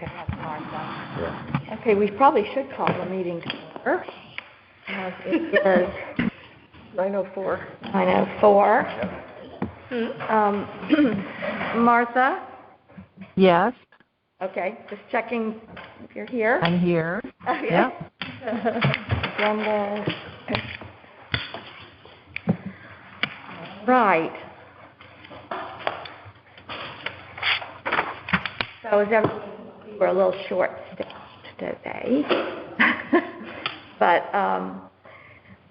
that's Martha. Yeah. Okay, we probably should call the meeting to order, as it is 9:04. 9:04. Martha? Yes. Okay, just checking if you're here. I'm here. Okay. Yep. Agenda. Right. So is we're a little short-staffed today. But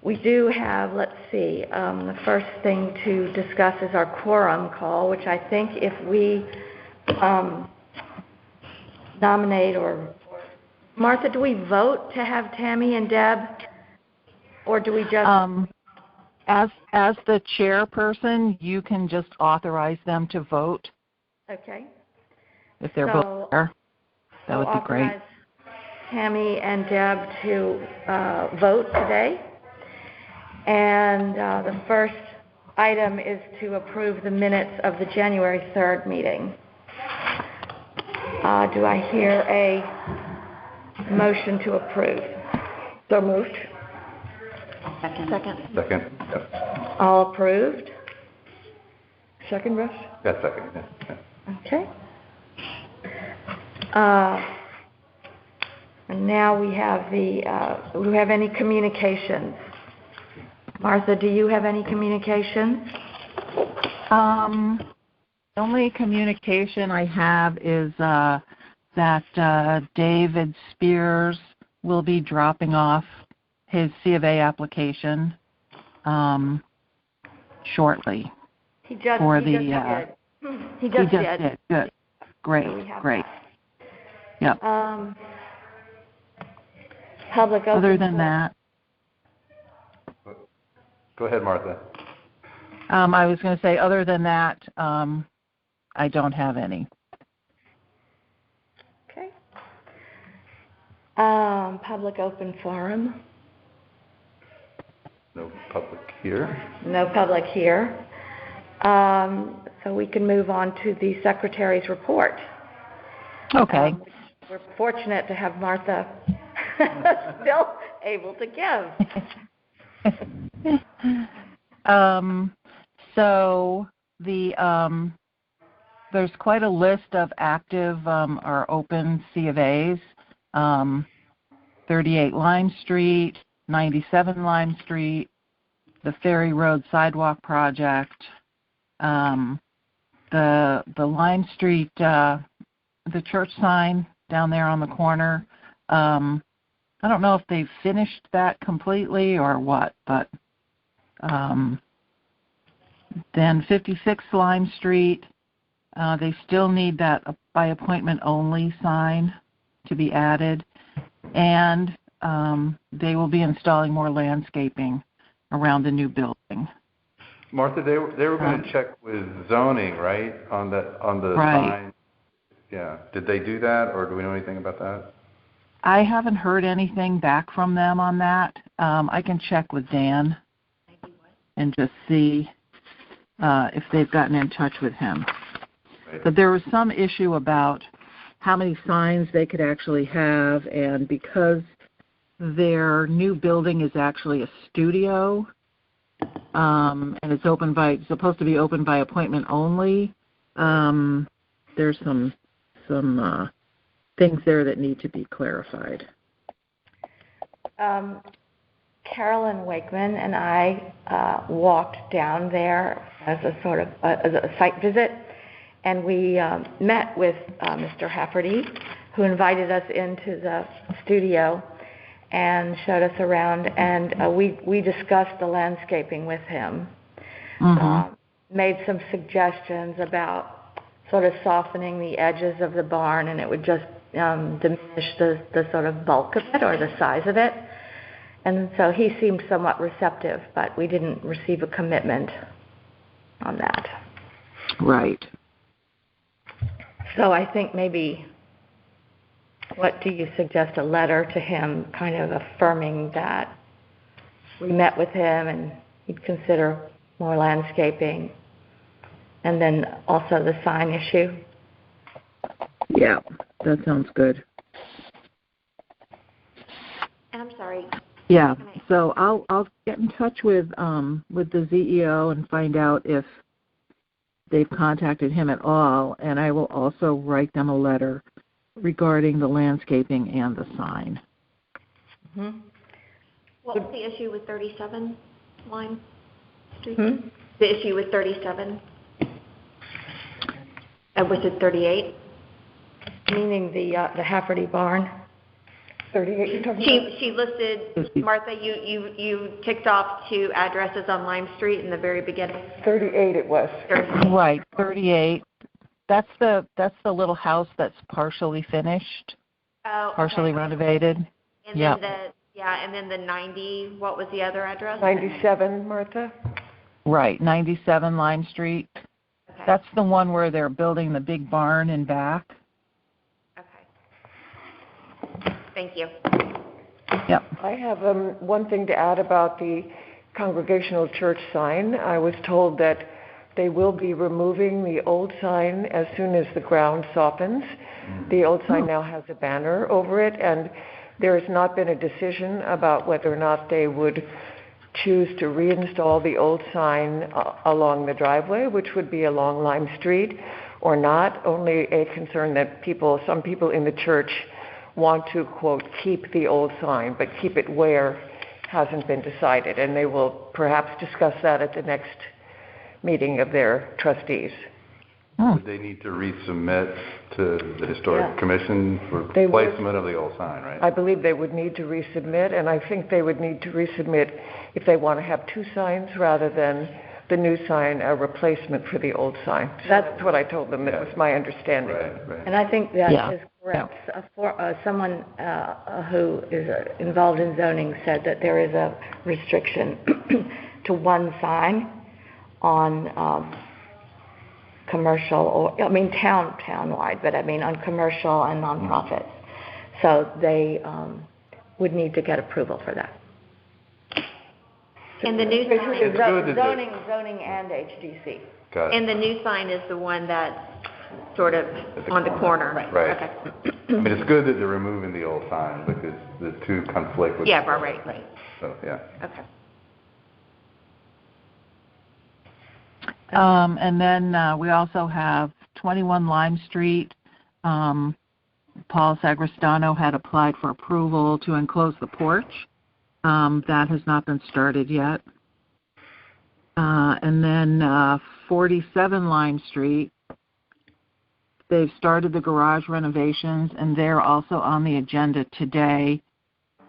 we do have, let's see, the first thing to discuss is our quorum call, which I think if we nominate or Martha, do we vote to have Tammy and Deb, or do we just... As the chairperson, you can just authorize them to vote. Okay. If they're both there, that would be great. Authorize Tammy and Deb to vote today. And the first item is to approve the minutes of the January 3rd meeting. Do I hear a motion to approve? So moved. Second. Second. Yep. All approved? Second, Russ? Yeah, second. Yeah. Okay. And now we have do we have any communications? Martha, do you have any communications? The only communication I have is that David Spears will be dropping off his C of A application shortly. He just did. Good. Great. That. Yep. Public open. Other than that. Go ahead, Martha. I was going to say, other than that, I don't have any. Okay. Public open forum. No public here. No public here. So we can move on to the Secretary's report. Okay. We're fortunate to have Martha still able to give. So there's quite a list of active or open C of A's. 38 Lime Street, 97 Lime Street, the Ferry Road sidewalk project, the Lime Street, the church sign down there on the corner. I don't know if they've finished that completely or what, but then 56 Lime Street, they still need that by appointment only sign to be added, and they will be installing more landscaping around the new building. Martha, they were going to check with zoning, right, on the right. sign. Yeah. Did they do that, or do we know anything about that? I haven't heard anything back from them on that. I can check with Dan and just see if they've gotten in touch with him. Right. But there was some issue about how many signs they could actually have, and because their new building is actually a studio, and it's supposed to be open by appointment only, there's some things there that need to be clarified. Carolyn Wakeman and I walked down there as a sort of as a site visit, and we met with Mr. Hafferty, who invited us into the studio and showed us around, and we discussed the landscaping with him. Mm-hmm. Made some suggestions about sort of softening the edges of the barn, and it would just diminish the sort of bulk of it or the size of it. And so he seemed somewhat receptive, but we didn't receive a commitment on that. Right. So I think maybe, what do you suggest, a letter to him kind of affirming that we met with him and he'd consider more landscaping, and then also the sign issue? Yeah. that sounds good. And I'm sorry. Yeah, so I'll get in touch with the ZEO and find out if they've contacted him at all, and I will also write them a letter regarding the landscaping and the sign. Mm-hmm. What was the issue with 37 Lime Street? Hmm? The issue with 37? Was it 38? Meaning the Hafferty barn. 38 you're talking about? She listed, Martha, you ticked off 2 addresses on Lime Street in the very beginning. 38 it was. Right, 38. That's the little house that's partially finished, partially renovated. And Yep. then and then the 90, what was the other address? 97, Martha? Right, 97 Lime Street. Okay. That's the one where they're building the big barn in back. Okay. Thank you. Yep. I have one thing to add about the Congregational Church sign. I was told that they will be removing the old sign as soon as the ground softens. The old sign now has a banner over it, and there has not been a decision about whether or not they would choose to reinstall the old sign along the driveway, which would be along Lime Street, or not. Only a concern that some people in the church want to, quote, keep the old sign, but keep it where hasn't been decided, and they will perhaps discuss that at the next meeting of their trustees. Would they need to resubmit to the Historic Commission for placement of the old sign, right? I believe they would need to resubmit, and I think they would need to resubmit if they want to have 2 signs rather than the new sign a replacement for the old sign. That's what I told them. That was my understanding. Right. And I think that is correct. Someone who is involved in zoning said that there is a restriction to 1 sign on commercial, town-wide, but on commercial and nonprofits. So they would need to get approval for that. And the new sign, It's good that Zoning and HDC. Got it. and the new sign is the one that's sort of on the corner. Right. Okay. It's good that they're removing the old sign because the 2 conflict with Yeah, right. So, yeah. Okay. And then we also have 21 Lime Street. Paul Sagristano had applied for approval to enclose the porch. That has not been started yet. And then 47 Lime Street, they've started the garage renovations, and they're also on the agenda today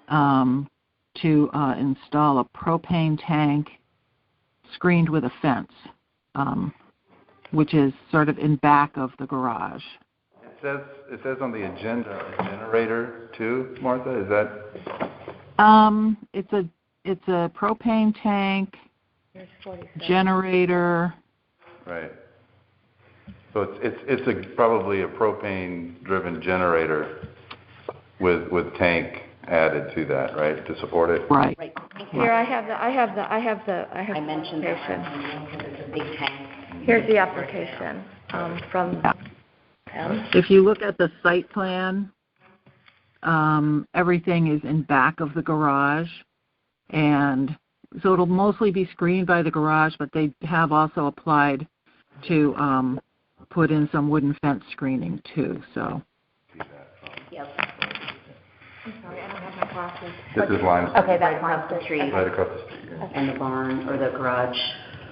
to install a propane tank screened with a fence, which is sort of in back of the garage. It says on the agenda a generator too, Martha. Is that? It's a propane tank, generator. Right. So it's probably a propane-driven generator with tank added to that, right, to support it. Right. Here I have the mentioned that application. because it's a big tank. Here's the application from them. If you look at the site plan, everything is in back of the garage, and so it'll mostly be screened by the garage, but they have also applied to put in some wooden fence screening too. So. Yep. I'm sorry, I don't have my glasses. This is Lime. Okay, that's across the street. Right across the street. Yeah. And the barn, or the garage,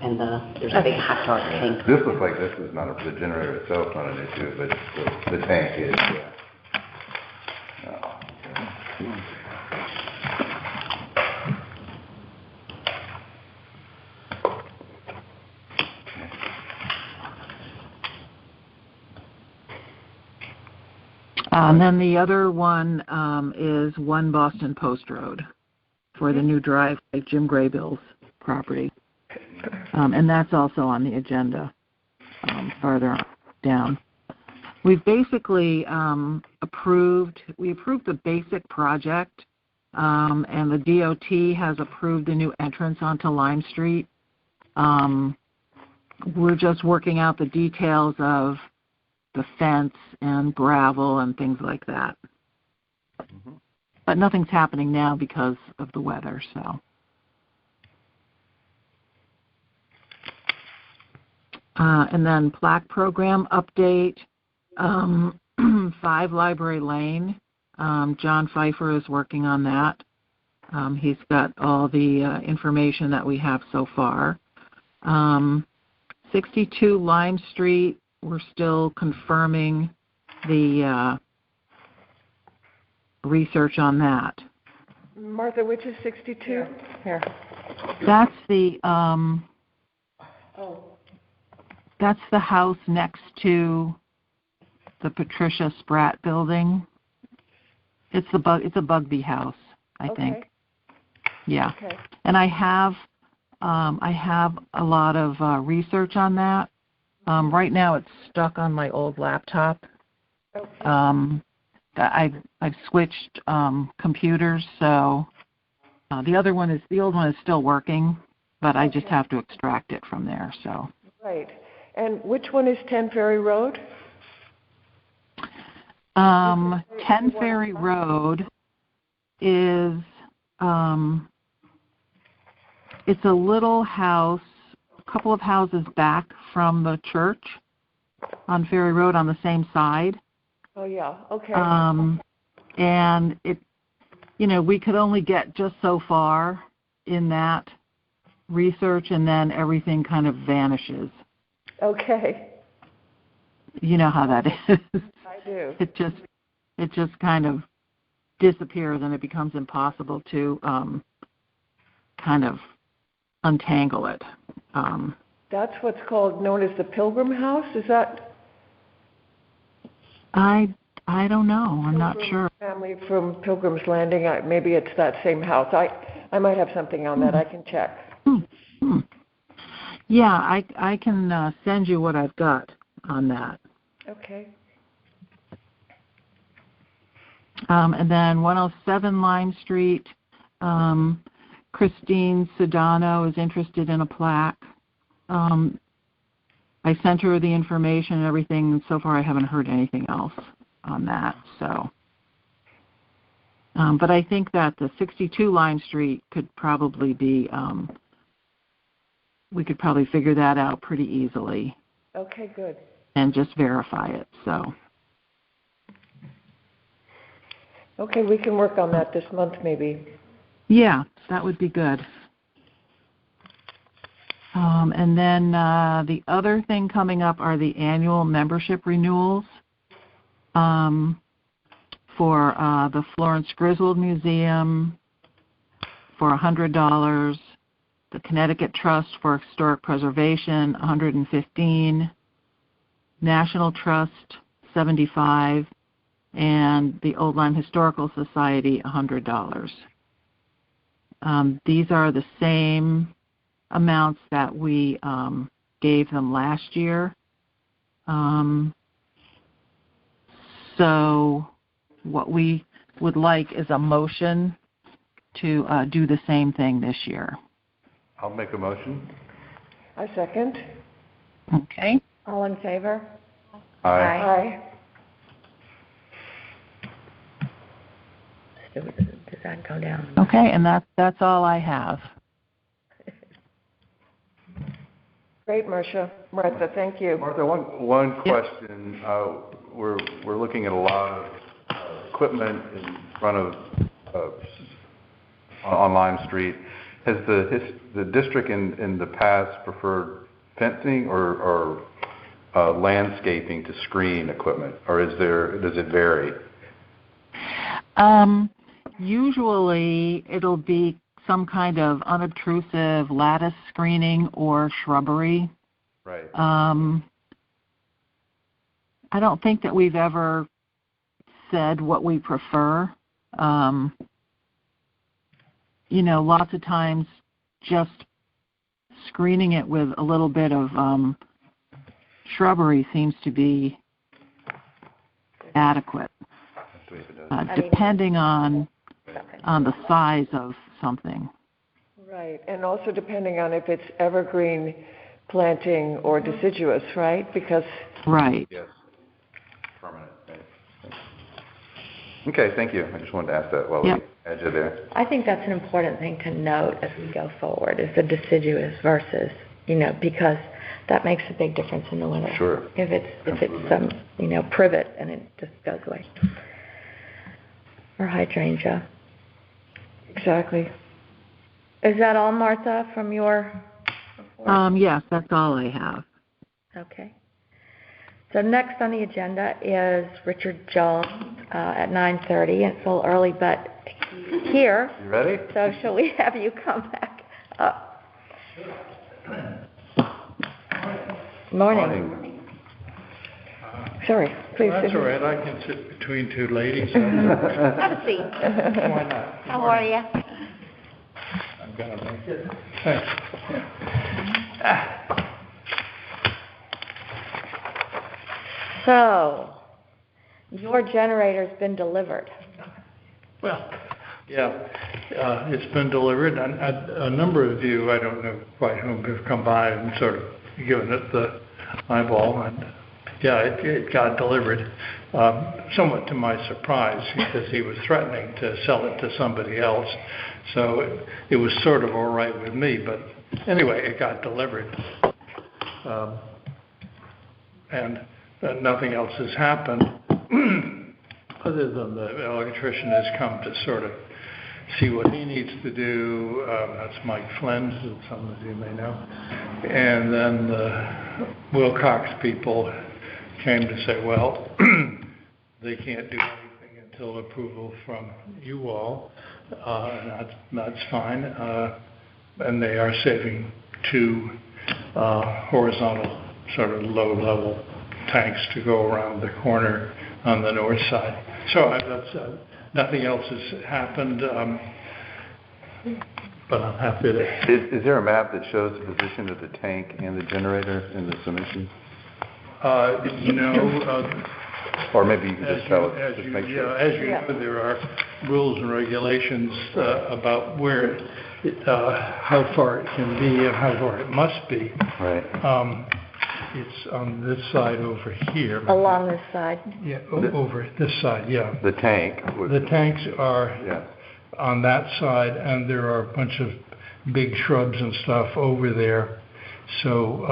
and there's a big hot dog tank. This looks like this is not the generator itself, not an issue, but the tank is. Yeah. And then the other one is 1 Boston Post Road for the new drive at Jim Graybill's property. And that's also on the agenda farther down. We've basically approved the basic project, and the DOT has approved the new entrance onto Lime Street. We're just working out the details of the fence and gravel and things like that. Mhm. But nothing's happening now because of the weather, so. And then Plaque program update, 5 Library Lane. John Pfeiffer is working on that. He's got all the information that we have so far. 62 Lime Street, we're still confirming the research on that. Martha, which is 62? Here. That's the that's the house next to the Patricia Spratt building. It's a Bugby house, I think. Yeah. Okay. And I have a lot of research on that. Right now it's stuck on my old laptop. Okay. I've switched computers, so the old one is still working, but I just have to extract it from there. So. Right. And which one is 10 Ferry Road? 10 Ferry Road is it's a little house, a couple of houses back from the church on Ferry Road on the same side. Oh, yeah. Okay. And it, we could only get just so far in that research, and then everything kind of vanishes. Okay. You know how that is. I do. It just kind of disappears, and it becomes impossible to kind of untangle it. That's what's known as the Pilgrim House. Is that? I don't know. I'm not sure. Family from Pilgrim's Landing. Maybe it's that same house. I might have something on that. I can check. Yeah, I can send you what I've got on that. Okay. And then 107 Lime Street, Christine Sedano is interested in a plaque. I sent her the information and everything, and so far I haven't heard anything else on that. So, but I think that the 62 Lime Street could probably be, we could probably figure that out pretty easily. Okay, good. And just verify it. So. Okay, we can work on that this month maybe. Yeah, that would be good. And then the other thing coming up are the annual membership renewals for the Florence Griswold Museum for $100, the Connecticut Trust for Historic Preservation, $115, National Trust, $75, and the Old Lyme Historical Society, $100. These are the same amounts that we gave them last year. So what we would like is a motion to do the same thing this year. I'll make a motion. I second. Okay. All in favor? Aye. Aye. Does that go down? Okay, and that's all I have. Great, Martha, thank you. Martha, one question. We're looking at a lot of equipment in front of on Lime Street. Has the district in the past preferred fencing or landscaping to screen equipment, or does it vary? Usually it'll be some kind of unobtrusive lattice screening or shrubbery. Right. I don't think that we've ever said what we prefer. Lots of times just screening it with a little bit of shrubbery seems to be adequate, depending on the size of something. Right, and also depending on if it's evergreen planting or deciduous, right? Because right. Yes. permanent, right? Okay, thank you. I just wanted to ask that while we had you there. I think that's an important thing to note as we go forward, is the deciduous versus, because that makes a big difference in the winter. Sure. If it's privet and it just goes away. Or hydrangea. Exactly. Is that all, Martha, from your report? Yes, that's all I have. Okay. So next on the agenda is Richard Jones at 9:30. It's a little early, but he's here. You ready? So shall we have you come back up? Morning. Sorry, please. That's all right, I can sit between two ladies. Have a seat. Why not? How are you? I'm gonna make it. Thanks. So, your generator's been delivered. Well, yeah, it's been delivered, and a number of you, I don't know quite whom, have come by and sort of given it the eyeball, and yeah, it got delivered, somewhat to my surprise, because he was threatening to sell it to somebody else, so it was sort of all right with me, but anyway, it got delivered. And nothing else has happened other than the electrician has come to sort of see what he needs to do. That's Mike Flynn, who some of you may know. And then the Wilcox people came to say, well, they can't do anything until approval from you all, and that's fine. And they are saving 2 horizontal, sort of low-level tanks to go around the corner on the north side. So that's nothing else has happened, but I'm happy to. Is there a map that shows the position of the tank and the generator in the submission? Or maybe you can just tell us. As you know, there are rules and regulations about where, how far it can be and how far it must be. Right. It's on this side over here. Along this side? Yeah, over this side, yeah. The tank. The tanks are on that side, and there are a bunch of big shrubs and stuff over there. So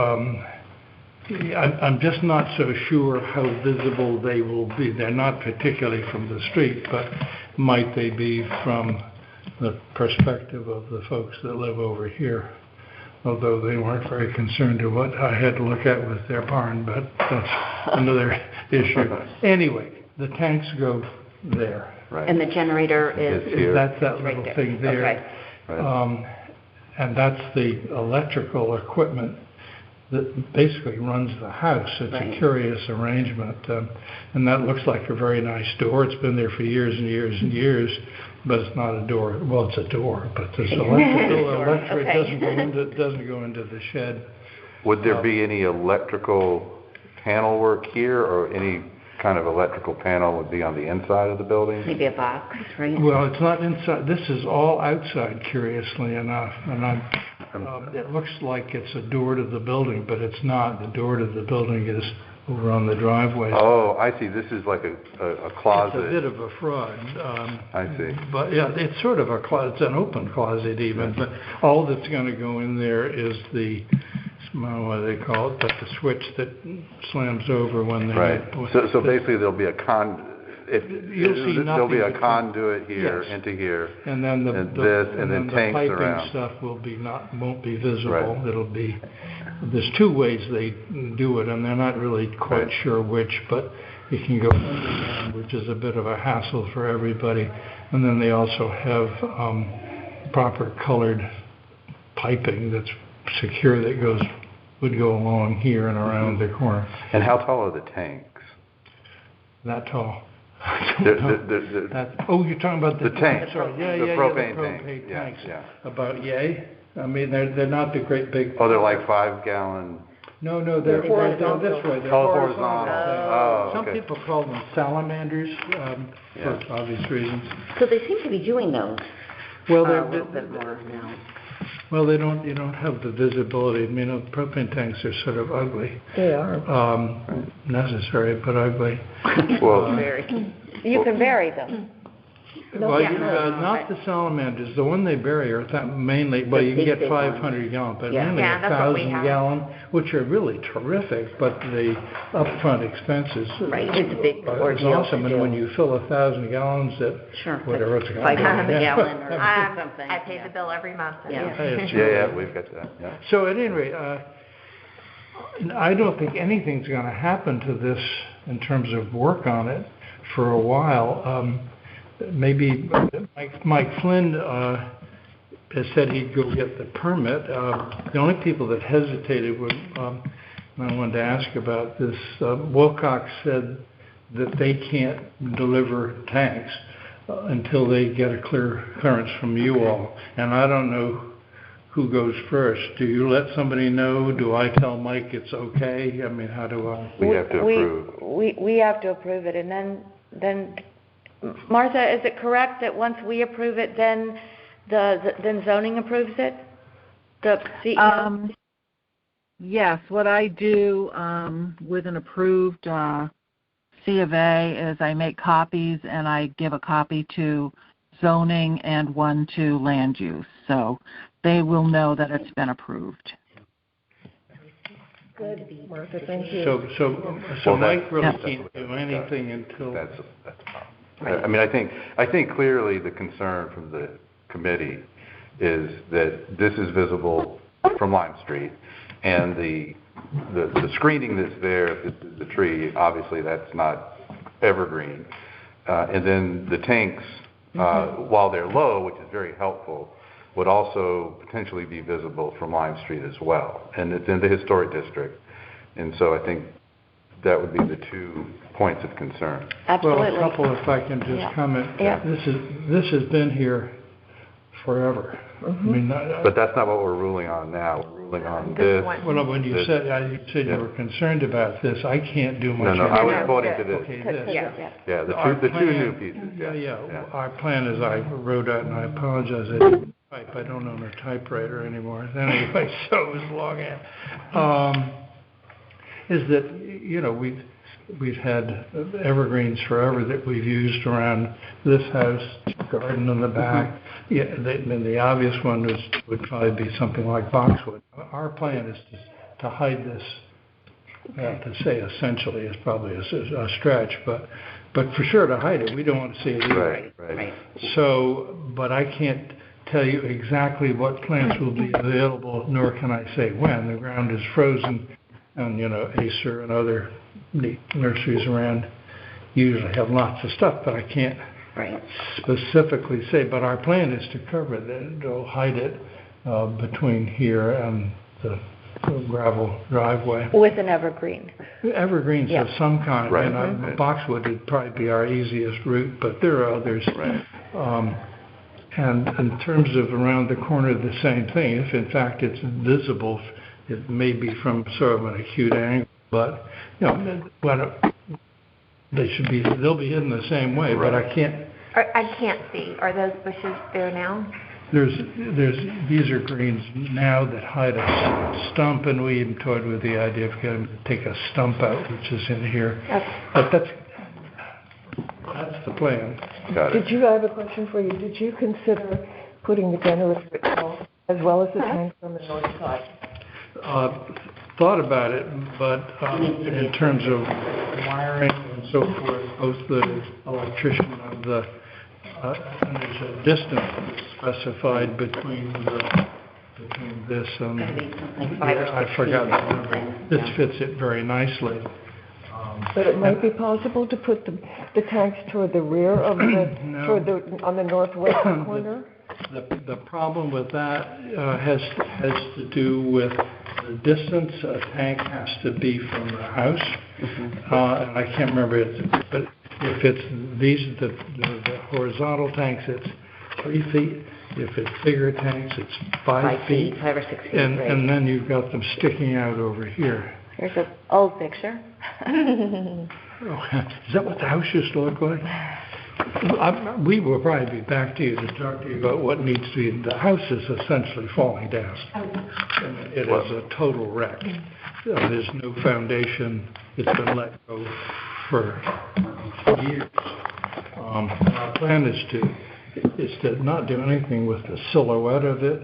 I'm just not so sure how visible they will be. They're not particularly from the street, but might they be from the perspective of the folks that live over here? Although they weren't very concerned to what I had to look at with their barn, but that's another issue. Anyway, the tanks go there. Right. And the generator is here. That's that little thing there. Okay. Right. And that's the electrical equipment that basically runs the house. It's a curious arrangement. And that looks like a very nice door. It's been there for years and years and years. But it's not a door. Well, it's a door, but there's electric doesn't go into the shed. Would there be any electrical panel work here, or any kind of electrical panel would be on the inside of the building? Maybe a box, right? Well, it's not inside. This is all outside, curiously enough. And it looks like it's a door to the building, but it's not. The door to the building is over on the driveway. Oh, I see. This is like a closet. It's a bit of a fraud. I see. But yeah, it's sort of a closet. It's an open closet even. But all that's going to go in there is the, what do they call it? But the switch that slams over when they. Right. So basically, there'll be a there'll be a conduit here into here, and then the tanks piping around. Stuff won't be visible. Right. It'll be. There's 2 ways they do it, and they're not really quite sure which, but it can go underground, which is a bit of a hassle for everybody. And then they also have proper colored piping that's secure that would go along here and around the corner. And how tall are the tanks? That tall. You're talking about the tanks. Sorry. The propane tanks. Yeah. About yay? I mean, they're not the great big. Oh, they're like 5-gallon. No, they're horizontal. This way. They're horizontal. Oh, Some people call them salamanders for obvious reasons. So they seem to be doing those well, a little bit more now. Well, you don't have the visibility. I mean, propane tanks are sort of ugly. They are. Necessary, but ugly. Well, You can bury them. Well, not the salamanders. The one they bury are mainly, well, you can get 500 gallon, but mainly 1,000-gallon, which are really terrific, but the upfront expenses It's a big is ordeal. awesome. And when you fill 1,000 gallons at whatever it's going to be. $5 a gallon or something. I pay the bill every month. yeah, we've got that. Yeah. So at any rate, I don't think anything's going to happen to this in terms of work on it for a while. Maybe Mike Flynn has said he'd go get the permit. The only people that hesitated were, and I wanted to ask about this, Wilcox said that they can't deliver tanks until they get a clearance from you all. And I don't know who goes first. Do you let somebody know? Do I tell Mike it's okay? I mean, how do I? We have to approve. We have to approve it, and then Martha, is it correct that once we approve it, then then zoning approves it? The CEO? Yes, what I do with an approved C of A is I make copies and I give a copy to zoning and one to land use. So they will know that it's been approved. Good, Martha, thank you. So Mike really can't do anything until... That's I mean, I think clearly the concern from the committee is that this is visible from Lime Street, and the screening that's there, if this is the tree, obviously that's not evergreen. And then the tanks, while they're low, which is very helpful, would also potentially be visible from Lime Street as well. And it's in the historic district. And so I think that would be the 2 points of concern. Absolutely. Well, a couple, if I can just comment. Yeah. This has been here forever. I mean, But that's not what we're ruling on now. We're ruling on this. Well, when you said you were concerned about this, I can't do much. No, I was voting to this. Okay, this. Yeah, the two new pieces. Yeah. Our plan, as I wrote out, and I apologize, I didn't type. I don't own a typewriter anymore. Anyway, so it was longhand. Is that we've had evergreens forever that we've used around this house, garden in the back. Yeah, the obvious one would probably be something like boxwood. Our plan is to hide this. To say essentially is probably a stretch, but for sure to hide it. We don't want to see it either. Right. So, but I can't tell you exactly what plants will be available, nor can I say when. The ground is frozen. And, Acer and other neat nurseries around usually have lots of stuff, but I can't specifically say. But our plan is to cover it. It'll hide it between here and the gravel driveway. With an evergreen. Evergreens of some kind. Right. And boxwood would probably be our easiest route, but there are others. Right. And in terms of around the corner, the same thing. If, in fact, it's visible, it may be from sort of an acute angle, but they'll be hidden the same way. But I can't. I can't see. Are those bushes there now? These are greens now that hide a stump, and we even toyed with the idea of getting to take a stump out, which is in here. But that's the plan. Got it. I have a question for you. Did you consider putting the generator itself as well as the tanks on the north side? Thought about it, but in terms of wiring and so forth, both the electrician of the and there's a distance specified between this and I forgot the number. This fits it very nicely. But it might be possible to put the tanks toward the rear of on the northwest corner. The problem with that has to do with the distance a tank has to be from the house. And I can't remember but if it's the horizontal tanks, it's 3 feet. If it's bigger tanks, it's 5 feet. 5 or 6 feet. And then you've got them sticking out over here. Here's an old picture. Is that what the house used to look like? We will probably be back to you to talk to you about what needs to be. The house is essentially falling down. It is a total wreck. There's no foundation. It's been let go for years. Our plan is to not do anything with the silhouette of it,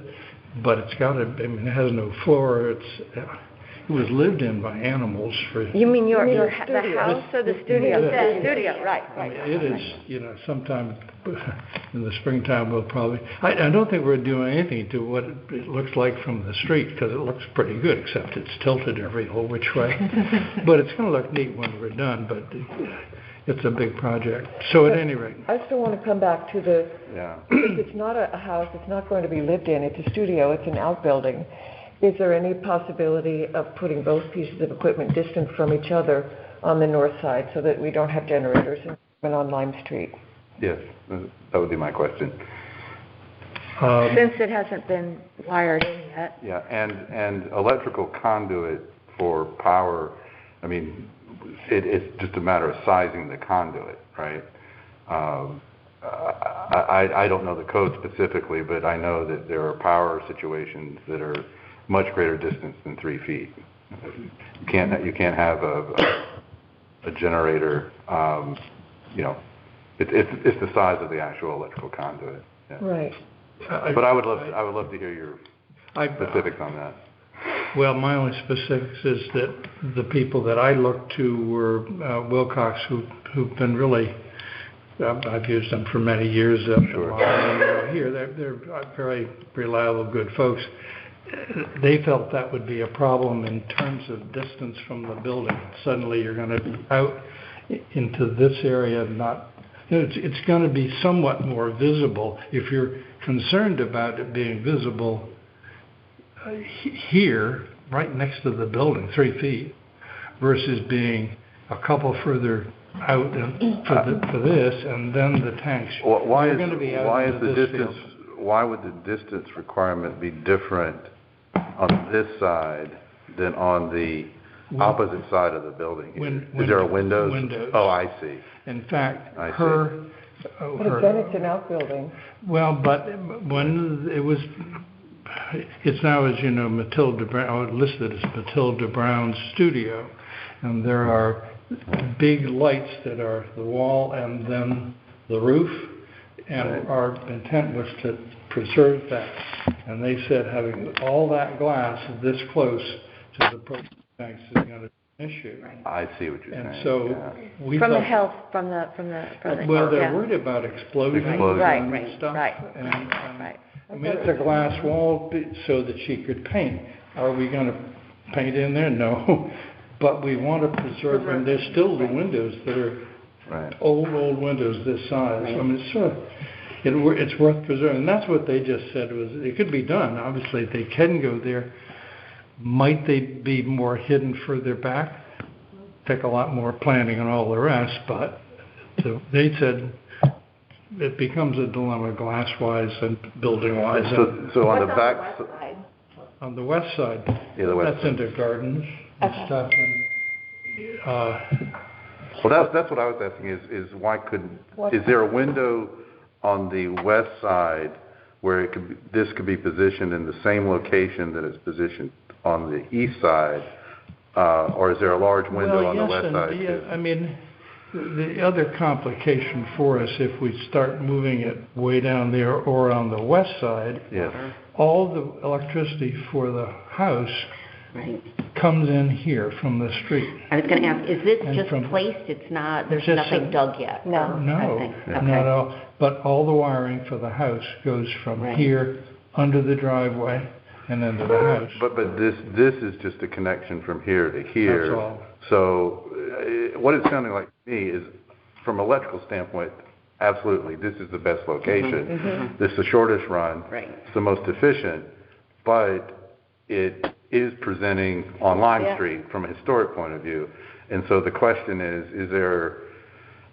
but it's got it has no floor. It was lived in by animals for. You mean the house or the studio? The studio, right. It is, sometime in the springtime we'll probably. I don't think we're doing anything to what it looks like from the street because it looks pretty good, except it's tilted every whole which way. But it's going to look neat when we're done. But it's a big project. So at any rate, I still want to come back to the. Yeah. It's not a house. It's not going to be lived in. It's a studio. It's an outbuilding. Is there any possibility of putting both pieces of equipment distant from each other on the north side so that we don't have generators on Lime Street? Yes, that would be my question. Since it hasn't been wired in yet. Yeah, and electrical conduit for power, I mean, it's just a matter of sizing the conduit, right? I don't know the code specifically, but I know that there are power situations that are much greater distance than 3 feet. You can't have a generator. It's the size of the actual electrical conduit. Yeah. Right. But I would love to hear your specifics on that. Well, my only specifics is that the people that I looked to were Wilcox, who've been really. I've used them for many years. Sure. Here, they're very reliable, good folks. They felt that would be a problem in terms of distance from the building. Suddenly you're going to be out into this area, it's going to be somewhat more visible. If you're concerned about it being visible here, right next to the building, 3 feet, versus being a couple further out for this, and then the tanks. Why would the distance requirement be different on this side than on the opposite side of the building? Is there a windows? Oh, I see. In fact, But again, it's an outbuilding. Well, but when it's now, as you know, Matilda Brown, listed as Matilda Brown's studio, and there are big lights that are the wall and then the roof, and right. Our intent was to preserve that. And they said having all that glass this close to the propane tanks is going to be an issue. Right. I see what you're saying. And so we from thought, the health, from the well, they're worried about explosions and stuff. Right. I mean, it's a glass wall so that she could paint. Are we going to paint in there? No. But we want to preserve, and there's still the windows that are old windows this size. Right. I mean, it's worth preserving. And that's what they just said was it could be done. Obviously, they can go there. Might they be more hidden further back? Take a lot more planning and all the rest. But they said it becomes a dilemma glass-wise and building-wise. So on the back side. On the west side, that's into gardens. And stuff, well, that's what I was asking is why is there a window on the west side where this could be positioned in the same location that it's positioned on the east side, or is there a large window on the west side? Yeah, I mean, the other complication for us if we start moving it way down there or on the west side, all the electricity for the house. Right. Comes in here from the street. I was going to ask, is this just placed? It's not, there's nothing dug yet? No, not at all. But all the wiring for the house goes from here under the driveway and into the house. But this is just a connection from here to here. That's all. So what it's sounding like to me is, from an electrical standpoint, absolutely, this is the best location. Mm-hmm. This is the shortest run. Right. It's the most efficient, but it is presenting on Lime Street from a historic point of view. And so the question is there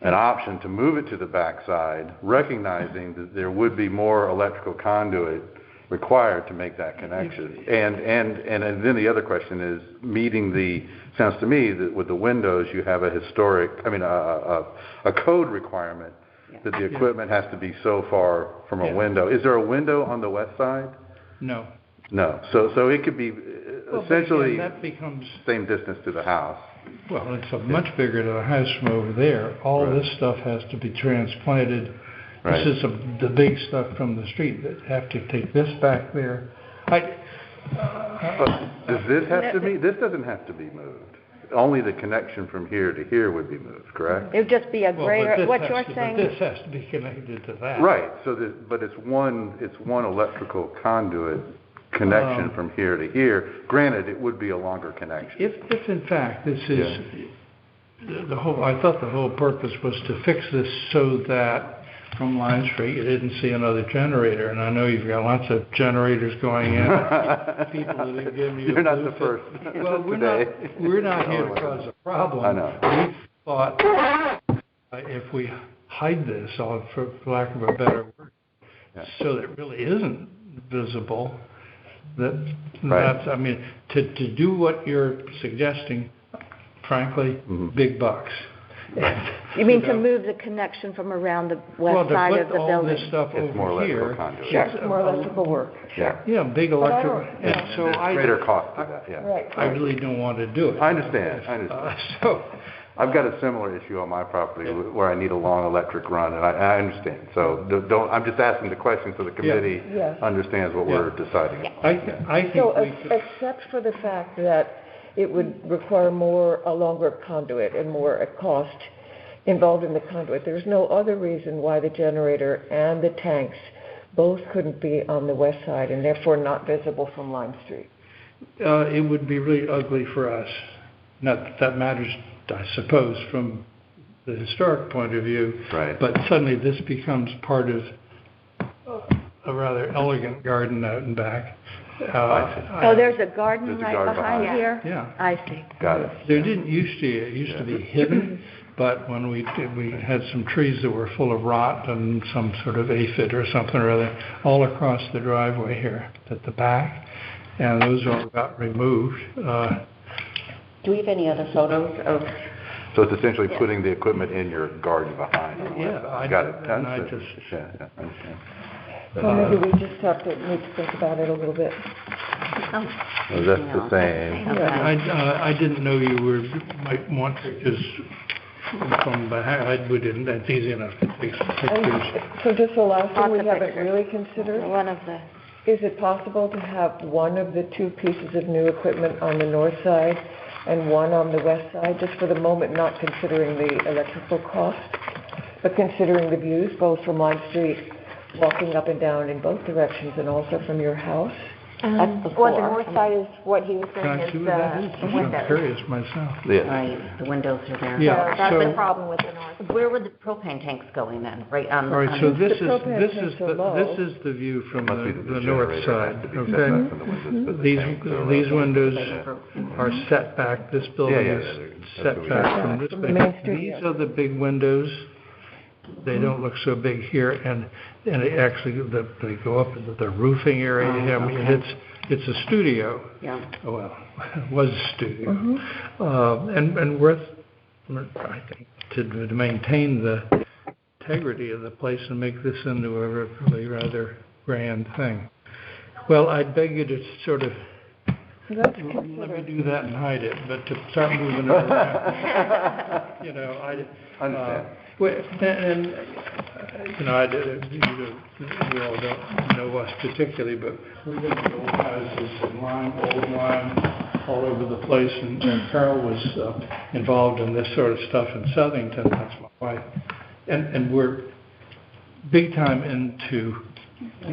an option to move it to the backside, recognizing that there would be more electrical conduit required to make that connection? And then the other question is sounds to me that with the windows you have a code requirement that the equipment has to be so far from a window. Is there a window on the west side? No. No. So it could be essentially that becomes same distance to the house. Well, it's much bigger to the house from over there. All this stuff has to be transplanted. Right. This is the big stuff from the street that have to take this back there. Does this have to be? This doesn't have to be moved. Only the connection from here to here would be moved, correct? It would just be a greater, what you're saying? But this has to be connected to that. Right. So but it's one electrical conduit connection from here to here. Granted, it would be a longer connection. If in fact this is I thought the whole purpose was to fix this so that from Line Street you didn't see another generator, and I know you've got lots of generators going in. People that have given you You're not the first. Well, we're not here to cause a problem. I know. We thought if we hide this, for lack of a better word, so that it really isn't visible. That's, I mean, to do what you're suggesting, frankly, big bucks. You mean to move the connection from around the west side of the building? Well, to put all this stuff It's more over electrical here. conduit. Sure, it's more electrical work. Yeah. Big electrical. And so Greater cost to that, yeah. Right. I really don't want to do it. I understand. So I've got a similar issue on my property where I need a long electric run, and I understand. So don't. I'm just asking the question so the committee understands what we're deciding. I think So we could. except for the fact that it would require a longer conduit and more a cost involved in the conduit, there's no other reason why the generator and the tanks both couldn't be on the west side and therefore not visible from Lime Street. It would be really ugly for us. Not that matters, I suppose, from the historic point of view. Right. But suddenly this becomes part of a rather elegant garden out and back. There's a garden right garden behind behind. here? Yeah. I see. Got it. There didn't used to. It used to be hidden, but when we had some trees that were full of rot and some sort of aphid or something or other all across the driveway here at the back, and those all got removed. Do we have any other photos of? So it's essentially putting the equipment in your garden behind. I Got it. and I Understood. just Yeah, I understand. So maybe we just need to think about it a little bit. So that's the same. I didn't know you might want pictures from behind. We didn't. That's easy enough to take some pictures. So just the last thing we Lots of haven't pictures. really considered, One of the, is it possible to have one of the two pieces of new equipment on the north side and one on the west side, just for the moment not considering the electrical cost, but considering the views both from Lime Street, walking up and down in both directions, and also from your house? that's the Well, the floor. north side is what he was Can I saying see is what that is? the I'm windows. curious myself. Yeah. Right, the windows are there. Yeah. So that's so- the problem with the north. Where would the propane tanks go in then? Right on. All right, so on- this propane is tanks are low. this is the view from Must be the north generator side. has to be set Okay. back from the windows, but the tanks are These windows Mhm. are set back. This building is that's set what we back got. from this From the big. main studio. These are the big windows. They don't look so big here, and it actually they go up into the roofing area. I mean, it's a studio. Yeah. Well, it was a studio, and worth, I think, to maintain the integrity of the place and make this into a really rather grand thing. Well, I'd beg you to sort of let me do that and hide it, but to start moving it around, Understand. and you all don't know us particularly, but we've got the old houses in old Lime, all over the place, and Carol was involved in this sort of stuff in Southington. That's my wife, and we're big time into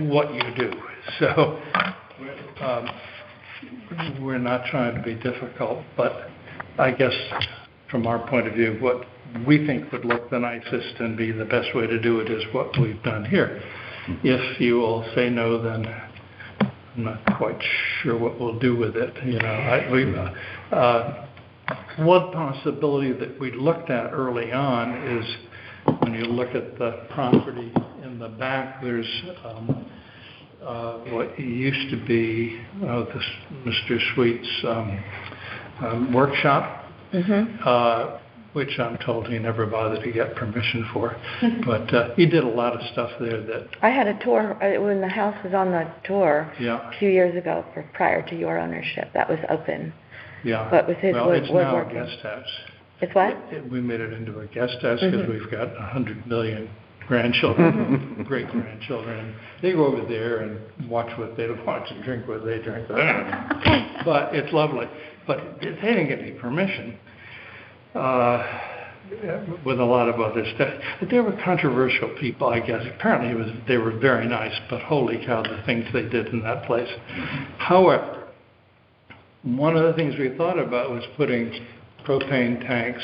what you do. So we're not trying to be difficult, but I guess from our point of view, what we think would look the nicest and be the best way to do it is what we've done here. If you will say no, then I'm not quite sure what we'll do with it. One possibility that we looked at early on is when you look at the property in the back, there's what used to be Mr. Sweet's workshop. which I'm told he never bothered to get permission for. But he did a lot of stuff there that... I had a tour, when the house was on the tour a few years ago, prior to your ownership, that was open. Yeah. But with his well, it's now a woodworking. guest house. It's what? We made it into a guest house because we've got 100 million grandchildren, great-grandchildren. They go over there and watch what they watch and drink what they drink. But it's lovely. But they didn't get any permission with a lot of other stuff. But they were controversial people, I guess. Apparently they were very nice, but holy cow, the things they did in that place. However, one of the things we thought about was putting propane tanks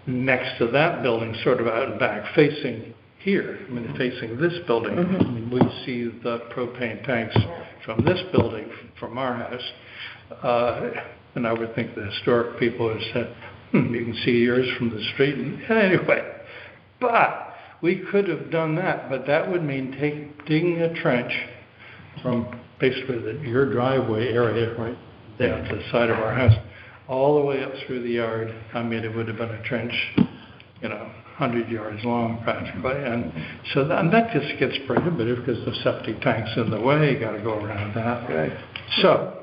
next to that building, sort of out back, facing here. I mean, facing this building. I mean, we see the propane tanks from this building, from our house. And I would think the historic people have said, you can see yours from the street. And anyway, but we could have done that, but that would mean digging a trench from basically your driveway area right there to the side of our house, all the way up through the yard. I mean, it would have been a trench, 100 yards long practically. And so that just gets prohibitive because the septic tank's in the way. You got to go around that. Right. So,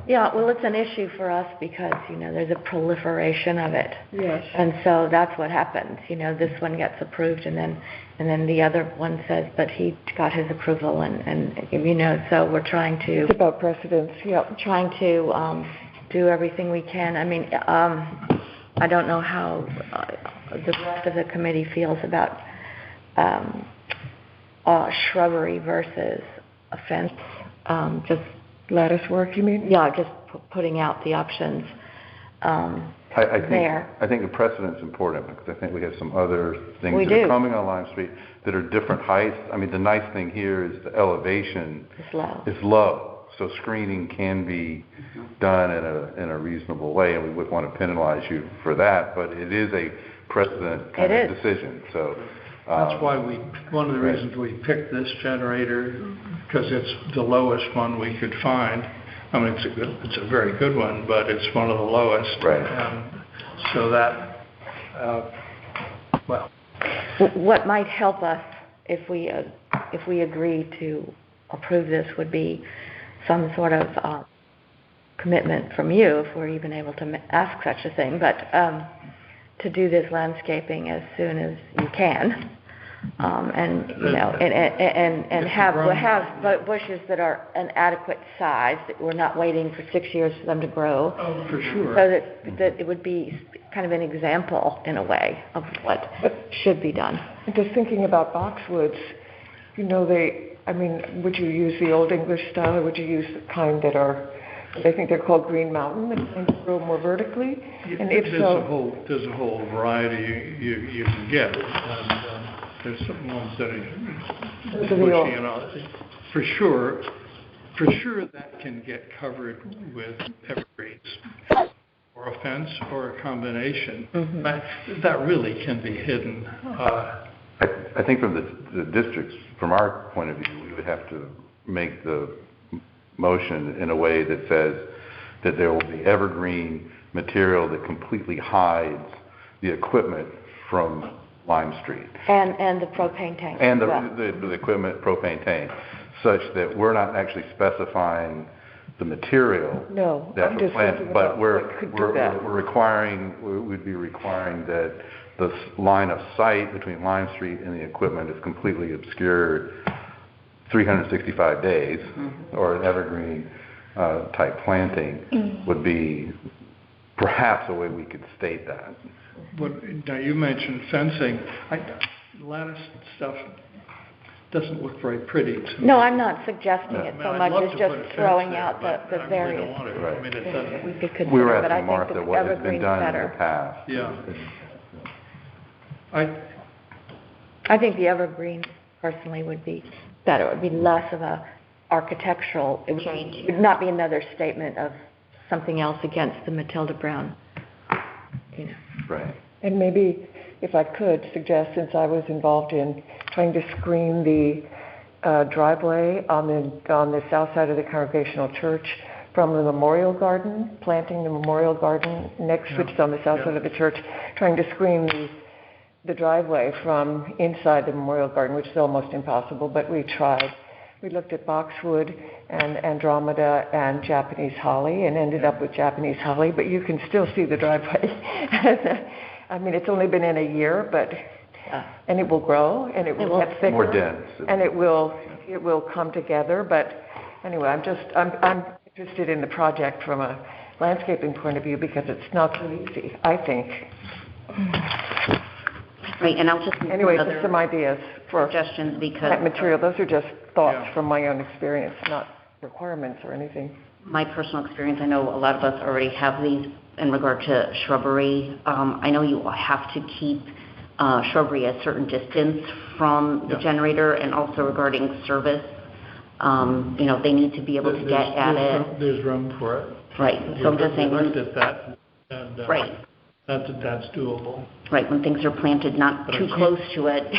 yeah, well, it's an issue for us because, there's a proliferation of it. Yes. And so that's what happens. This one gets approved and then the other one says, but he got his approval and so we're trying to... It's about precedence, Trying to do everything we can. I mean, I don't know how the rest of the committee feels about shrubbery versus a fence. Just lattice work, you mean? Yeah, just putting out the options there. I think the precedent's important because I think we have some other things We that do. are coming on Lime Street that are different heights. I mean, the nice thing here is the elevation It's low. low, so screening can be done in a reasonable way, and we wouldn't want to penalize you for that, but it is a precedent kind of decision. So that's why one of the reasons we picked this generator, because it's the lowest one we could find. I mean, it's a very good one, but it's one of the lowest. Right. So that, What might help us if we agree to approve this would be some sort of commitment from you, if we're even able to ask such a thing, but to do this landscaping as soon as you can, and have bushes that are an adequate size, that we're not waiting for 6 years for them to grow. Oh, for sure. So that it would be kind of an example in a way of what should be done. Just thinking about boxwoods, would you use the Old English style, or would you use the kind that are, I think they're called Green Mountain, that kind of grow more vertically? And if there's a whole variety you can get. And, there's some ones that are bushy and all. For sure that can get covered with evergreens, or a fence, or a combination. That really can be hidden. I think from the districts, from our point of view, we would have to make the motion in a way that says that there will be evergreen material that completely hides the equipment from Lime Street. And the propane tank. And the equipment, propane tank, such that we're not actually specifying the material. No, that's I'm just thinking but we'd be requiring that the line of sight between Lime Street and the equipment is completely obscured 365 days, or an evergreen type planting would be perhaps a way we could state that. Now you mentioned fencing. Lattice stuff doesn't look very pretty to me. No, I'm not suggesting it so much as just throwing out the various. We don't want it. I mean, it doesn't. We could consider, We were but I asking think Martha the what has been evergreen's done in better. the past. Yeah. I think the evergreen personally would be better. It would be less of a architectural. It would not be another statement of something else against the Matilda Brown. Right. And maybe, if I could suggest, since I was involved in trying to screen the driveway on the south side of the Congregational Church from the memorial garden, planting the memorial garden next, which is on the south side of the church, trying to screen the driveway from inside the memorial garden, which is almost impossible, but we tried. We looked at boxwood and Andromeda and Japanese holly and ended up with Japanese holly, but you can still see the driveway. I mean, it's only been in a year, but and it will grow and it will get thicker. More dense. And it will come together. But anyway, I'm interested in the project from a landscaping point of view because it's not so easy, I think. Right, and I'll just anyway, just some ideas for suggestions because plant material. Those are just thoughts from my own experience, not requirements or anything. My personal experience, I know a lot of us already have these in regard to shrubbery. I know you have to keep shrubbery a certain distance from the generator, and also regarding service. They need to be able to get at it. There's room for it. Right. So I'm just saying. We looked at that, and right. That's doable. Right, when things are planted not too close to it.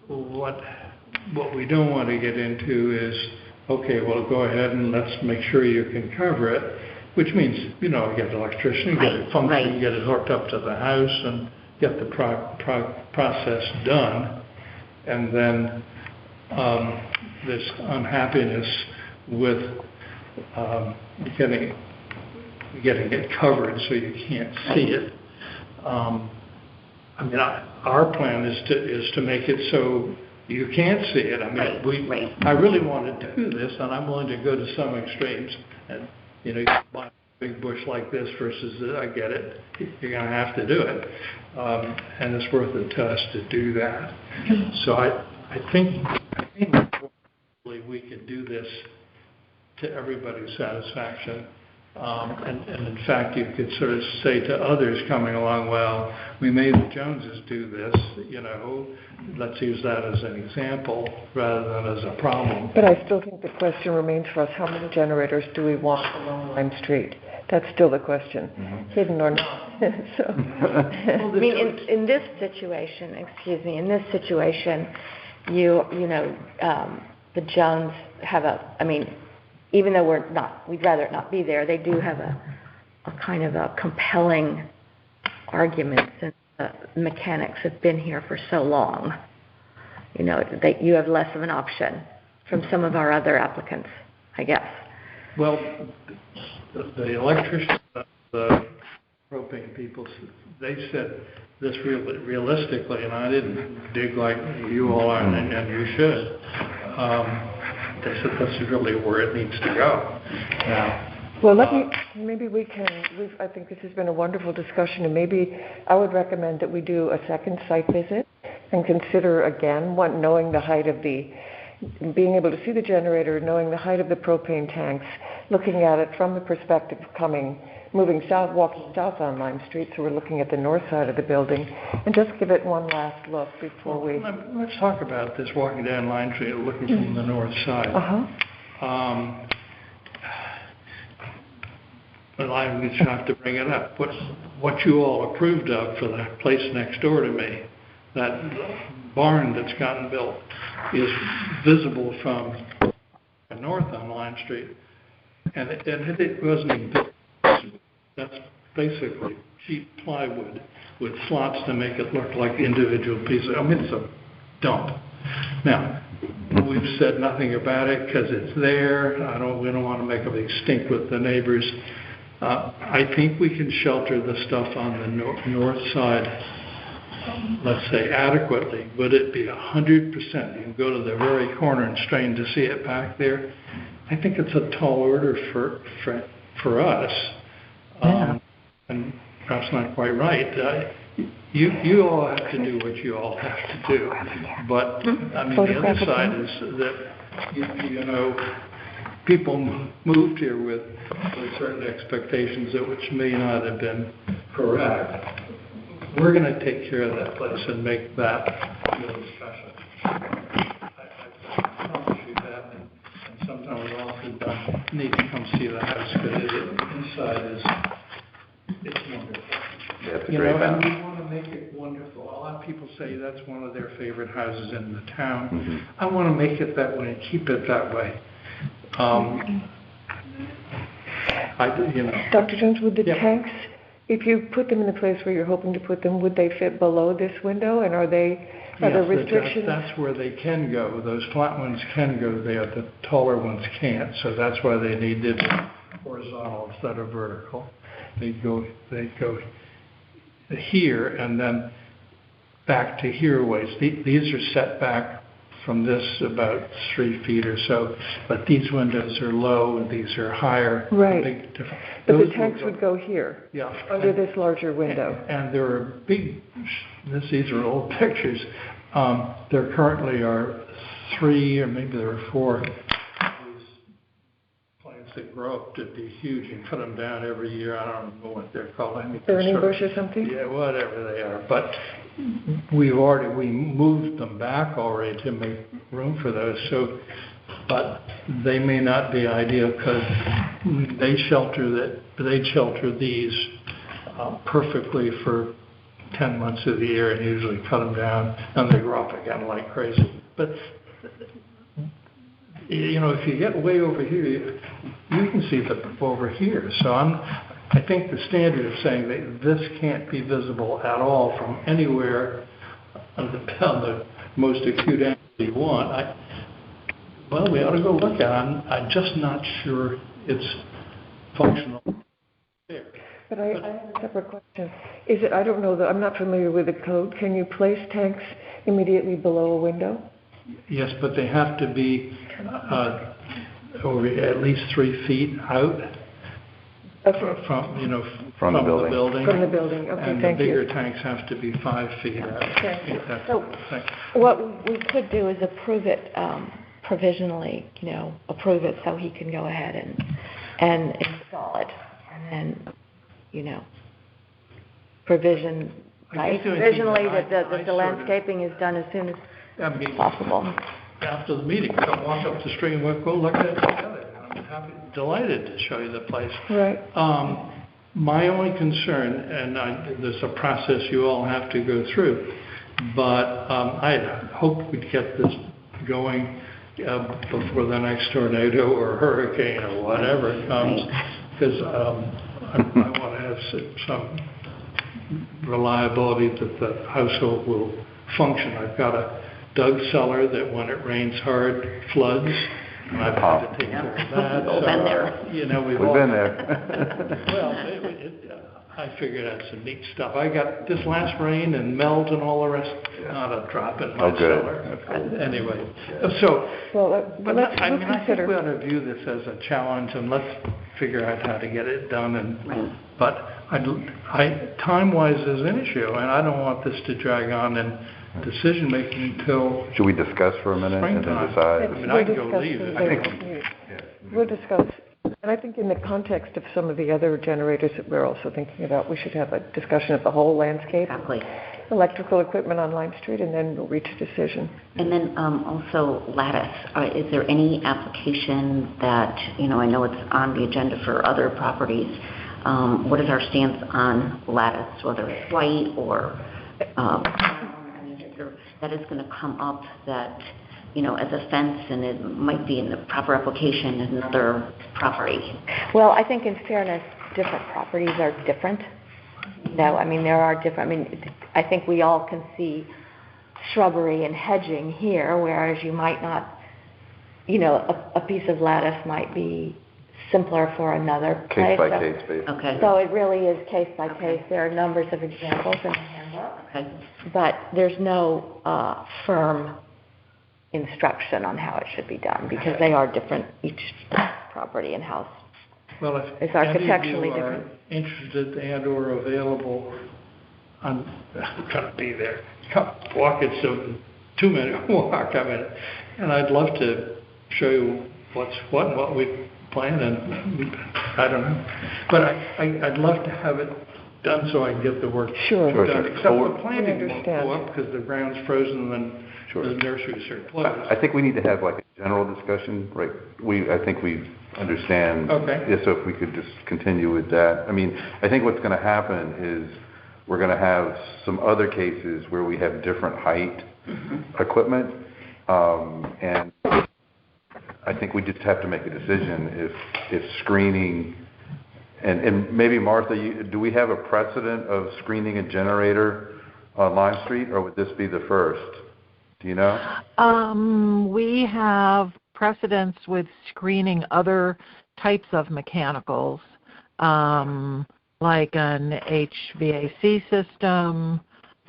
What we don't want to get into is, okay, well, go ahead and let's make sure you can cover it, which means, you get an electrician, get it functioning, get it hooked up to the house, and get the process done. And then this unhappiness with getting it covered so you can't see it. Our plan is to make it so you can't see it. I really want to do this, and I'm willing to go to some extremes. And you buy a big bush like this versus I get it. You're going to have to do it, and it's worth it to us to do that. So I think we can do this to everybody's satisfaction. And in fact, you could sort of say to others coming along, well, we made the Joneses do this, let's use that as an example rather than as a problem. But I still think the question remains for us, how many generators do we want along Lime Street? That's still the question, hidden or not. In this situation, the Jones have even though we'd rather it not be there, they do have a kind of a compelling argument since the mechanics have been here for so long. That you have less of an option from some of our other applicants, I guess. Well, the electrician, the propane people, they said this realistically, and I didn't dig like you all are, and you should. They said that's really where it needs to go. Well, I think this has been a wonderful discussion, and maybe I would recommend that we do a second site visit and consider again, knowing the height of being able to see the generator, knowing the height of the propane tanks, looking at it from the perspective of moving south, walking south on Lime Street, so we're looking at the north side of the building, and just give it one last look before we... Let's talk about this, walking down Lime Street, looking from the north side. Well, I just have to bring it up. What you all approved of for the place next door to me, that barn that's gotten built, is visible from the north on Lime Street, and it wasn't even built. That's basically cheap plywood with slots to make it look like individual pieces. It's a dump. Now, we've said nothing about it because it's there. We don't want to make a big stink with the neighbors. I think we can shelter the stuff on the north side, let's say, adequately. Would it be 100%? You can go to the very corner and strain to see it back there. I think it's a tall order for us. And perhaps not quite right. You all have to do what you all have to do. But, the other side is that, people moved here with certain expectations which may not have been correct. We're going to take care of that place and make that really special. I promise you that. And sometime we also need to come see the house because inside it's wonderful. Yeah, it's a great house. And we want to make it wonderful. A lot of people say that's one of their favorite houses in the town. I want to make it that way and keep it that way. Dr. Jones, would the Yeah. tanks, if you put them in the place where you're hoping to put them, would they fit below this window? And are there restrictions? That's where they can go. Those flat ones can go there. The taller ones can't. So that's why they need the horizontal instead of vertical. They go here and then back to here ways. These are set back from this about 3 feet or so, but these windows are low and these are higher. Right. Big difference. But the tanks would go here, yeah, under this larger window. And there are these are old pictures. There currently are 3 or maybe there are 4 these plants that grow up to be huge and cut them down every year. I don't know what they're called. Burning bush or something? Yeah, whatever they are. But we moved them back already to make room for those. So, but they may not be ideal because they'd shelter these perfectly for 10 months of the year and usually cut them down and they grow up again like crazy. But if you get way over here, you can see them over here. So I think the standard of saying that this can't be visible at all from anywhere on the most acute angle you want, we ought to go look at it. I'm just not sure it's functional there. But I have a separate question. I don't know, I'm not familiar with the code. Can you place tanks immediately below a window? Yes, but they have to be over at least 3 feet out. Okay. From the building. From the building. Okay, and thank you. the bigger tanks have to be 5 feet out. Okay. So what we could do is approve it provisionally, approve it so he can go ahead and install it. And then, provisionally that the landscaping is done as soon as possible. After the meeting, come walk up the street and we'll go look at it together. I'm delighted to show you the place. Right. My only concern, and there's a process you all have to go through, but I hope we'd get this going before the next tornado or hurricane or whatever comes, because I want to have some reliability that the household will function. I've got a Doug cellar that when it rains hard floods, and I've had to take care of that. We've all been there. We've been there. Well, I figured that's some neat stuff. I got this last rain and melt and all the rest, not a drop in my cellar. Anyway, so, I think we ought to view this as a challenge and let's figure out how to get it done. But time-wise is an issue, and I don't want this to drag on and decision-making until Should we discuss for a minute and then decide? I can go leave it. We'll discuss. And I think in the context of some of the other generators that we're also thinking about, we should have a discussion of the whole landscape. Exactly. Electrical equipment on Lime Street, and then we'll reach a decision. And then also lattice. Is there any application that, I know it's on the agenda for other properties. What is our stance on lattice, whether it's white or that is going to come up that, as a fence, and it might be in the proper application in another property? Well, I think in fairness, different properties are different. There are different, I think we all can see shrubbery and hedging here, whereas you might not, a piece of lattice might be simpler for another place. Case by case basis. Okay. So it really is case by case. There are numbers of examples in the handbook, but there's no firm instruction on how it should be done because they are different, each property and house. Well, if architecturally any of you are different. interested and or available, I'm going to be there. Come walk, it's a 2-minute walk, and I'd love to show you what's what and what we plan, and I don't know. But I'd love to have it done so I can get the work done. Except the planting won't go up because the ground's frozen and the nurseries are closed. I think we need to have like a general discussion, right? I think we understand. Okay. So if we could just continue with that. I think what's going to happen is we're going to have some other cases where we have different height equipment, and I think we just have to make a decision if screening And maybe Martha, do we have a precedent of screening a generator on Lime Street, or would this be the first? Do you know? We have precedence with screening other types of mechanicals, like an HVAC system,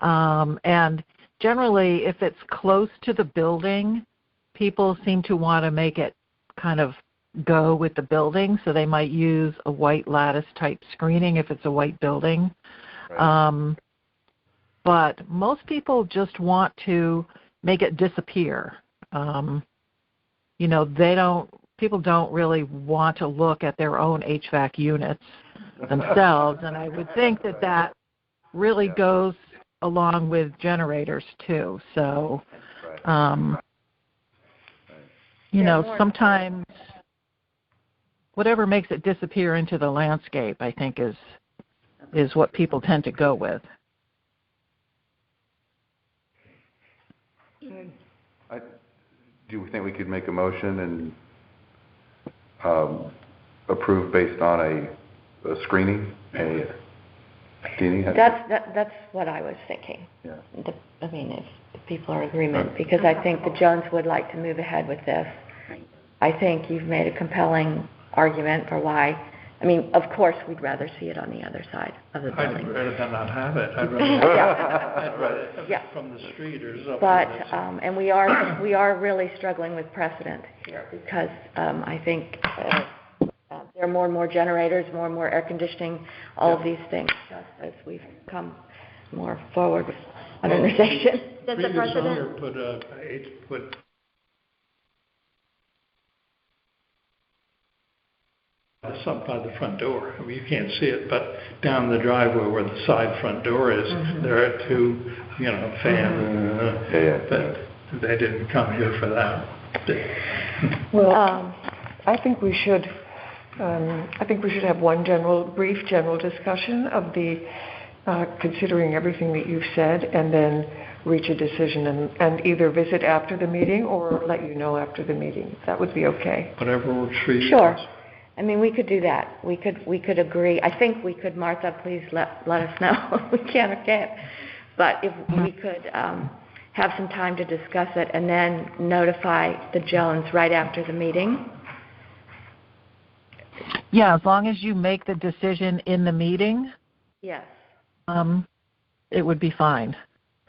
and generally, if it's close to the building, people seem to want to make it kind of go with the building, so they might use a white lattice type screening if it's a white building. Right. But most people just want to make it disappear. People don't really want to look at their own HVAC units themselves, and I would think that really goes along with generators too. So, sometimes whatever makes it disappear into the landscape, I think, is what people tend to go with. Do you think we could make a motion and approve based on a screening? That's what I was thinking. Yeah. If people are in agreement, because I think the Jones would like to move ahead with this. I think you've made a compelling argument for why. Of course, we'd rather see it on the other side of the building. I'd rather not have it. I'd rather have it from the street or something. But and we are really struggling with precedent here, because I think there are more and more generators, more and more air conditioning, all of these things, just as we've come more forward with modernization. Does the president put up by the front door? You can't see it, but down the driveway where the side front door is, there are two, fans. But they didn't come here for that. Well, I think we should have one brief general discussion of the considering everything that you've said, and then reach a decision and either visit after the meeting or let you know after the meeting. That would be okay. Whatever works for you. Sure. We could do that. We could agree. I think we could, Martha, please let us know if we can or can't. But if we could have some time to discuss it and then notify the Jones right after the meeting. Yeah, as long as you make the decision in the meeting. Yes. It would be fine.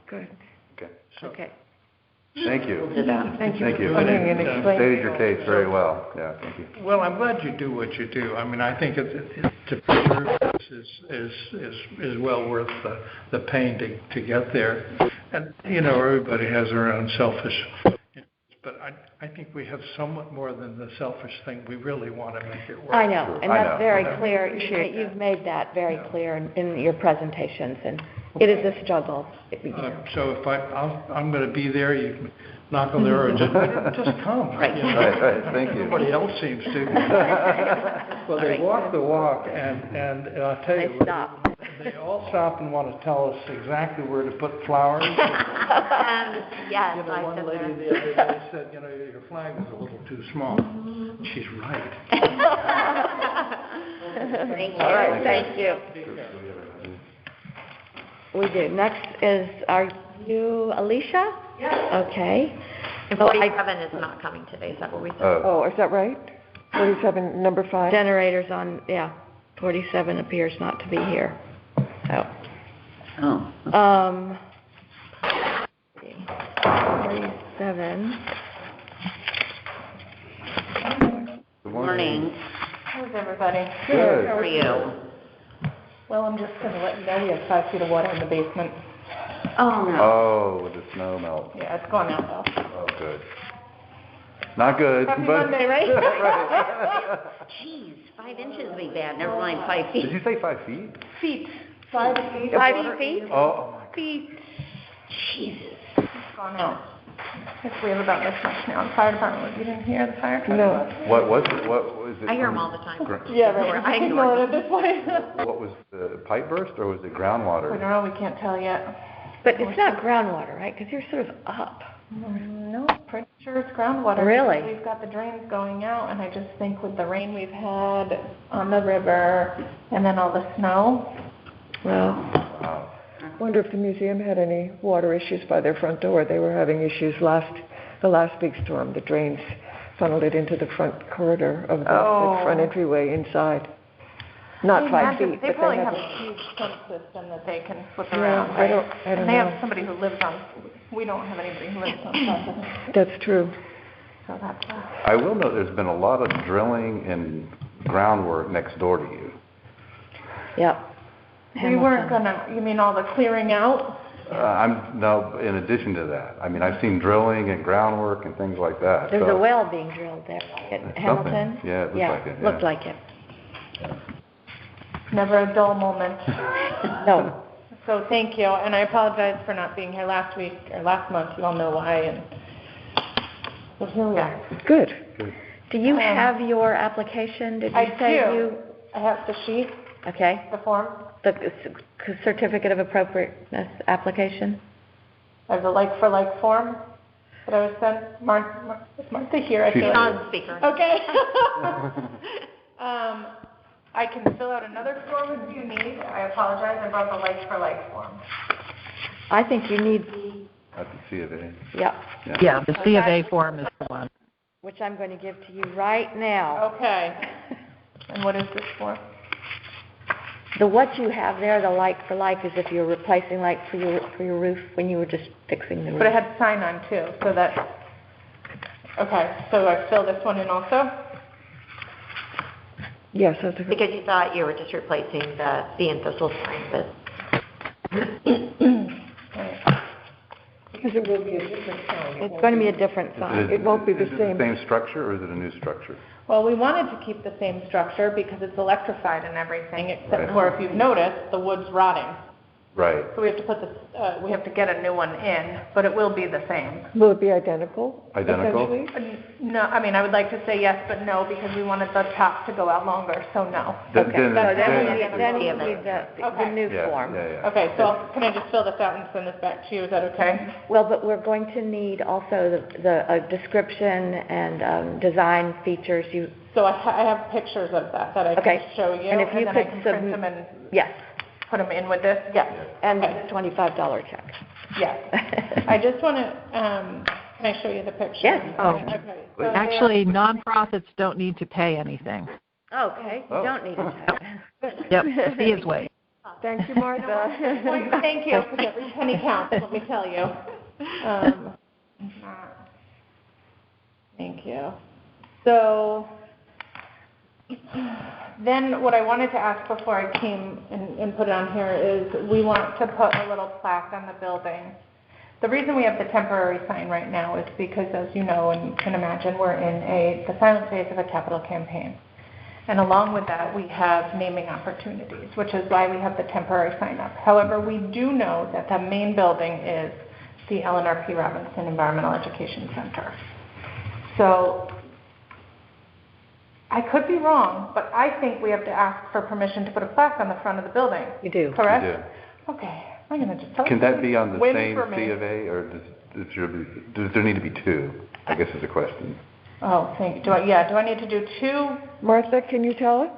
Good. Okay. Thank you. Thank you. Thank you. You stated your case very well. Yeah, thank you. Well, I'm glad you do what you do. I think to preserve this is well worth the pain to get there. And everybody has their own selfish interests, but I think we have somewhat more than the selfish thing. We really want to make it work. I know, and that's very clear. You've made that very clear in your presentations, and it is a struggle. So if I'm going to be there, you can knock on the door and just come. Right. Thank you. Everybody else seems to. Well, they walk the walk, and I'll tell you, they all stop and want to tell us exactly where to put flowers. Yes, one lady the other day said, your flag is a little too small. She's right. Thank you. All right, thank you. We do. Next are you Alicia? Yes. Okay. And 47 is not coming today, is that what we said? Oh, is that right? 47, number 5? Generators 47 appears not to be here. So. 47. Good morning. How's everybody? Good. How are you? Well, I'm just going to let you know we have 5 feet of water in the basement. Oh, no. Oh, with the snow melt. Yeah, it's gone out though. Oh, good. Not good. Happy but Monday, right? Right. Jeez, 5 inches would be bad. Never mind 5 feet. Did you say 5 feet? Feet. 5 feet. 5 feet? Oh, my God. Feet. Jesus. It's gone out. We have about this much now. The fire department, you didn't hear the fire truck? No. What was it? I hear them all the time. Yeah, right. I ignore it at this point. What was the pipe burst, or was it groundwater? We don't know. We can't tell yet. But it's not groundwater, right? Because you're sort of up. Nope. pretty sure it's groundwater. Really? We've got the drains going out, and I just think with the rain we've had on the river and then all the snow. Well, Wow. I wonder if the museum had any water issues by their front door. They were having issues the last big storm. The drains funneled it into the front corridor of the front entryway inside. Not 5 feet, They but probably they have had a huge sump system that they can flip Yeah, around, I right? don't And they know. have somebody who lives on, we don't have anybody who lives on top of it, That's true. so that's, I will note there's been a lot of drilling and groundwork next door to you. Yep. we weren't gonna, you mean all the clearing out? No, in addition to that, I mean, I've seen drilling and groundwork and things like that. There's so- a well being drilled there at Something. Hamilton. Yeah, it looked like it, yeah. Looked like it. Never a dull moment. No. So thank you, and I apologize for not being here last week, or last month, you all know why, and so here we are. Good. Do you have your application? Did you I say do. you? I have the sheet, Okay. the form, The certificate of appropriateness application? I have the like-for-like form that I was sent. Is Martha here? I She's feel here. like. Non-speaker. Okay. I can fill out another form if you need. I apologize, I brought the like-for-like form. I think you need the, At the C of A. yeah, Yeah, the C of A form is the one. which I'm going to give to you right now. Okay. And what is this for? What you have there, the like for like, is if you're replacing like for your roof when you were just fixing the roof. But it had sign on too, so that, okay, so I fill this one in also? Yes, that's a good. Because you thought you were just replacing the thistle sign, but Because it will be a different sign. It's going to be a different sign. It won't be the Is it same. the same structure, or is it a new structure? Well, we wanted to keep the same structure because it's electrified and everything, except Right. for, if you've noticed, the wood's rotting. Right. So we have to put this, we have to get a new one in, but it will be the same. Will it be identical? Identical? essentially? No, I mean, I would like to say yes, but no, because we wanted the top to go out longer, so no. Then- Okay, then- so then then- you need the Okay. new Yeah, form. yeah, yeah. Okay, so can I just fill this out and send this back to you, is that okay? Well, but we're going to need also the description and design features. So I have pictures of that I Okay. can show you, And and if you then I could can print submit- them and Yes, put them in with this? yes, and Okay. the $25 check. Yes. I just want to, can I show you the picture? Yes. Oh. Okay. So Actually, nonprofits don't need to pay anything. Okay, you Oh. don't need a check. Yep, the fee is waived. Thank you, Martha. Thank you, because every penny counts, let me tell you. Thank you. So, then what I wanted to ask before I came and put it on here is we want to put a little plaque on the building. The reason we have the temporary sign right now is because, as you know and can imagine, we're in the silent phase of a capital campaign. And along with that, we have naming opportunities, which is why we have the temporary sign up. However, we do know that the main building is the Eleanor P. Robinson Environmental Education Center. So I could be wrong, but I think we have to ask for permission to put a plaque on the front of the building. You do. Correct? You do. Okay, I'm going to just tell you. Can that be on the Win same for me. C of A, or does there need to be two, I guess is the question. Oh, thank you. Do I need to do two? Martha, can you tell it?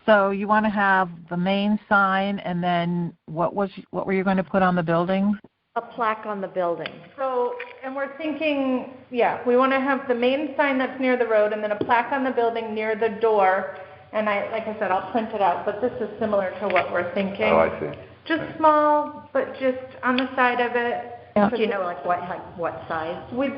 So you want to have the main sign, and then what were you going to put on the building? A plaque on the building. So, and we're thinking, we want to have the main sign that's near the road and then a plaque on the building near the door. And like I said, I'll print it out, but this is similar to what we're thinking. Oh, I see. Just small, but just on the side of it. Yeah. do you know like what size? We're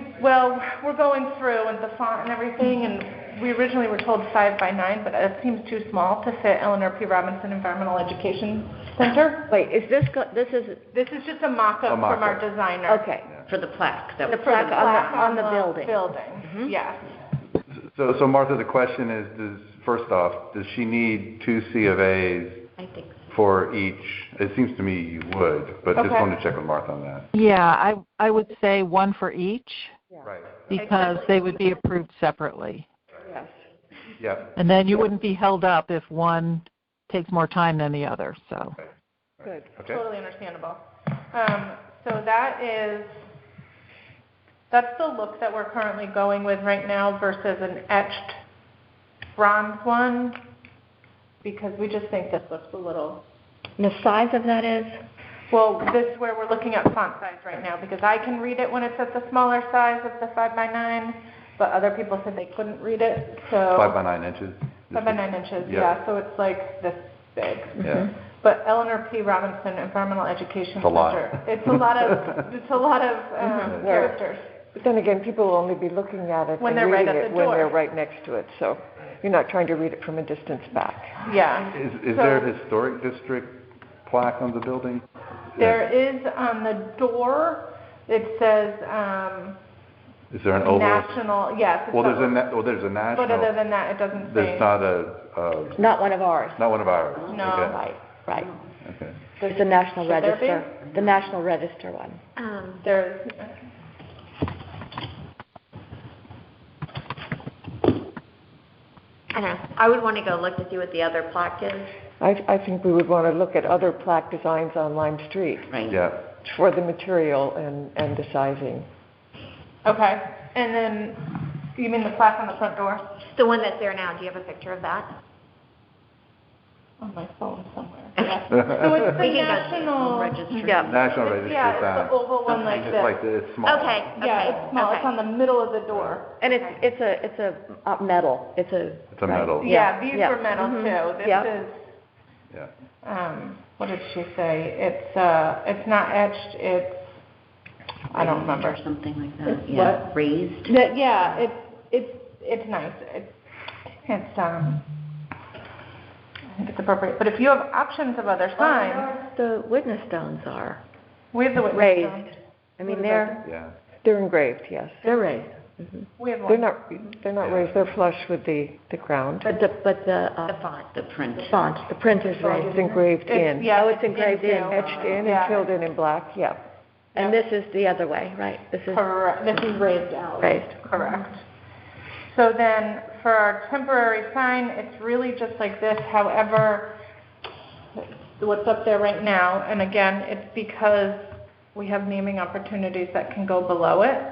going through and the font and everything, and we originally were told 5 by 9, but it seems too small to fit Eleanor P. Robinson Environmental Education Center. Wait, is this This is just a mock-up from our designer. okay. For the plaque. The plaque on the building. Building, yes. So Martha, the question is, first off, does she need two C of A's I think so. for each? It seems to me you would, but just Okay. wanted to check with Martha on that. Yeah, I would say one for each, Right. because they would be approved separately. Yes. Yeah. And then you wouldn't be held up if one takes more time than the other, so. Good. Okay. Totally understandable. So that is That's the look that we're currently going with right now versus an etched bronze one, because we just think this looks a little... And the size of that is? Well, this is where we're looking at font size right now, because I can read it when it's at the smaller size of the 5x9, but other people said they couldn't read it, so... 5 by 9 inches? 5 by 9 inches, yeah, so it's like this big. Yeah. But Eleanor P. Robinson, Environmental Education It's a lot. Center. It's a lot of characters. But then again, people will only be looking at it When and they're right reading at it the when door. they're right next to it, so you're not trying to read it from a distance back. Yeah. Is there a historic district plaque on the building? There is on the door, it says, Is there an oval? national, yes. it's Well, there's a- there's a national. But other than that, it doesn't say. There's not Not one of ours. not one of ours? No. Okay. Right. Okay. There's the National Should there Register. The National Register one. There's, I don't know. I would want to go look to see what the other plaque is. I think we would want to look at other plaque designs on Lime Street Right. Yeah. for the material and the sizing. okay. And then, you mean the plaque on the front door? The one that's there now, do you have a picture of that? On my phone somewhere. Yeah. So it's the We can go national. Registry. Yeah. National Register Yeah, it's sign. the oval one like It's this. like this, it's small. Okay, Yeah, it's small. It's on the middle of the door. And it's a metal. It's a metal. Yeah, these yeah. were metal Mhm. too. This Yep. is, Yeah. what did she say? It's not etched, it's, I don't remember. Or something like that. It's Yeah. what? Raised. Yeah, it's nice. I think it's appropriate. But if you have options of other signs, The witness stones are we have the witness raised. stone. I mean, they're Yeah. They're engraved, yes. raised. We have They're one. not Yeah. raised, they're flush with the ground. But the font. The print. font, the print is raised. It's engraved in. Yeah, Oh, it's engraved in. too. Etched in Yeah. and filled in black, yeah. And this is the other way, right? This is Correct. This is raised out. raised. Correct. So then, for our temporary sign, it's really just like this. However, what's up there right now, and again, it's because we have naming opportunities that can go below it.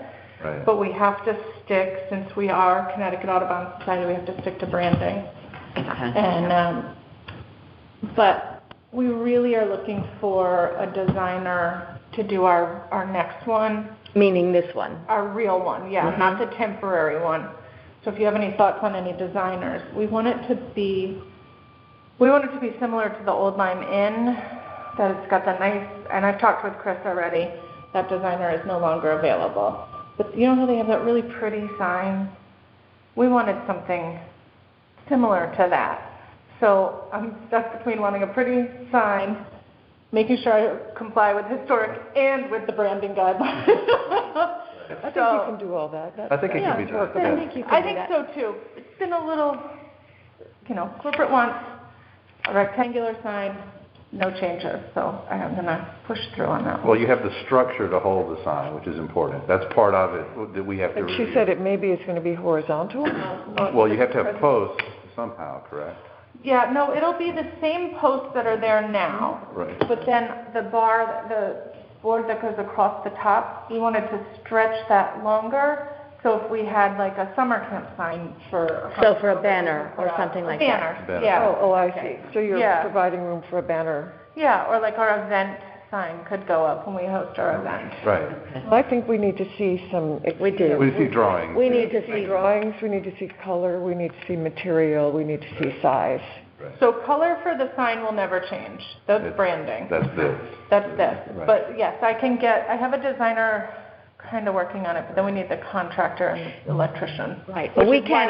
Right. But we have to stick, since we are Connecticut Audubon Society, we have to stick to branding. Okay. And, but we really are looking for a designer to do our next one, Meaning this one. our real one, yeah, not the temporary one. So if you have any thoughts on any designers, we want it to be similar to the Old Lime Inn, that it's got the nice, and I've talked with Chris already, that designer is no longer available. But you know how they have that really pretty sign? We wanted something similar to that. So I'm stuck between wanting a pretty sign, making sure I comply with historic and with the branding guidelines. I think you can do all that. I think it can be done. I think you can I do think that. so too. It's been a little, corporate wants a rectangular sign, no changes. So I'm going to push through on that one. Well, you have the structure to hold the sign, which is important. That's part of it that we have to But she review. said it maybe it's going to be horizontal? Well, you have to have posts somehow, correct? Yeah, no, it'll be the same posts that are there now. Right. But then the board that goes across the top, we wanted to stretch that longer. So if we had like a summer camp sign for... So for a banner or something like that. Banner, yeah. Oh, I see. So you're Yeah. providing room for a banner. Yeah, or like our event sign could go up when we host our event. Right. Well, I think we need to see some... We do. We see drawings. We need to see see drawings, we need to see color, we need to see material, we need to see size. So color for the sign will never change. That's It's- branding. That's this. That's this. Right. But yes, I have a designer kind of working on it, but then we need the contractor and the electrician. Right, but Which is why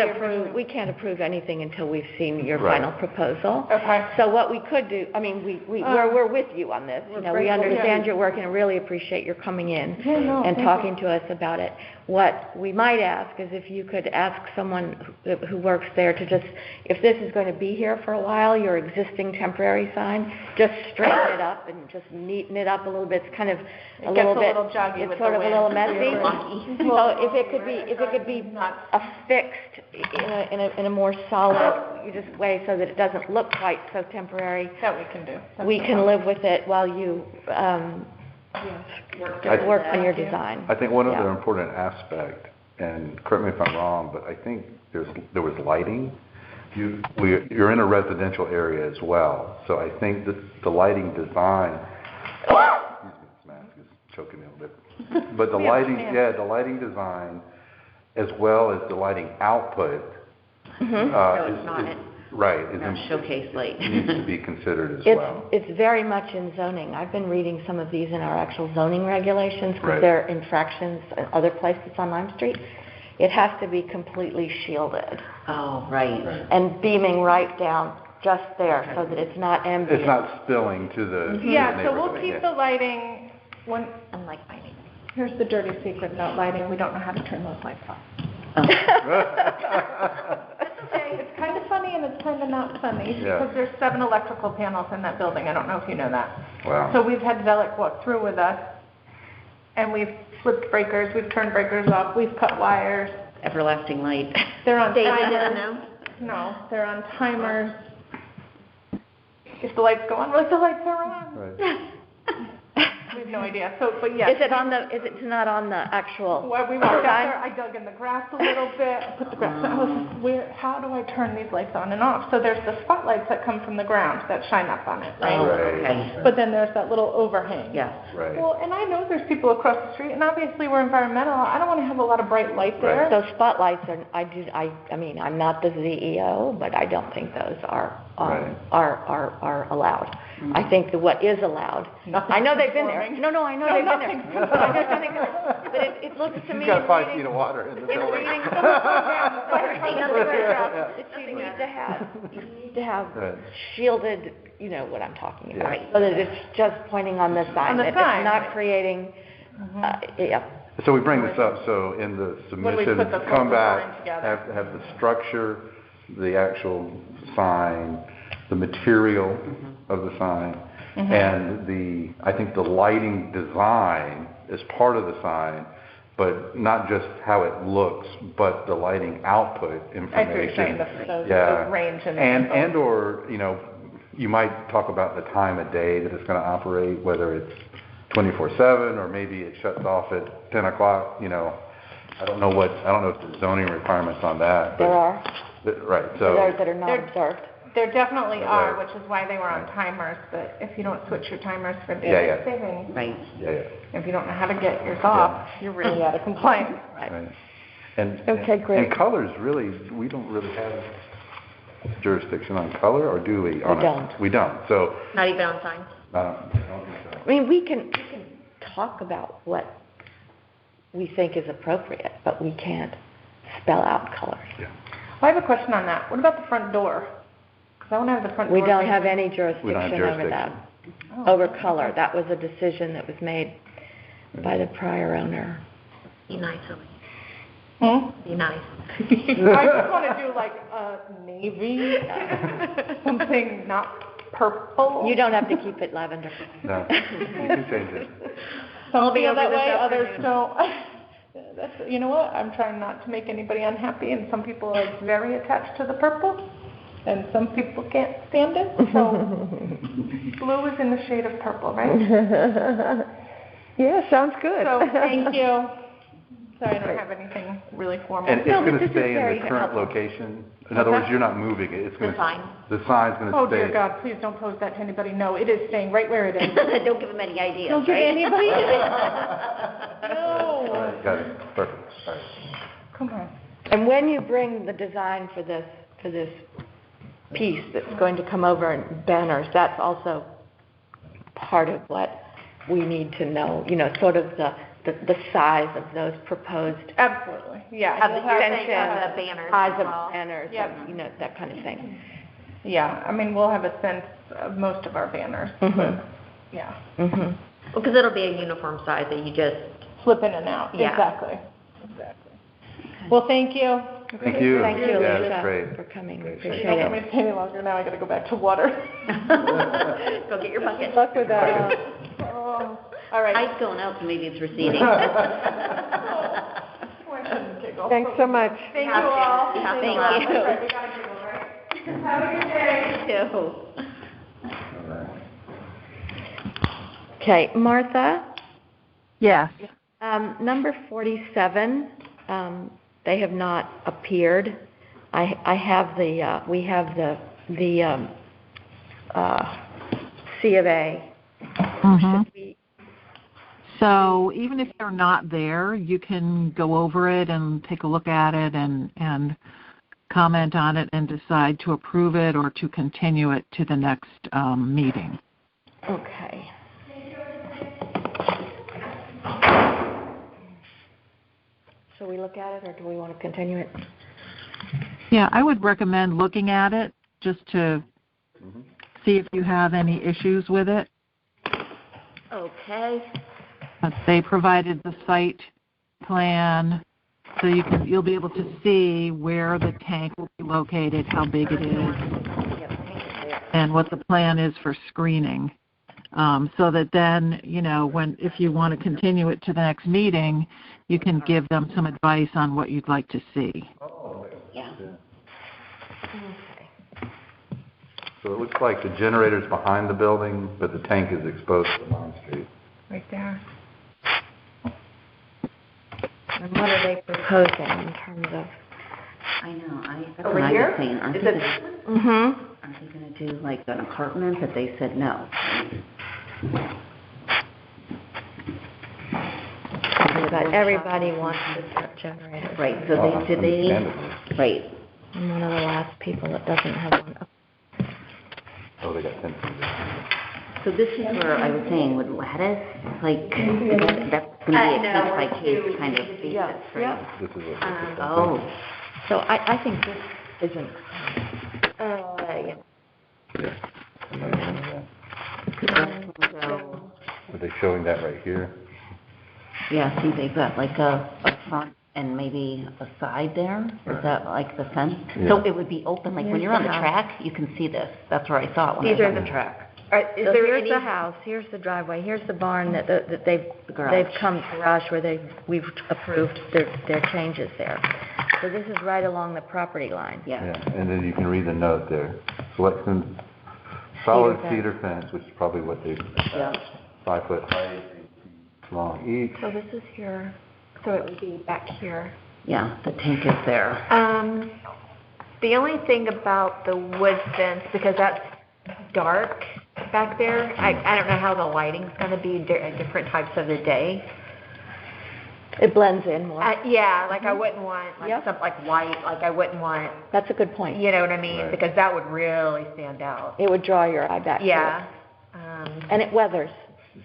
we can't approve anything until we've seen your Right. final proposal. Okay. So what we could do, I mean, we're with you on this. You know, we grateful, understand yeah. your work and really appreciate your coming in Yeah, no, and thank talking to us about it. What we might ask is if you could ask someone who works there to just, if this is going to be here for a while, your existing temporary sign, just straighten it up and just neaten it up a little bit. It's kind of It gets a little joggy it's with sort the of a wind. little messy. Wonky. So if it could be affixed in a more solid way so that it doesn't look quite so temporary, That we can do. That's we no can problem. live with it while you work on your design. I think one Yeah. other important aspect, and correct me if I'm wrong, but I think there was lighting. You're in a residential area as well, so I think the lighting design. Excuse me, this mask is choking me a little bit. But the lighting design, as well as the lighting output, Showcase light. needs to be considered as well. It's very much in zoning. I've been reading some of these in our actual zoning regulations because Right. they're infractions at other places on Lime Street. It has to be completely shielded Oh, right. and beaming right down just there so that it's not ambient. It's not spilling to the Yeah, so we'll neighborhood, keep the lighting, Unlike lighting. here's the dirty secret about lighting, we don't know how to turn those lights off. It's kind of funny and it's kind of not funny Yeah. because there's 7 electrical panels in that building. I don't know if you know that. Wow. So we've had Zelic walk through with us and we've flipped breakers, we've turned breakers off, we've cut wires. Everlasting light. They're on David timers. doesn't know? No, they're on timers. If the lights go on, we're like, the lights are on. Right. We have no idea. So, but yes. Is it not on the actual? When we walked out there, I dug in the grass a little bit, I put the grass, I was, how do I turn these lights on and off? So there's the spotlights that come from the ground that shine up on it, right? Okay. But then there's that little overhang. Yes. Right. Well, and I know there's people across the street, and obviously we're environmental. I don't want to have a lot of bright light there. Those spotlights are, I mean, I'm not the CEO, but I don't think those are allowed. I think that what is allowed, I know they've been there. No, I know they've been there. But it looks to me. You've got 5 feet of water in the building. You need to have shielded, you know what I'm talking about, Yeah. so that it's just pointing on the sign. On the that sign, it's not right. creating, yeah. So we bring this up, so in the When we submission, put the come full back, design together. have the structure, the actual sign, the material of the sign, and I think the lighting design is part of the sign, but not just how it looks, but the lighting output I see what you're information. saying, the range And or, you know, you might talk about the time of day that it's going to operate, whether it's 24/7 or maybe it shuts off at 10 o'clock, you know. I don't know if there's zoning requirements on that. There are. Right, so. That are not observed. There definitely are, Right. which is why they were on timers, but if you don't switch your timers for Yeah, daylight yeah. savings, Right. Yeah. if you don't know how to get yours off, you're really out of compliance. Right. And, Okay, great. And colors, really, we don't really have jurisdiction on color, or do we? We don't. We don't, so, Not even on signs? I don't think so. I mean, we can talk about what we think is appropriate, but we can't spell out colors. Well, I have a question on that. What about the front door? Because I want to have the front door. We don't facing- have any We don't have jurisdiction over that, jurisdiction. over color. That was a decision that was made by the prior owner. Be nice, Ellie. Hmm? Be nice. I just want to do like a navy, something not purple. You don't have to keep it lavender. No, you can change it. Some be feel over that this way, others afternoon. don't. That's, you know what? I'm trying not to make anybody unhappy, and some people are very attached to the purple, and some people can't stand it. So blue is in the shade of purple, right? Yeah, sounds good. So thank you. Sorry, I don't have anything really formal. And it's No, but going this to is stay in very the current helpful. location? In other words, you're not moving it, it's going to. The sign. The sign's going to stay. Oh dear God, please don't pose that to anybody. No, it is staying right where it is. Don't give them any ideas, Don't give right? anybody. All No. right, got it, perfect, all right. Come on. And when you bring the design for this piece that's going to come over in banners, that's also part of what we need to know, you know, sort of the size of those proposed Absolutely. Yeah. Have you'll the- have- you're saying of the banners size as of well. banners, Yep. and, you know, that kind of thing. Yeah, I mean, we'll have a sense of most of our banners, but, yeah, Mm-hmm. Because it'll be a uniform size that you just, slip in and out, Yeah. exactly. Well, thank you. Thank you. Thank you, Yeah, Lisa, that's great. for coming. We Great. You appreciate don't want me it. to stay any longer now, I gotta go back to water. go get your bucket. Good luck with that. Oh, all right. Tide's going out, so maybe it's receding. Thanks so much. Thank you all. You have to. Thank Thank you. you. That's right, we gotta giggle, right? Have a good day. Too. Okay, Martha, Yes. Number 47, they have not appeared. I have we have the C of A. Mhm. Should we, So even if they're not there, you can go over it and take a look at it and comment on it and decide to approve it or to continue it to the next meeting. okay. Shall we look at it, or do we want to continue it? Yeah, I would recommend looking at it just to see if you have any issues with it. Okay. They provided the site plan, so you'll be able to see where the tank will be located, how big it is, and what the plan is for screening. So that then, if you want to continue it to the next meeting, you can give them some advice on what you'd like to see. Yeah. So it looks like the generator's behind the building, but the tank is exposed to Main Street. Right there. And what are they proposing in terms of? I know, that's Over what I here? was saying. Aren't Is they it- gonna do like an apartment, but they said no? But everybody wants the generator. Right, so did they, Understandably. right, I'm one of the last people that doesn't have one. Oh, they got 10 feet. so this is where I was saying, with lattice, like, that's gonna be a case-by-case kind of basis, right? This is what Oh, So I think this isn't, Yeah. so, Are they showing that right here? yeah, see, they've got like a front and maybe a side there, is that like the fence? So Yeah. it would be open, like when you're on the track, you can see this, that's where I saw it when I These was are on the the- track. Is so there here's any? the house, here's the driveway, here's the barn that they've garage. come, garage where we've approved their changes there. So this is right along the property line. Yeah, Yeah, and then you can read the note there. Selection solid cedar fence, which is probably what they, yeah. 5 foot height, 8 feet long each. So this is here, so it would be back here. Yeah, the tank is there. The only thing about the wood fence, because that's dark back there, I don't know how the lighting's gonna be at different types of the day. It blends in more. Yeah, like I wouldn't want like Yep. something like white, like I wouldn't want, That's a good point. you know what I mean? Right. Because that would really stand out. It would draw your eye back to it. Yeah. And it weathers.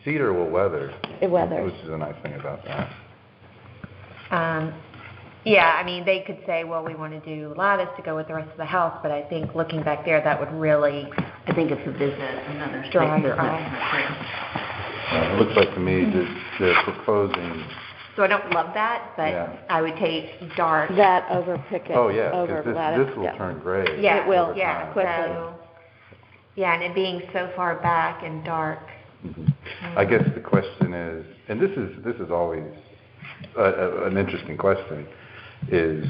Cedar will weather, It weathers. which is a nice thing about that. Yeah, I mean, they could say, well, we want to do lattice to go with the rest of the house, but I think looking back there, that would really I think it's a visit, another draw site your visit. eye. It looks like to me that they're proposing, So I don't love that, but Yeah. I would take dark. That over picket, oh yeah, over because lattice. this will yeah. turn gray. Yeah, It will, over yeah, time. quickly. so, yeah, and it being so far back and dark. Mhm. I guess the question is, and this is always an interesting question, is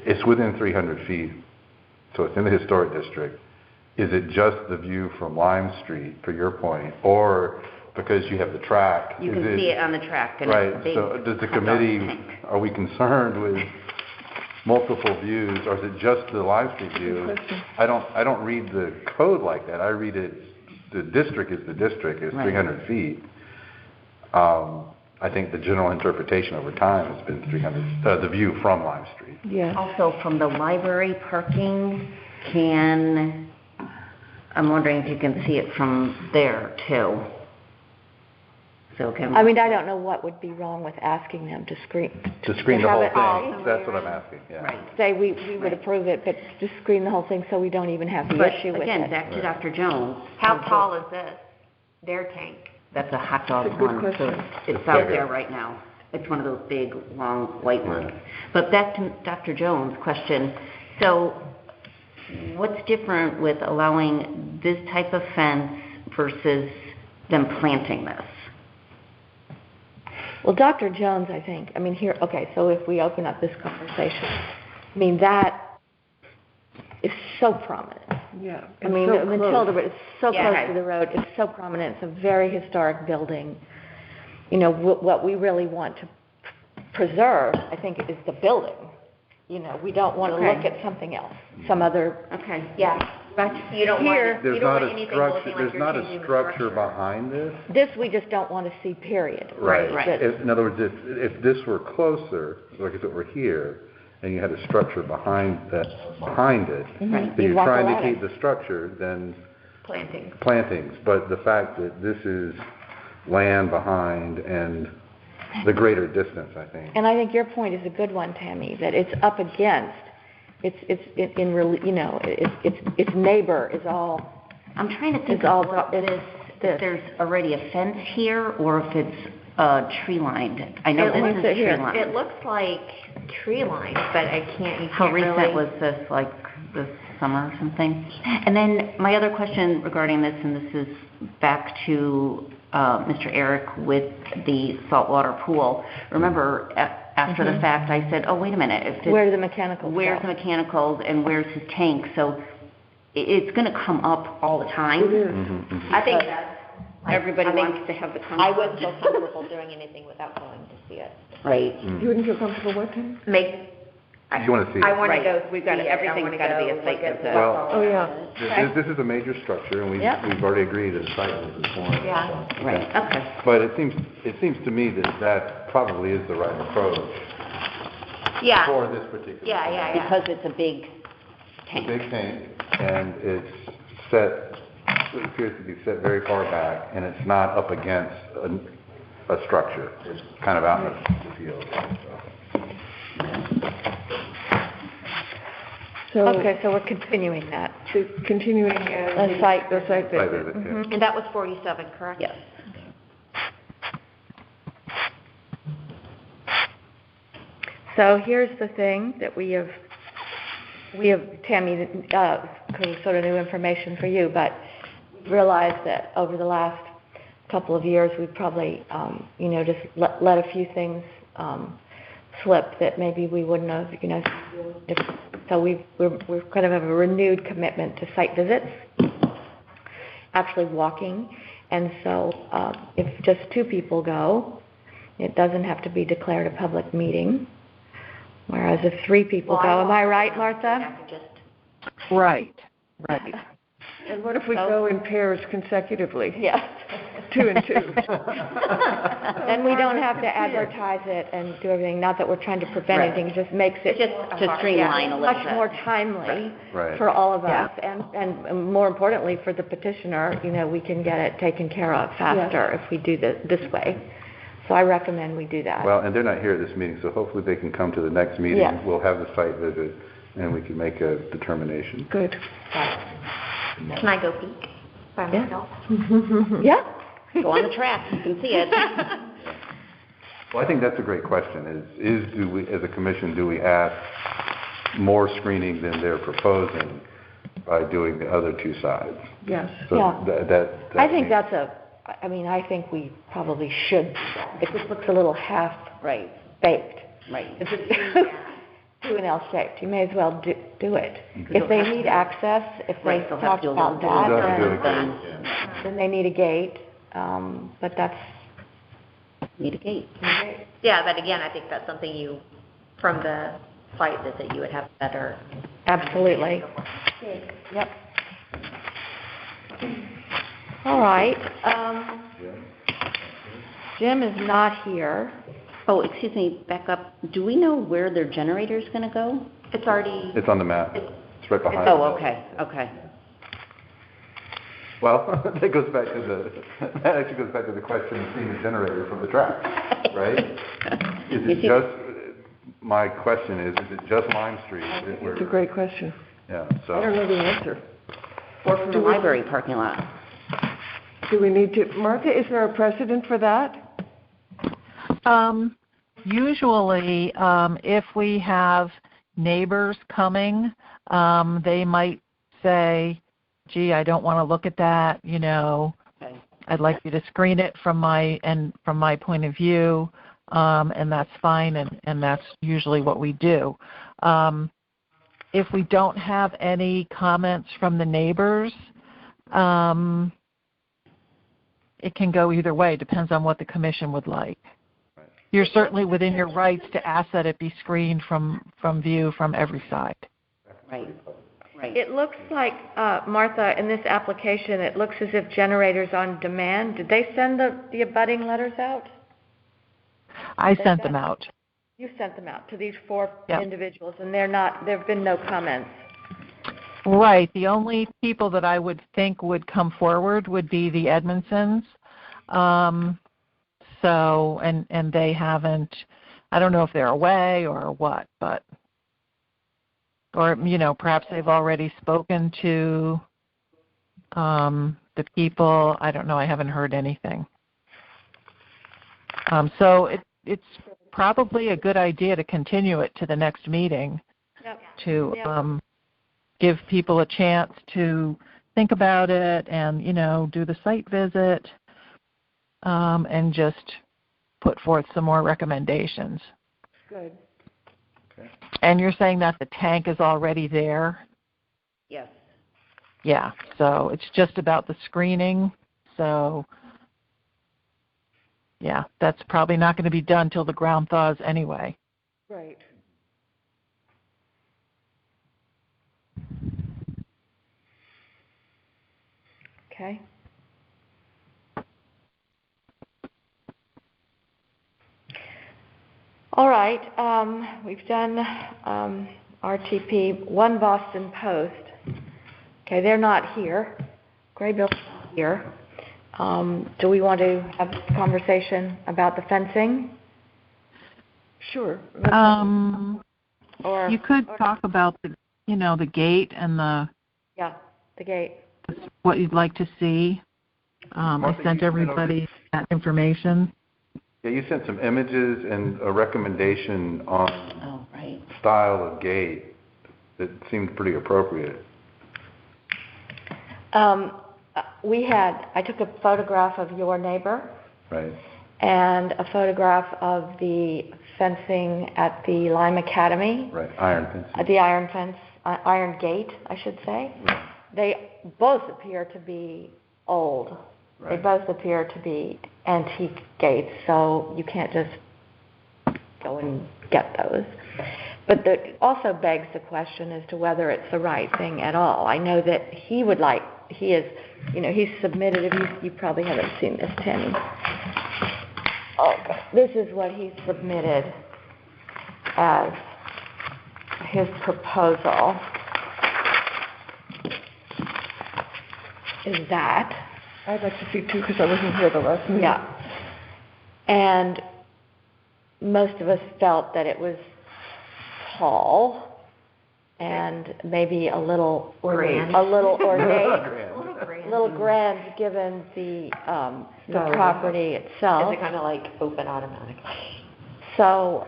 it's within 300 feet, so it's in the historic district. Is it just the view from Lime Street, for your point, or because you have the track? You is can see it on the track, and Right, it's a big so does the hot dog committee, tank. are we concerned with multiple views, or is it just the Lime Street view? I don't read the code like that. I read it, the district is the district, it's Right. 300 feet. I think the general interpretation over time has been 300, the view from Lime Street. Yeah. Also, from the library parking, I'm wondering if you can see it from there too. So can. I mean, I don't know what would be wrong with asking them to screen. To screen the have whole it all thing, that's what I'm asking, yeah. Right. Say we would approve it, but just screen the whole thing so we don't even have the But issue with again, it. back to Dr. Jones. How tall is this, their tank? That's a hot dog That's a good one, so question. it's out bigger. there right now. It's one of those big, long, white ones. But back to Dr. Jones' question, so what's different with allowing this type of fence versus them planting this? Well, Dr. Jones, I think, I mean, here, okay, so if we open up this conversation, I mean, that is so prominent. Yeah. I mean, Matilda, but it's so Yeah. close to the road, it's so prominent, it's a very historic building. what we really want to preserve, I think, is the building. We don't want to look at something else, some other. Okay, yeah. But you don't Here, want, you don't want anything looking like There's you're not changing a the structure behind this. This we just don't want to see, period. Right. But- In other words, if this were closer, like if it were here, and you had a structure behind it, Mhm. so You'd you're walk trying around to it. keep the structure, then plantings. plantings. But the fact that this is land behind and the greater distance, I think. And I think your point is a good one, Tammy, that it's up against, its neighbor is all. I'm trying to think It's all of this. if there's already a fence here or if it's tree lined. I know this is tree lined. It looks like tree lined, but you can't How recent really. was this, like this summer or something? And then my other question regarding this, and this is back to Mr. Eric with the saltwater pool. Remember, after the fact, I said, oh, wait a minute. Where do the mechanicals Where's go? the mechanicals and where's his tank? So it's going to come up all the time. I think that's. Everybody I think wants to have the I comfort. wouldn't feel comfortable doing anything without going to see it. Right. You wouldn't feel comfortable with him? You want to see it. I want to Right. go. We've got see it. everything's I wanna gotta be a go site look at visit. what's Well- all Oh, around yeah. it. This is a major structure, and Yep. we've already agreed that a site visit is warranted. Yeah. Right, okay. But it seems to me that probably is the right approach Yeah. for this particular. Yeah. Because it's a big It's a tank. big tank, and it's set, it appears to be set very far back, and it's not up against a structure. It's kind of out in the field. So, Okay, so we're continuing that. continuing as A site the site Site visit. visit, yeah. And that was 47, correct? Yes. So here's the thing that we have, Tammy, sort of new information for you, but realized that over the last couple of years, we've probably, just let a few things slip that maybe we wouldn't have, so we're kind of have a renewed commitment to site visits, actually walking, and so if just 2 people go, it doesn't have to be declared a public meeting. Whereas if 3 people go, am I right, Martha? Right. And what if we go in pairs consecutively? Yes. 2 and 2. Then we don't have to advertise it and do everything, not that we're trying to prevent Right. anything, it just makes it To streamline a little much bit. more timely Right. for all of us, and more importantly, for the petitioner, we can get it taken care of faster if we do this way. So I recommend we do that. Well, and they're not here at this meeting, so hopefully they can come to the next meeting. Yes. We'll have the site visit, and we can make a determination. Good. Can I go peek by myself? Yeah. Go on the track, you can see it. Well, I think that's a great question, do we, as a commission, do we ask more screening than they're proposing by doing the other 2 sides? Yes. So Yeah. that I think means- I think we probably should. It just looks a little half-baked. Right. If it's 2 and L-shaped, you may as well do it. If they need access, if they Right, they'll have talk to do a about little- They'll have that, to do it then again, yeah. then they need a gate, but that's, Need a gate. Yeah, but again, I think that's something from the site visit, you would have better. absolutely. Yep. All right, Jim is not here. Oh, excuse me, back up. Do we know where their generator's going to go? It's already. It's on the map. It's right behind. Oh, it. okay. Well, that goes back to that actually goes back to the question of seeing the generator from the track, right? My question is it just Lime Street? It's a great question. Yeah, I don't know the answer. Or from the library parking lot? Do we need to, Martha, is there a precedent for that? Usually, if we have neighbors coming, they might say, gee, I don't want to look at that, Okay. I'd like you to screen it from my point of view, and that's fine, and that's usually what we do. If we don't have any comments from the neighbors, it can go either way. Depends on what the commission would like. You're certainly within your rights to ask that it be screened from view from every side. Right. Right. It looks like, Martha, in this application, it looks as if Generators on Demand, did they send the abutting letters out? I sent them out. You sent them out to these 4 Yep. individuals, and there have been no comments. Right. The only people that I would think would come forward would be the Edmondsons. And they haven't, I don't know if they're away or what, or, perhaps they've already spoken to the people. I don't know. I haven't heard anything. So it's probably a good idea to continue it to the next meeting. Yep. To give people a chance to think about it and, do the site visit and just put forth some more recommendations. Good. Okay. And you're saying that the tank is already there? Yes. Yeah, so it's just about the screening. So, yeah, that's probably not going to be done till the ground thaws anyway. Right. Okay. All right. We've done RTP, One Boston Post. Okay, they're not here. Graybill's not here. Do we want to have a conversation about the fencing? Sure. Or You could talk about the gate and the gate. what you'd like to see. I sent everybody that information. Yeah, you sent some images and a recommendation on style of gate that seemed pretty appropriate. I took a photograph of your neighbor. Right. And a photograph of the fencing at the Lime Academy. Right, iron fence. The iron fence, iron gate, I should say. Right. They both appear to be old. Right. They both appear to be antique gates, so you can't just go and get those. But that also begs the question as to whether it's the right thing at all. I know that he's submitted, you probably haven't seen this, Tammy. Oh, this is what he submitted as his proposal. Is that? I'd like to see too, because I wasn't here the last meeting. Yeah. And most of us felt that it was tall and maybe a little ornate, a little grand given the property itself. Is it kind of like open automatically? So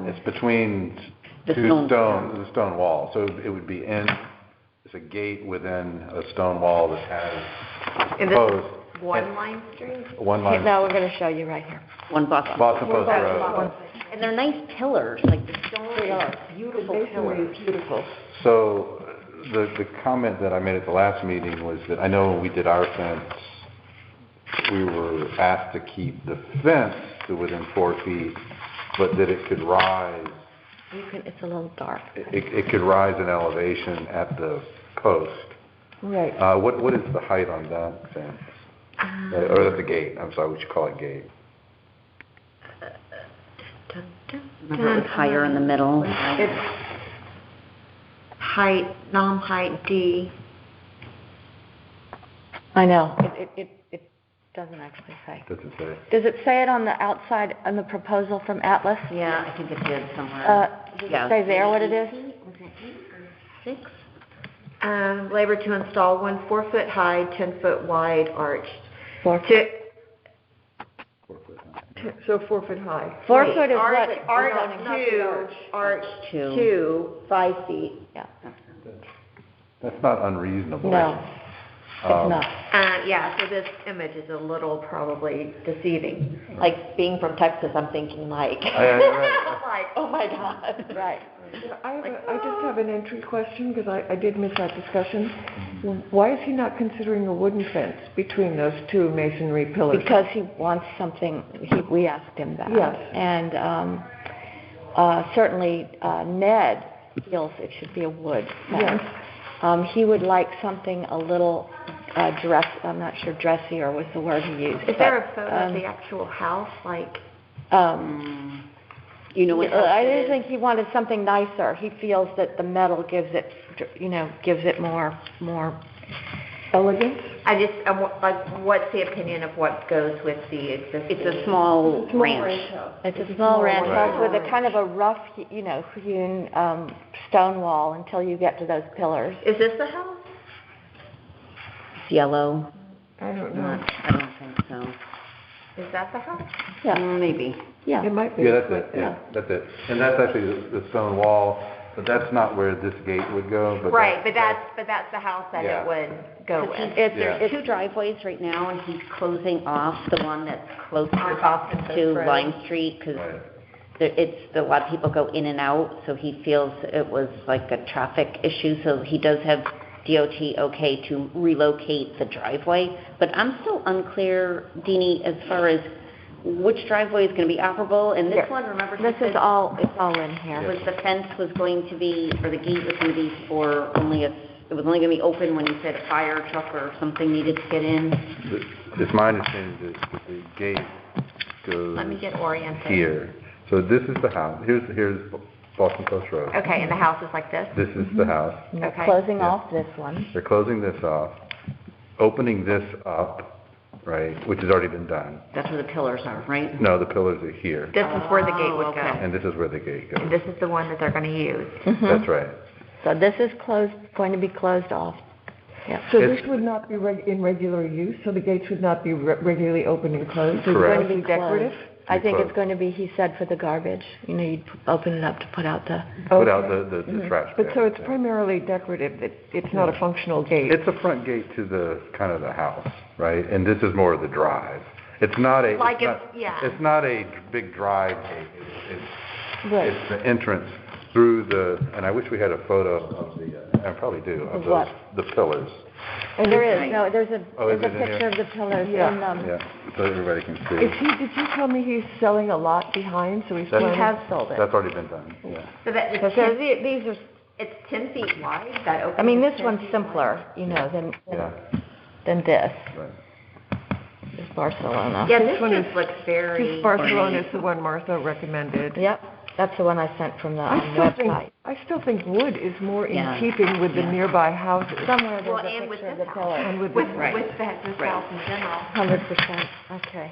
it's between the stone wall. So it would be it's a gate within a stone wall that has posts. One line street? One line. No, we're going to show you right here. One Boston Post Road. And they're nice pillars, like the stone. They are. Beautiful pillars. Beautiful. So the comment that I made at the last meeting was that I know when we did our fence, we were asked to keep the fence to within 4 feet, but that it could rise. It's a little dark. It could rise in elevation at the post. Right. What is the height on that fence? Or that's a gate. I'm sorry, we should call it gate. Remember it was higher in the middle. It's height, height D. I know. It doesn't actually say. Does it say? Does it say it on the outside, on the proposal from Atlas? Yeah, I think it did somewhere. Does it say there what it is? Was it 8 or 6? Labor to install 1 4-foot high, 10-foot wide arch. 4 To, foot. 4 foot high. So 4 foot high. 4 foot is what? arch 2, 5 feet. Yeah. That's not unreasonable. No. It's not. Yeah, so this image is a little probably deceiving. Like, being from Texas, I'm thinking like, like, oh my God. Right. I just have an entry question, because I did miss that discussion. Why is he not considering a wooden fence between those two masonry pillars? Because he wants something, we asked him that. Yes. And certainly Ned feels it should be a wood fence. Yes. He would like something a little I'm not sure dressier was the word he used. Is there a photo of the actual house? Like, You know what I didn't think he wanted something nicer. He feels that the metal gives it, gives it more Elegance? like, what's the opinion of what goes with the existing? It's a small ranch. It's a small ranch Right. house with a kind of a rough, hewn stone wall until you get to those pillars. Is this the house? It's yellow. I don't know. I don't think so. Is that the house? Yeah. Maybe. Yeah. It might be. Yeah, that's it, yeah, that's it. And that's actually the stone wall, but that's not where this gate would go, but. Right, but that's the house that Yeah. it would go with. There's two driveways right now, and he's closing off the one that's closer On Boston Post to Road. Lime Street, because Right. a lot of people go in and out, so he feels it was like a traffic issue, so he does have DOT okay to relocate the driveway. But I'm still unclear, Deanie, as far as which driveway is going to be operable, and this one, remember, This is all, it's all in here. was the fence was going to be, or the gate was going to be for only it was only going to be open when you said a fire truck or something needed to get in? It's my understanding that the gate goes Let me get oriented. here. So this is the house, here's Boston Post Road. Okay, and the house is like this? This is the house. They're Okay. closing Yeah. off this one. They're closing this off, opening this up, right, which has already been done. That's where the pillars are, right? No, the pillars are here, This is where the gate would okay. go. and this is where the gate And goes. this is the one that they're going to use. That's right. So this is going to be closed off. So It's- this would not be in regular use, so the gates would not be regularly open and closed? It's Correct. going to be decorative? I think it's closed. going to be, he said, for the garbage. You'd open it up to put out the... Put out the trash But so it's bags. primarily decorative, it's not a functional gate? It's a front gate to the, kind of the house, right? And this is more of the drive. It's not a, Like it's not a big drive gate. It's Right. it's the entrance through the, and I wish we had a photo of the, I probably do, of Of what? the pillars. And There it's- is, no, there's a Oh, is there's a it in picture here? of the pillars Yeah. in Yeah, so everybody can Did see. you tell me he's selling a lot behind, so he's That's- He planning? has sold it. That's already been done, yeah. So that So these are, it's 10 feet wide, that opening I mean, is this 10 one's feet simpler, wide. than this, Right. this Barcelona. Yeah, This this one just is- looks very... This Barcelona is the one Martha recommended. Yep, that's the one I sent from the website. I still think wood is more in Yeah. keeping with the nearby houses. Somewhere Well, there's a and with picture of this the house. pillars. And with With, this- Right. with this Right. house in general. 100%, okay.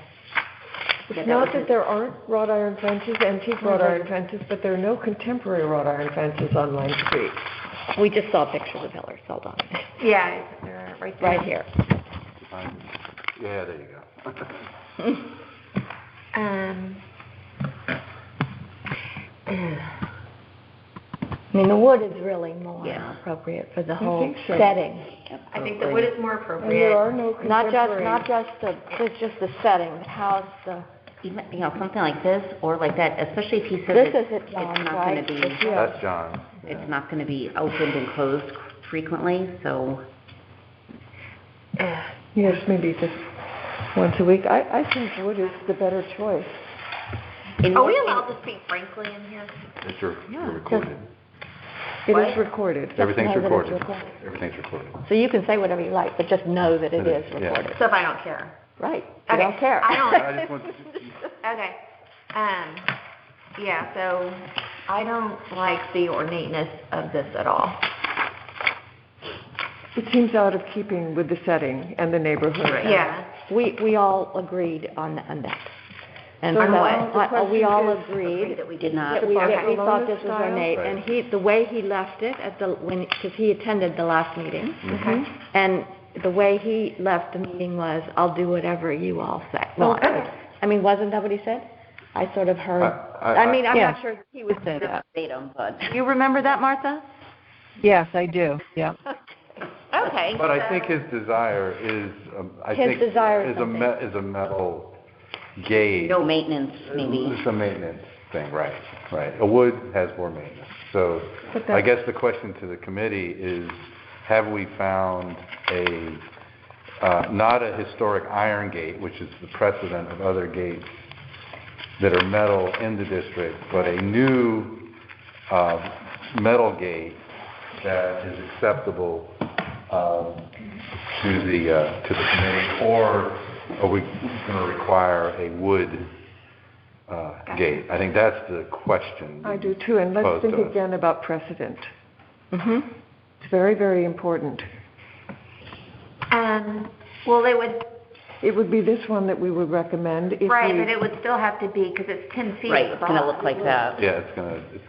It's not that there aren't wrought iron fences, antique wrought iron fences, but there are no contemporary wrought iron fences on Lime Street. We just saw pictures of pillars, hold on. Yeah, they're right there. Right here. Yeah, there you go. I mean, the wood is really more Yeah. appropriate for the whole think so. setting. I think the wood is more And there appropriate. are no contemporary. Not just the setting, the house, the... Even, something like this or like that, especially if he says This it's is at John's, not right? going to be, That's John. it's not going to be opened and closed frequently, so Yes, maybe just once a week. I think wood is the better choice. Are we allowed to speak frankly in here? It's recorded. It What? is recorded. Everything's know that it's recorded. recorded. Everything's recorded. So you can say whatever you like, but just know that it is Yeah. recorded. So if I don't care? Right, you Okay, don't care. I don't- I just want to, Okay. Yeah, so I don't like the ornateness of this at all. It seems out of keeping with the setting and the neighborhood. Yeah. We all agreed on that. And So so, what? we all The question agreed that we did not. that we thought this was Barcelona ornate. style? And the way he left it because he attended the last meeting, Okay. and the way he left the meeting was, I'll do whatever you all say. Well, Okay. I mean, wasn't that what he said? I sort of heard. I I'm Yeah. not sure that he would say that. Verbatim, but You remember that, Martha? Yes, I do, yeah. Okay. Okay. But I think his desire is, is a metal gate. No maintenance, maybe. It's a maintenance thing, right. A wood has more maintenance. So I guess the question to the committee is, have we found not a historic iron gate, which is the precedent of other gates that are metal in the district, but a new metal gate that is acceptable to the committee, or are we going to require a wood gate? I think that's the question. I do too, and let's think again about precedent. Mm-hmm. It's very, very important. Well, it would be this one that we would recommend. If right, but it would still have to be, because it's 10 feet. Right, it's going to look like that. Yeah, it's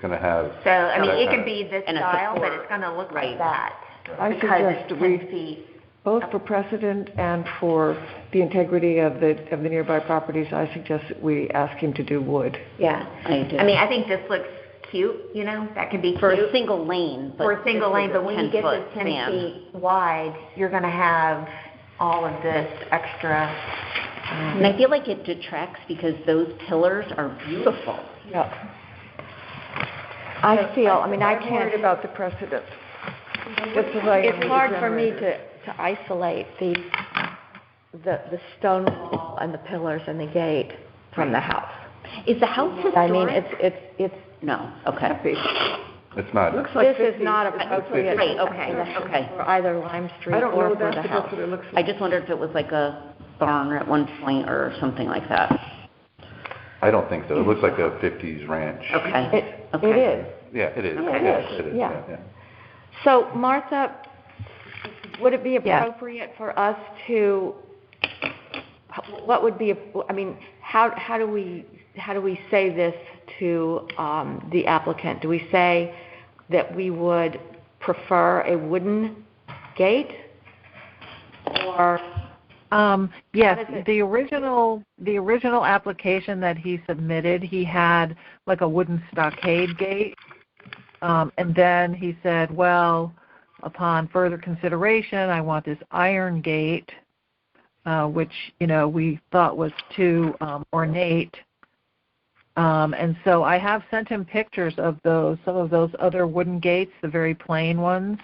going to have. So, I mean, it could be this style, but it's going to look like that. I suggest it's 10 we, feet. both for precedent and for the integrity of the nearby properties, I suggest that we ask him to do wood. Yeah. I do. I mean, I think this looks cute, that can be For cute. a single lane. For a single lane, but when you get to 10 feet wide, you're going to have all of this extra. And I feel like it detracts because those pillars are beautiful. Yeah. I can't. I'm worried about the precedent. It's hard for me to isolate the stone wall and the pillars and the gate from the house. Is the house historic? I mean, it's No, okay. It's not. this is not appropriate. Right, okay. For either Lime Street I don't or know for that, the but house. that's what it looks I like. just wondered if it was like a barn at one point or something like that. I don't think so. It looks like a 50s ranch. Okay. It is. Yeah, it is. It is. Yeah. So, Martha, would it be appropriate for us to? What would be? How do we say this to the applicant? Do we say that we would prefer a wooden gate, or? Yes, the original application that he submitted, he had like a wooden stockade gate, and then he said, well, upon further consideration, I want this iron gate, which we thought was too ornate. And so I have sent him pictures of some of those other wooden gates, the very plain ones,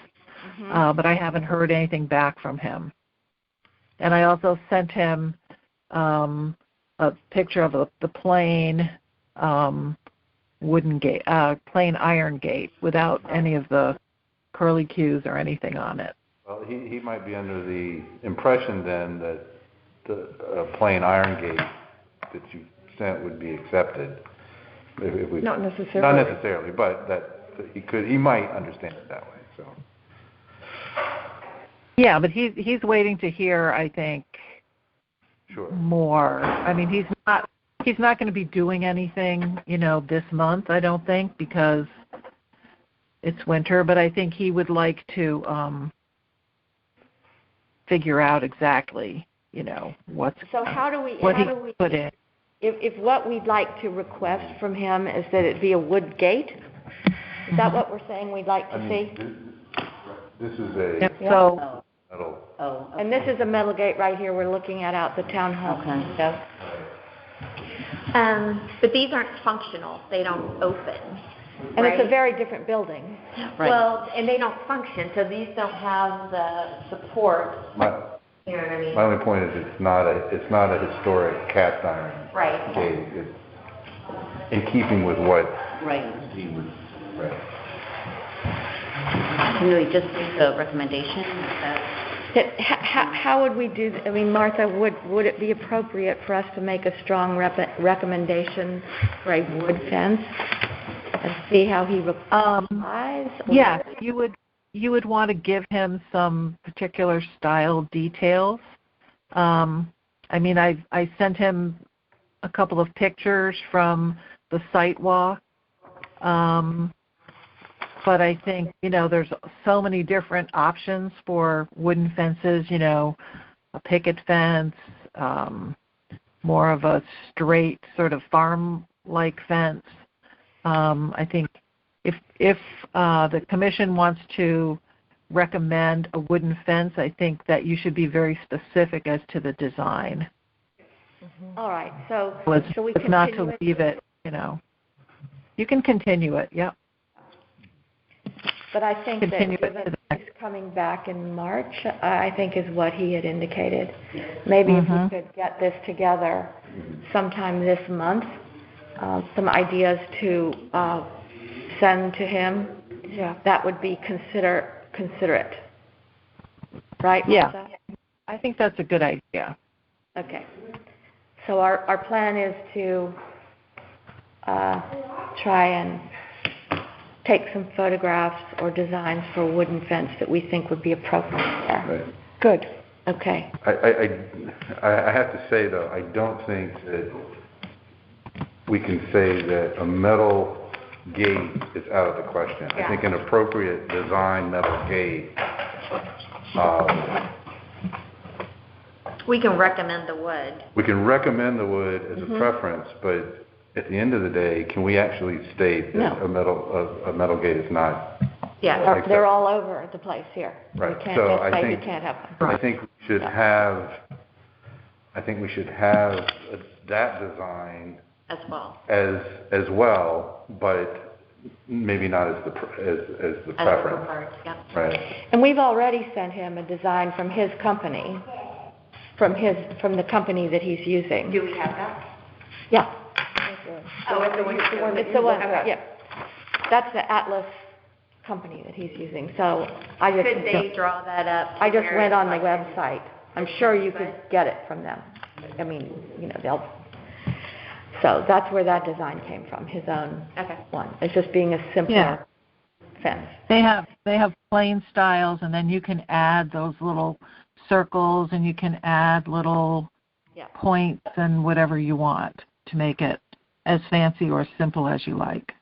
but I haven't heard anything back from him. And I also sent him a picture of the plain wooden gate, plain iron gate, without any of the curly cues or anything on it. Well, he might be under the impression then that the plain iron gate that you sent would be accepted. If we, Not necessarily. Not necessarily, but that he might understand it that way. So. Yeah, but he's waiting to hear, I think, more. I mean, he's not going to be doing anything, this month, I don't think, because it's winter, but I think he would like to figure out exactly, what's So how do we put in. If what we'd like to request from him is that it be a wood gate, is that what we're saying we'd like to see? This is a So. metal. Oh, okay. And this is a metal gate right here we're looking at out the town hall. Okay. But these aren't functional. They don't open. And it's a very different building. Right. Well, and they don't function, so these don't have the support. You know what I mean? My only point is it's not a historic cast iron Right. gate. It's in keeping with what he would. Right. Can we just make a recommendation? How would we do? I mean, Martha, would it be appropriate for us to make a strong recommendation for a wood fence and see how he replies? Yes, you would want to give him some particular style details. I mean, I sent him a couple of pictures from the site walk. But I think, there's so many different options for wooden fences, a picket fence, more of a straight sort of farm-like fence. I think if the commission wants to recommend a wooden fence, I think that you should be very specific as to the design. All right, so shall we It's not to continue it? leave it, you know. You can continue it, yep. But I think Continue that it to given the he's coming back in March, I think is what he had indicated. Maybe if we could get this together sometime this month, some ideas to send to him, that would be considerate. Right, Yeah. Martha? I think that's a good idea. Okay. So our plan is to try and take some photographs or designs for a wooden fence that we think would be appropriate there. Right. Good. Okay. I have to say, though, I don't think that we can say that a metal gate is out of the question. I think an appropriate design metal gate, We can recommend the wood. we can recommend the wood as a preference, but at the end of the day, can we actually state that No. a metal gate is not? Yeah. They're all over the place here. Right. We can't So just I say think- we can't have them. I think we should have that design As well. as well, but maybe not as the As preference. preferred, yeah. Right. And we've already sent him a design from his company, from the company that he's using. Do we have that? Yeah. Oh, it's the one It's the one, yeah. That's the Atlas company that he's using. So I just Could they draw that up? I just went on the like- website. I'm sure you could get it from them. I mean, you know, so that's where that design came from, his own Okay. one. It's just being a simpler fence. They have plain styles, and then you can add those little circles, and you can add little points and whatever you want to make it as fancy or simple as you like.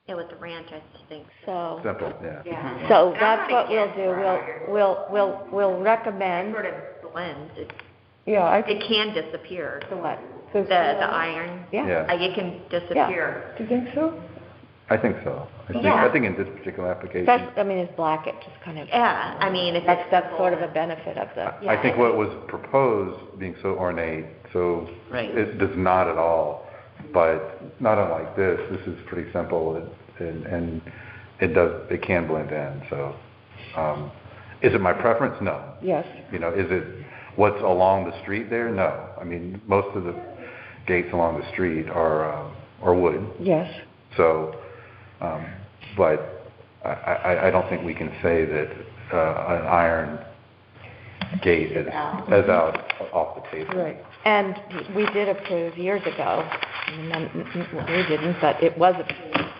Yeah, with the ranch, I think. So Simple, yeah. Yeah. So And I'm that's not what we'll against do. wire. We'll recommend. Sort of blends. Yeah, It can disappear. The what? The iron. Yeah. Like it can disappear. do you think so? I think so. Yeah. I think in this particular application, That's, I mean, it's black. It just kind of. Yeah, I mean, if it's That's sort of a benefit of the. I think what was proposed being so ornate, so Right. it does not at all. But not unlike this is pretty simple, and it can blend in. So, is it my preference? No. Yes. You know, is it what's along the street there? No. I mean, most of the gates along the street are wood. Yes. So, but I don't think we can say that an iron gate is out off the table. Right. And we did approve years ago, we didn't, but it was approved,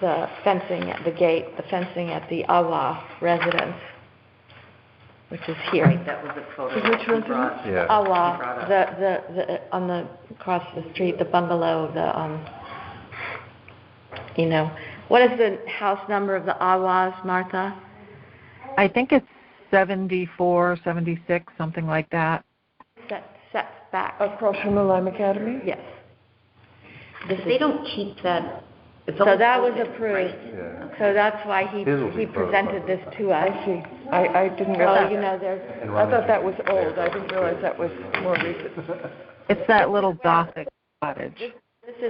the fencing at the gate, the fencing at the Hvac residence, which is here. That was a photo. Which he residence? brought- Yeah. Hvac, the on the across the street, the bungalow, you know, what is the house number of the Hvacs, Martha? I think it's 74, 76, something like that. Sets back. Across from the Lime Academy? Yes. If they don't keep that, it's So almost that was open, approved. right? Yeah. So that's why he His will be presented this to us. I see. I didn't So, realize. you know, there's, And I run thought into- that was old. I didn't realize that was more recent. It's that little Gothic cottage. this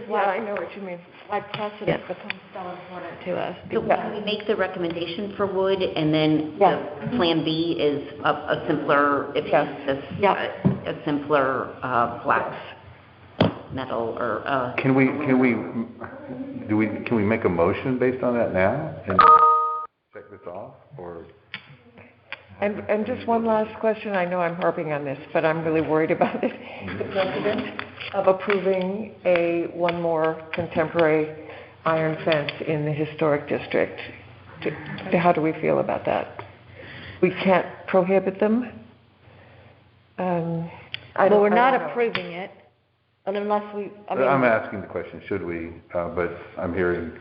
is Yeah, I why, know what you mean. why precedent becomes so important to us. So can we make the recommendation for wood, and then Yeah. the Plan B is a simpler, if Yeah. it's Yeah. a simpler flat metal or Can we make a motion based on that now and check this off, or? And just one last question. I know I'm harping on this, but I'm really worried about it. The precedent of approving one more contemporary iron fence in the historic district. How do we feel about that? We can't prohibit them? Well, we're not I don't know. approving it, unless we, I I'm mean, asking the question, should we, but I'm hearing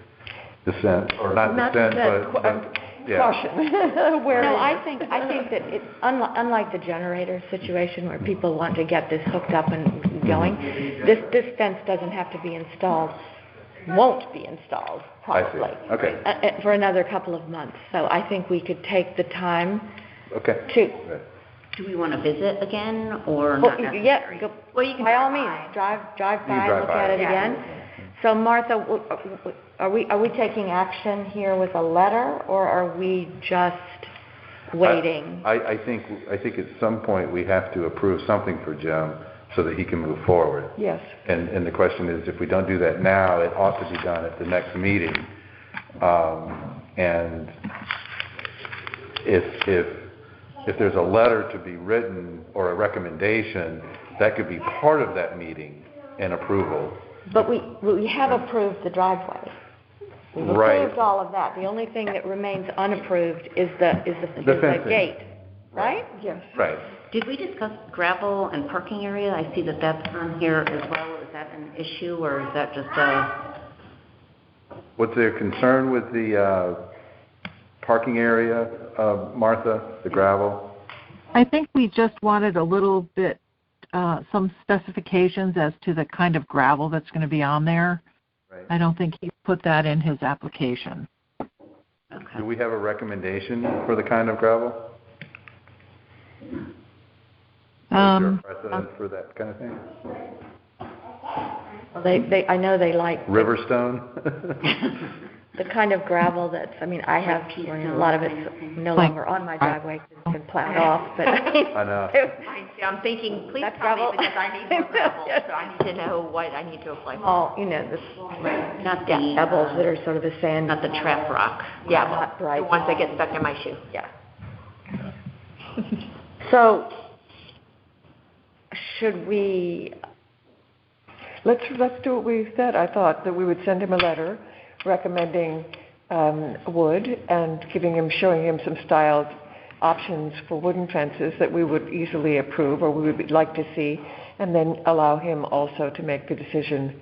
dissent, or not Not dissent, dissent, but, yeah. Caution. Where no, I think that it, unlike the generator situation where people want to get this hooked up and going, this fence doesn't have to be installed won't be installed, probably. I see. Okay. For another couple of months. So I think we could take the time Okay. to, Do we want to visit again or well, not necessary? yeah, go, Well, you can by all drive means, by. drive You by, drive look by at it. it again. So Martha, are we taking action here with a letter, or are we just waiting? I think at some point we have to approve something for Jim so that he can move forward. Yes. And the question is, if we don't do that now, it ought to be done at the next meeting. And if there's a letter to be written or a recommendation, that could be part of that meeting and approval. But we have approved the driveway. We've Right. approved all of that. The only thing that remains unapproved is the fencing. gate, right? Yes. Right. Did we discuss gravel and parking area? I see that that's on here as well. Is that an issue or is that just Was there concern with the parking area, Martha, the gravel? I think we just wanted a little bit, some specifications as to the kind of gravel that's going to be on there. Right. I don't think he put that in his application. okay? Do we have a recommendation for the kind of gravel? Is there a precedent for that kind of thing? Well, I know they like Riverstone? the kind of gravel that's, I mean, I have, a lot of it's no longer on my driveway because it's been plowed off, but I know. I'm thinking, please That's tell me gravel. because I need more gravel, so I need to know what I need to apply for. all, the Not pebbles that the, are sort of a sand. not the trap rock. Yeah, Not bright. the ones that get stuck in my shoe. Yeah. So, should we, Let's do what we said. I thought that we would send him a letter recommending wood and showing him some styled options for wooden fences that we would easily approve or we would like to see, and then allow him also to make the decision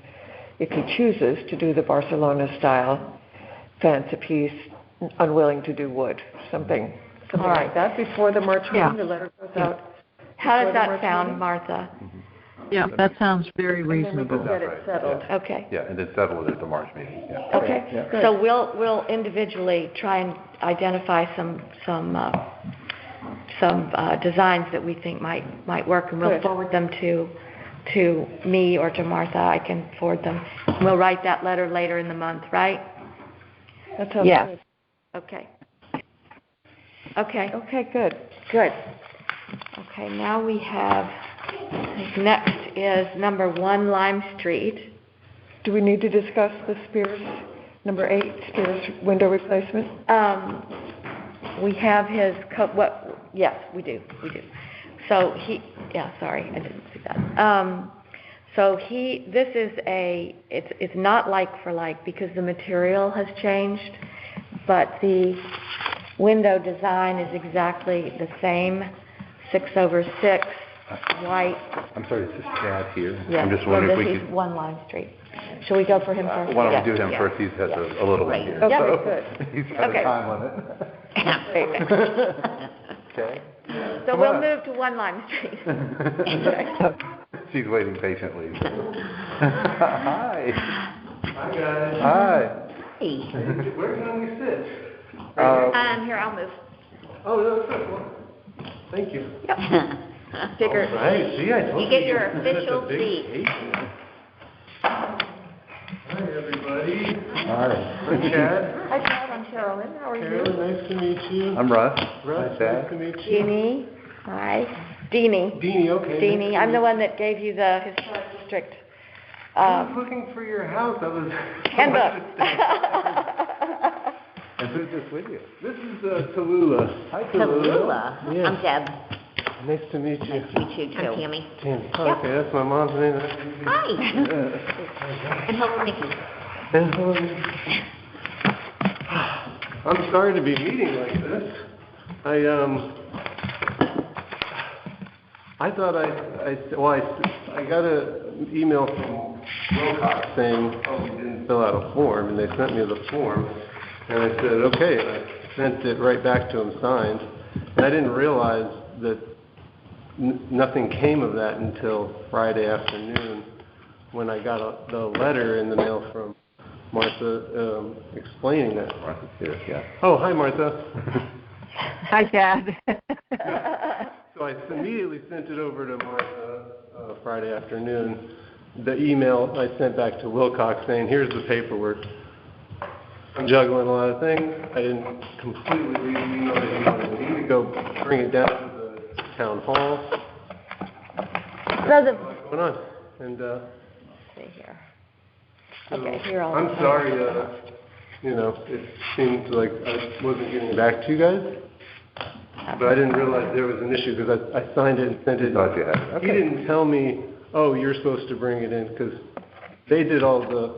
if he chooses to do the Barcelona style fence if he's unwilling to do wood, something All right. like that before the March meeting. Yeah. The letter goes out. how does before the that March sound, meeting. Martha? Yeah, that sounds very And then we reasonable. can get it Right. settled. Okay. Yeah, and then settle it at the March meeting. Yeah. Okay. Yeah. So we'll individually try and identify some designs that we think might work, and we'll Good. forward them to me or to Martha. I can forward them. We'll write that letter later in the month, right? That sounds Yeah. good. Okay. Okay. Okay, good. Good. Okay, now we have, next is number 1 Lime Street. Do we need to discuss the Spears, number 8, Spears window replacement? We have his, yes, we do. So sorry, I didn't see that. So this is it's not like for like because the material has changed, but the window design is exactly the same, 6/6, white. I'm sorry, is this Chad here? Yes, I'm just well, wondering if this we is could... 1 Lime Street. Shall we go for him first? Why don't Yes. we do him Yeah. first? He has a little one here. Okay, so good. He's got Okay. a time limit. Okay. So Come we'll on. move to 1 Lime Street. She's waiting patiently. Hi. Hi, guys. Hi. Hey. Where can we sit? Here, I'll move. Oh, no, that's good. Well, thank you. Figure, Right, see, I told you get your this is official a big seat. occasion. Hi, everybody. Hi. I'm Chad. Hi, Chad, I'm Carolyn. How are you? Carolyn, nice to meet you. I'm Russ. Russ, Hi, Chad. nice to meet you. Deanie, hi. Deanie. Deanie, okay. Deanie, I'm the one that gave you the historic district I was looking for your house. I was... handbook. And who's this with you? This is Tallulah. Hi, Tallulah. Yeah. I'm Deb. Nice to meet you. Nice to meet you I'm too. Tammy. Tammy. Oh, okay, that's my mom's name. Hi. And hello, Nikki. And hello. I'm sorry to be meeting like this. I thought I got an email from Wilcox saying, oh, you didn't fill out a form, and they sent me the form, and I said, okay, and I sent it right back to them signed, and I didn't realize that nothing came of that until Friday afternoon when I got the letter in the mail from Martha explaining that. Martha's here, yeah. Oh, hi, Martha. Hi, Dad. So I immediately sent it over to Martha Friday afternoon. The email I sent back to Wilcox saying, here's the paperwork. I'm juggling a lot of things. I didn't completely read the email that you wanted me to go bring it down to the town hall. So What's going on? And see here. so Okay, here I'll. I'm sorry, it seemed like I wasn't getting back to you guys. But I didn't realize there was an issue because I signed it and sent it. Thought you had it. Okay. He didn't tell me, oh, you're supposed to bring it in because they did all the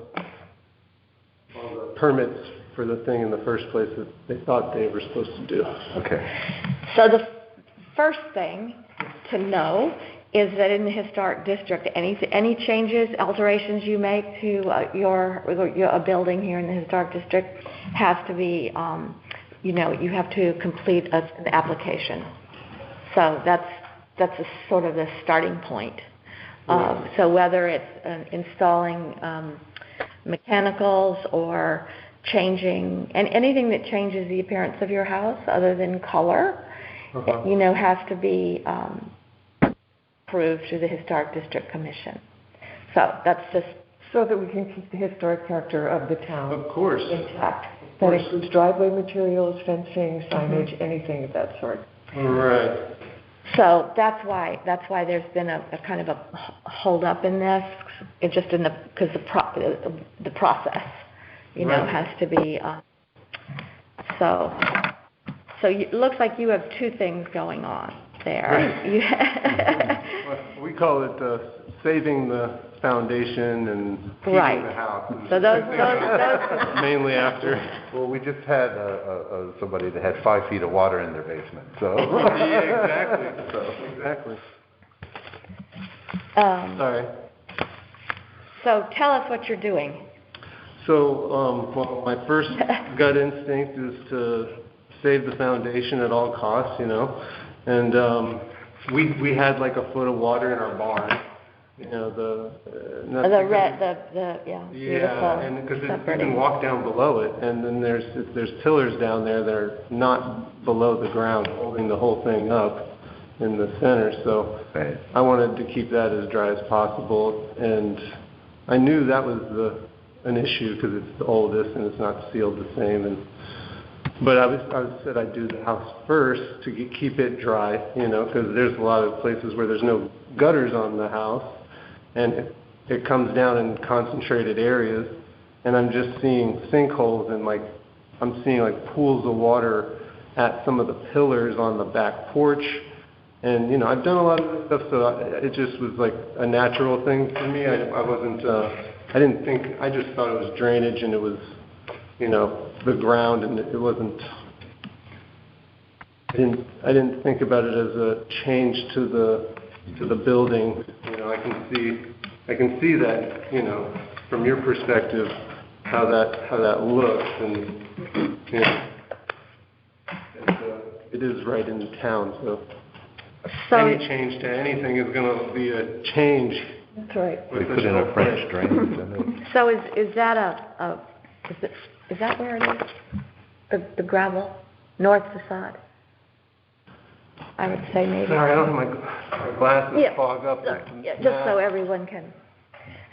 permits for the thing in the first place that they thought they were supposed to do. Okay. So the first thing to know is that in the historic district, any changes, alterations you make to a building here in the historic district has to be, you have to complete an application. So that's sort of the starting point. So whether it's installing mechanicals or changing, and anything that changes the appearance of your house other than color, has to be approved through the Historic District Commission. So that's just... So that we can keep the historic character of the town. Of course. Intact. That includes driveway materials, fencing, signage, anything of that sort. Right. So that's why there's been a kind of a hold up in this. It's just because the process, has to be. So it looks like you have two things going on there. Well, we call it saving the foundation and keeping the house. So those mainly after. Well, we just had somebody that had 5 feet of water in their basement, so. Yeah, exactly. Sorry. So tell us what you're doing. So, well, my first gut instinct is to save the foundation at all costs, and we had like a foot of water in our barn. Beautiful. And because you can walk down below it, and then there's pillars down there that are not below the ground, holding the whole thing up in the center. So I wanted to keep that as dry as possible, and I knew that was an issue because it's the oldest and it's not sealed the same. But I said I'd do the house first to keep it dry, because there's a lot of places where there's no gutters on the house. And it comes down in concentrated areas, and I'm just seeing sinkholes and I'm seeing pools of water at some of the pillars on the back porch. And I've done a lot of this stuff, so it just was like a natural thing for me. I didn't think, I just thought it was drainage and it was, the ground, and it wasn't. I didn't think about it as a change to the building. I can see that, from your perspective, how that looks, and it is right in the town. So any change to anything is going to be a change. That's right. We put in a French drain in it. So is that is that where it is? The gravel, north facade? I would say maybe. Sorry, I don't have my glasses fog up. Just so everyone can.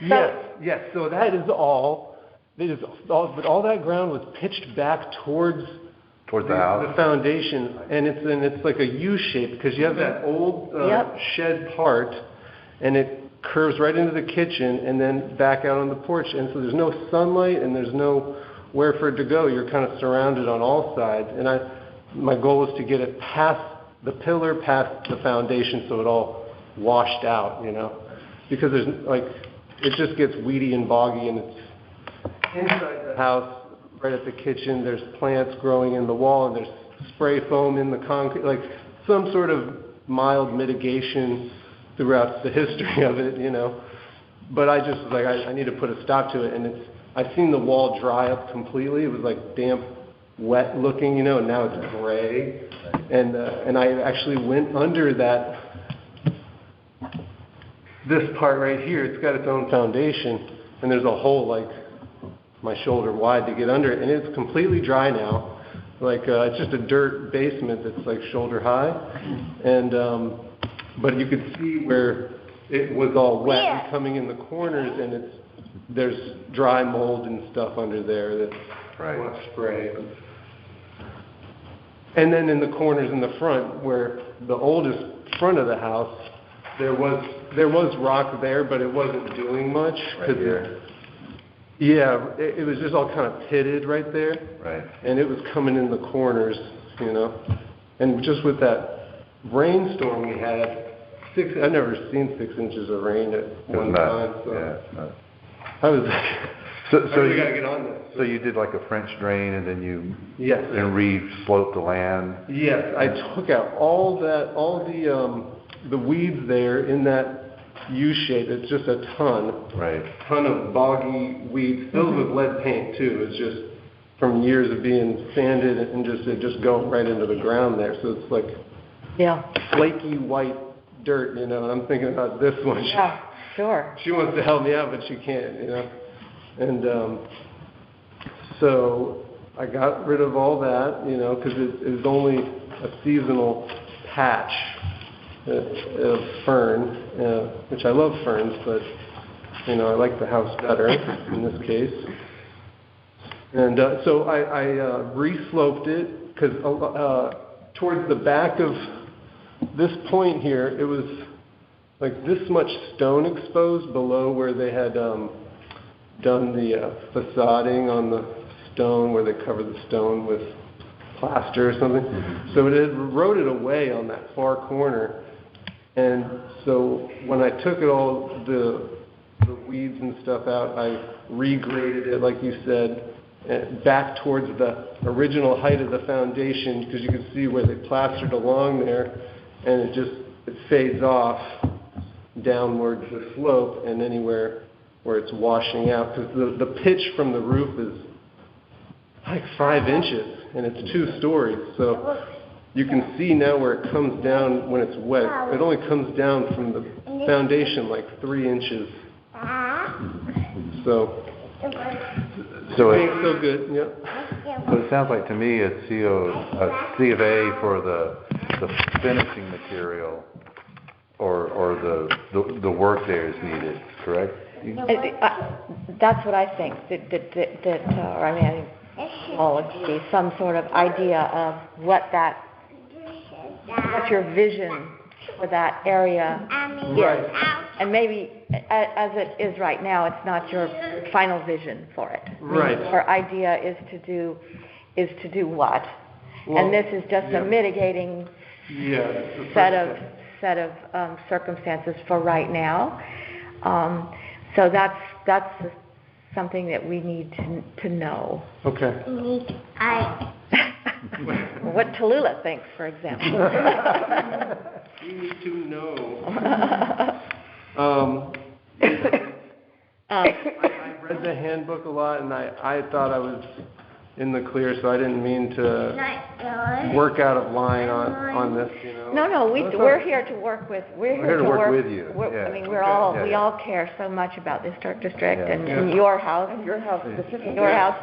Yes. So that is all. But all that ground was pitched back towards the house, the foundation, and it's like a U shape because you have that old shed part, and it curves right into the kitchen and then back out on the porch, and so there's no sunlight and there's nowhere for it to go. You're kind of surrounded on all sides, and my goal was to get it past the pillar, past the foundation, so it all washed out, because there's it just gets weedy and boggy, and it's inside the house, right at the kitchen. There's plants growing in the wall, and there's spray foam in the concrete, some sort of mild mitigation throughout the history of it, But I just was I need to put a stop to it, and I've seen the wall dry up completely. It was damp, wet looking, and now it's gray. And I actually went under this part right here. It's got its own foundation, and there's a hole my shoulder wide to get under it, and it's completely dry now. Like it's just a dirt basement that's like shoulder high, and but you could see where it was all wet and coming in the corners, and there's dry mold and stuff under there that I want to spray. And then in the corners in the front, where the oldest front of the house, there was rock there, but it wasn't doing much. Right here. Yeah, it was just all kind of pitted right there. Right. And it was coming in the corners, you know. And just with that rainstorm we had, I've never seen 6 inches of rain at one time. So Yeah. I was. So you gotta get on this. So you did like a French drain, and then you and re-sloped the land. Yes, I took out all the weeds there in that U shape. It's just a ton of boggy weeds filled with lead paint too. It's just from years of being sanded and it just going right into the ground there. So it's like flaky white dirt, you know. And I'm thinking about this one. Yeah, sure. She wants to help me out, but she can't, you know. And so I got rid of all that, you know, because it was only a seasonal patch of fern, which I love ferns, but, you know, I like the house better in this case. And so I re-sloped it, because towards the back of this point here, it was like this much stone exposed below where they had done the facading on the stone, where they covered the stone with plaster or something. So it had eroded away on that far corner. And so when I took it all, the weeds and stuff out, I regraded it, like you said, back towards the original height of the foundation, because you can see where they plastered along there, and it fades off downward the slope and anywhere where it's washing out, because the pitch from the roof is like 5 inches, and it's 2 stories. So you can see now where it comes down when it's wet. It only comes down from the foundation like 3 inches. So it's so good, yeah. So it sounds like to me a C of A for the finishing material, or the work there is needed, correct? That's what I think. Or I mean, I think all agree, some sort of idea of what's your vision for that area is. And maybe, as it is right now, it's not your final vision for it. Right. Your idea is to do what? Well, and this is just a mitigating set of circumstances for right now. So that's something that we need to know. Okay. What Tallulah thinks, for example. We need to know. I read the handbook a lot, and I thought I was in the clear, so I didn't mean to work out of line on this, you know. No, we're here to work with. We're here to work with you. I mean, we all care so much about this district and your house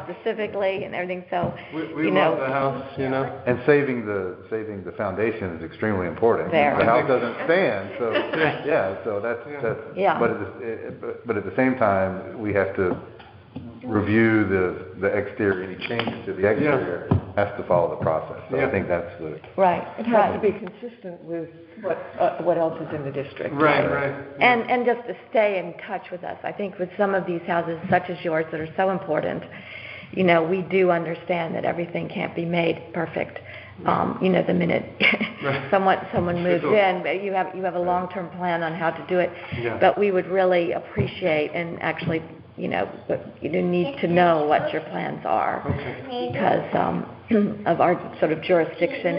specifically, and everything. So we love the house, you know. And saving the foundation is extremely important. There. The house doesn't stand, so so that's. But at the same time, we have to review the exterior. Any changes to the exterior has to follow the process. So I think that's the right. It has to be consistent with what else is in the district. Right. And just to stay in touch with us. I think with some of these houses, such as yours, that are so important, you know, we do understand that everything can't be made perfect. You know, the minute someone moves in, but you have a long-term plan on how to do it. Yeah. But we would really appreciate, and actually, you know, you need to know what your plans are, because of our sort of jurisdiction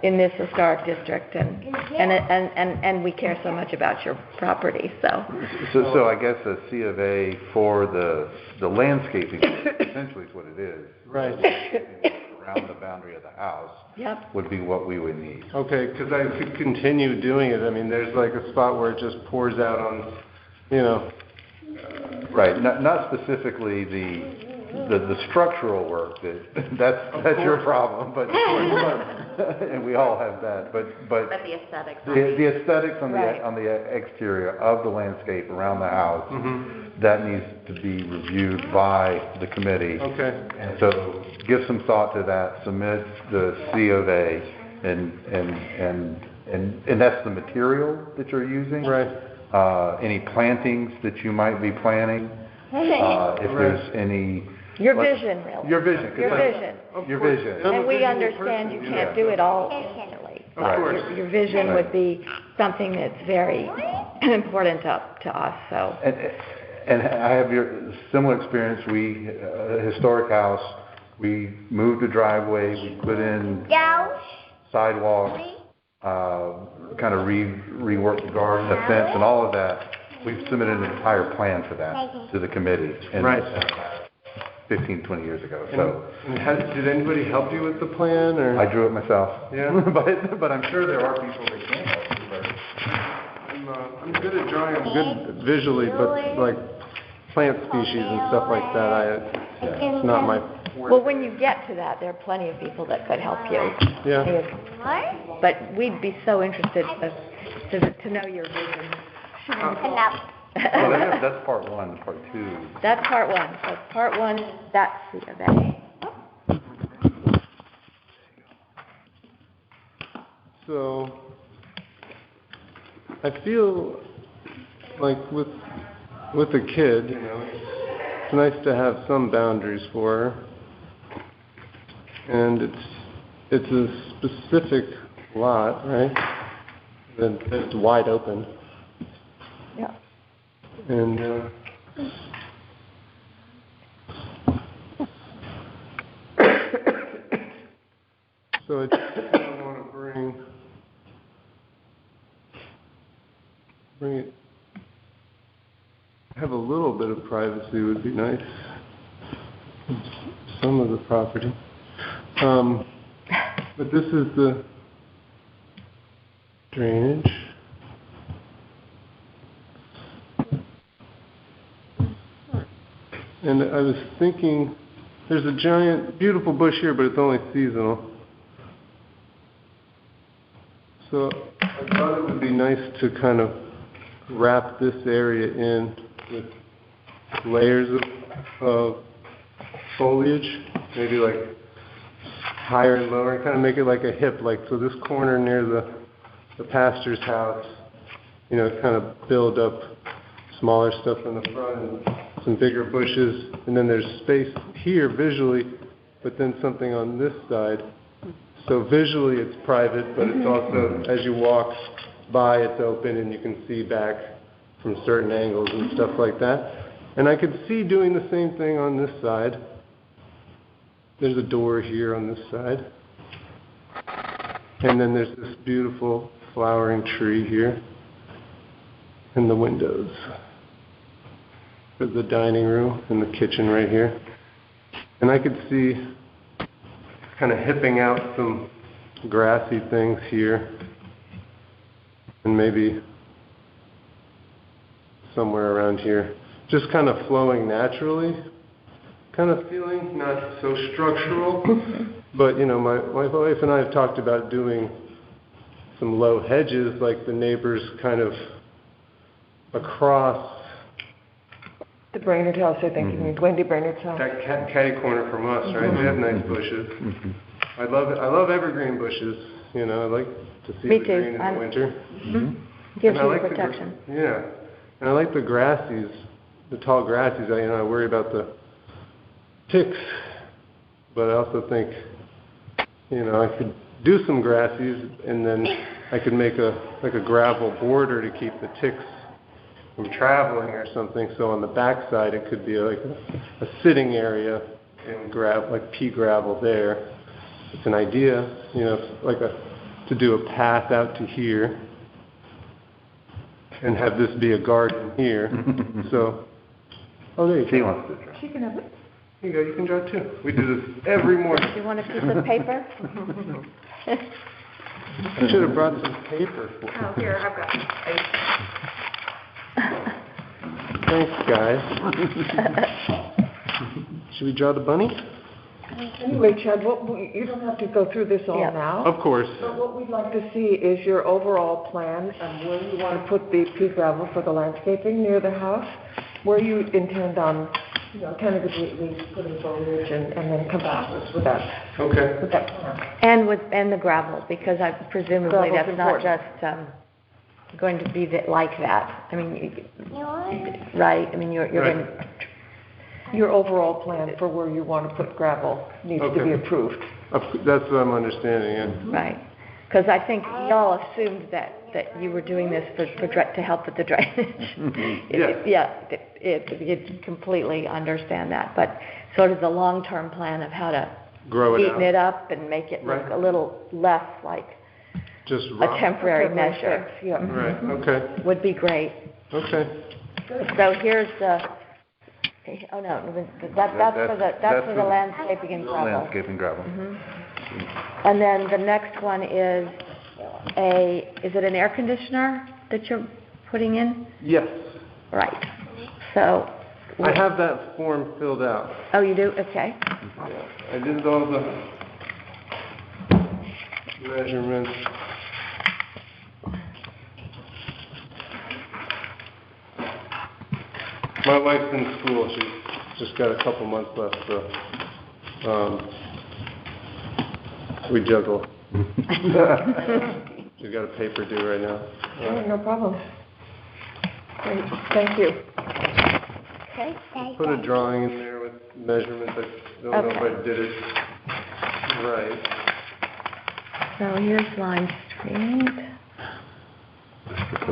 in this historic district, and we care so much about your property. So I guess a C of A for the landscaping essentially is what it is. Right. Around the boundary of the house would be what we would need. Okay, because I could continue doing it. I mean, there's like a spot where it just pours out on, you know, Right, not specifically the structural work, that's your problem, but, and we all have that, but the aesthetics. the aesthetics on the exterior of the landscape around the house, that needs to be reviewed by the committee. Okay. And so give some thought to that, submit the C of A, and that's the material that you're using. Right. Any plantings that you might be planning, if there's any. Your vision, really. Your vision. Your vision. Your vision. And we understand you can't do it all instantly, but your vision would be something that's very important to us, so. And I have your similar experience. We, a historic house, we moved a driveway, we put in sidewalks, kind of reworked the garden, the fence, and all of that. We've submitted an entire plan for that to the committee. And, 15, 20 years ago. So, did anybody help you with the plan, or? I drew it myself. Yeah. but I'm sure there are people that can help you. I'm good at drawing. I'm good visually, but like plant species and stuff like that, it's not my. Well, when you get to that, there are plenty of people that could help you. Yeah. But we'd be so interested to know your vision. Well, that's part one. Part two. That's part one. So part one, that's C of A. So I feel like with a kid, it's nice to have some boundaries for her, and it's a specific lot, right? That's wide open. Yeah. And so I just want to bring it. Have a little bit of privacy would be nice. Some of the property, but this is the drainage. And I was thinking, there's a giant, beautiful bush here, but it's only seasonal. So I thought it would be nice to kind of wrap this area in with layers of foliage, maybe like higher and lower, kind of make it like a hip, like so this corner near the pastor's house, kind of build up smaller stuff in the front and some bigger bushes, and then there's space here visually, but then something on this side. So visually it's private, but it's also, as you walk by, it's open and you can see back from certain angles and stuff like that. And I could see doing the same thing on this side. There's a door here on this side. And then there's this beautiful flowering tree here. And the windows. For the dining room and the kitchen right here. And I could see kind of hipping out some grassy things here. And maybe somewhere around here. Just kind of flowing naturally. Kind of feeling, not so structural. But, my wife and I have talked about doing some low hedges, like the neighbors kind of across. The Brainerd house, I think you mean, Wendy Brainerd's house. That catty corner from us, right? They have nice bushes. I love evergreen bushes. I like to see the green in the winter. Gives you protection. And I like the grassies, the tall grassies. I worry about the ticks, but I also think, I could do some grassies, and then I could make a gravel border to keep the ticks from traveling or something. So on the back side, it could be like a sitting area and like pea gravel there. It's an idea, to do a path out to here and have this be a garden here. So, there you go. She wants to try. She can have it. Here you go, you can draw too. We do this every morning. Do you want a piece of paper? I should have brought some paper. Oh, here, I've got it. Thanks, guys. Should we draw the bunny? Anyway, Chad, you don't have to go through this all now. Of course. But what we'd like to see is your overall plan and where you want to put the pea gravel for the landscaping near the house, where you intend on, tentatively putting foliage and then come back with that. Okay. With that plan. And the gravel, because presumably Gravel's that's not important. just going to be like that. I mean, right? I mean, you're going to. Your overall plan for where you want to put gravel needs to be approved. That's what I'm understanding, yeah. Right. Because I think y'all assumed that you were doing this to help with the drainage. It completely understand that. But sort of the long-term plan of how to neaten it up and make it look a little less like just a temporary measure. Fix, yeah. Right, okay. Would be great. Okay. So here's the. Oh no, that's for the landscaping and gravel. Landscaping gravel. And then the next one is is it an air conditioner that you're putting in? Yes. Right. So. I have that form filled out. Oh, you do? Okay. Yeah, I did all the measurements. My wife's in school. She's just got a couple months left, so we juggle. She's got a paper due right now. No problem. Great. Thank you. Okay. Put a drawing in there with measurements. I don't know if I did it right. So here's Lime Street.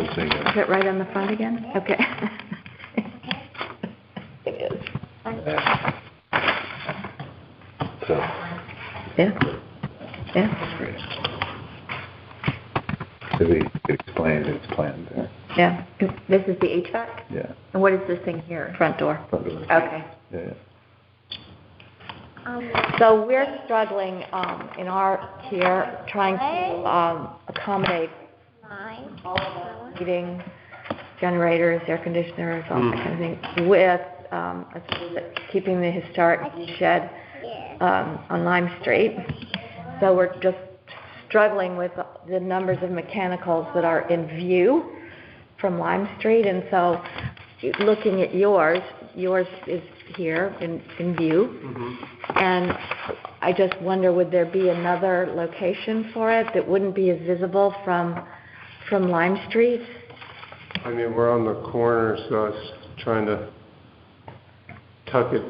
Is it right on the front again? Okay. It is. So. Yeah. Great. Maybe explain its plan there. Yeah. This is the HVAC? Yeah. And what is this thing here? Front door. Okay. Yeah. So we're struggling in our here trying to accommodate all of the heating, generators, air conditioners, all that kind of thing, with keeping the historic shed on Lime Street. So we're just struggling with the numbers of mechanicals that are in view from Lime Street, and so looking at yours is here in view, and I just wonder, would there be another location for it that wouldn't be as visible from Lime Street? I mean, we're on the corner, so I was trying to tuck it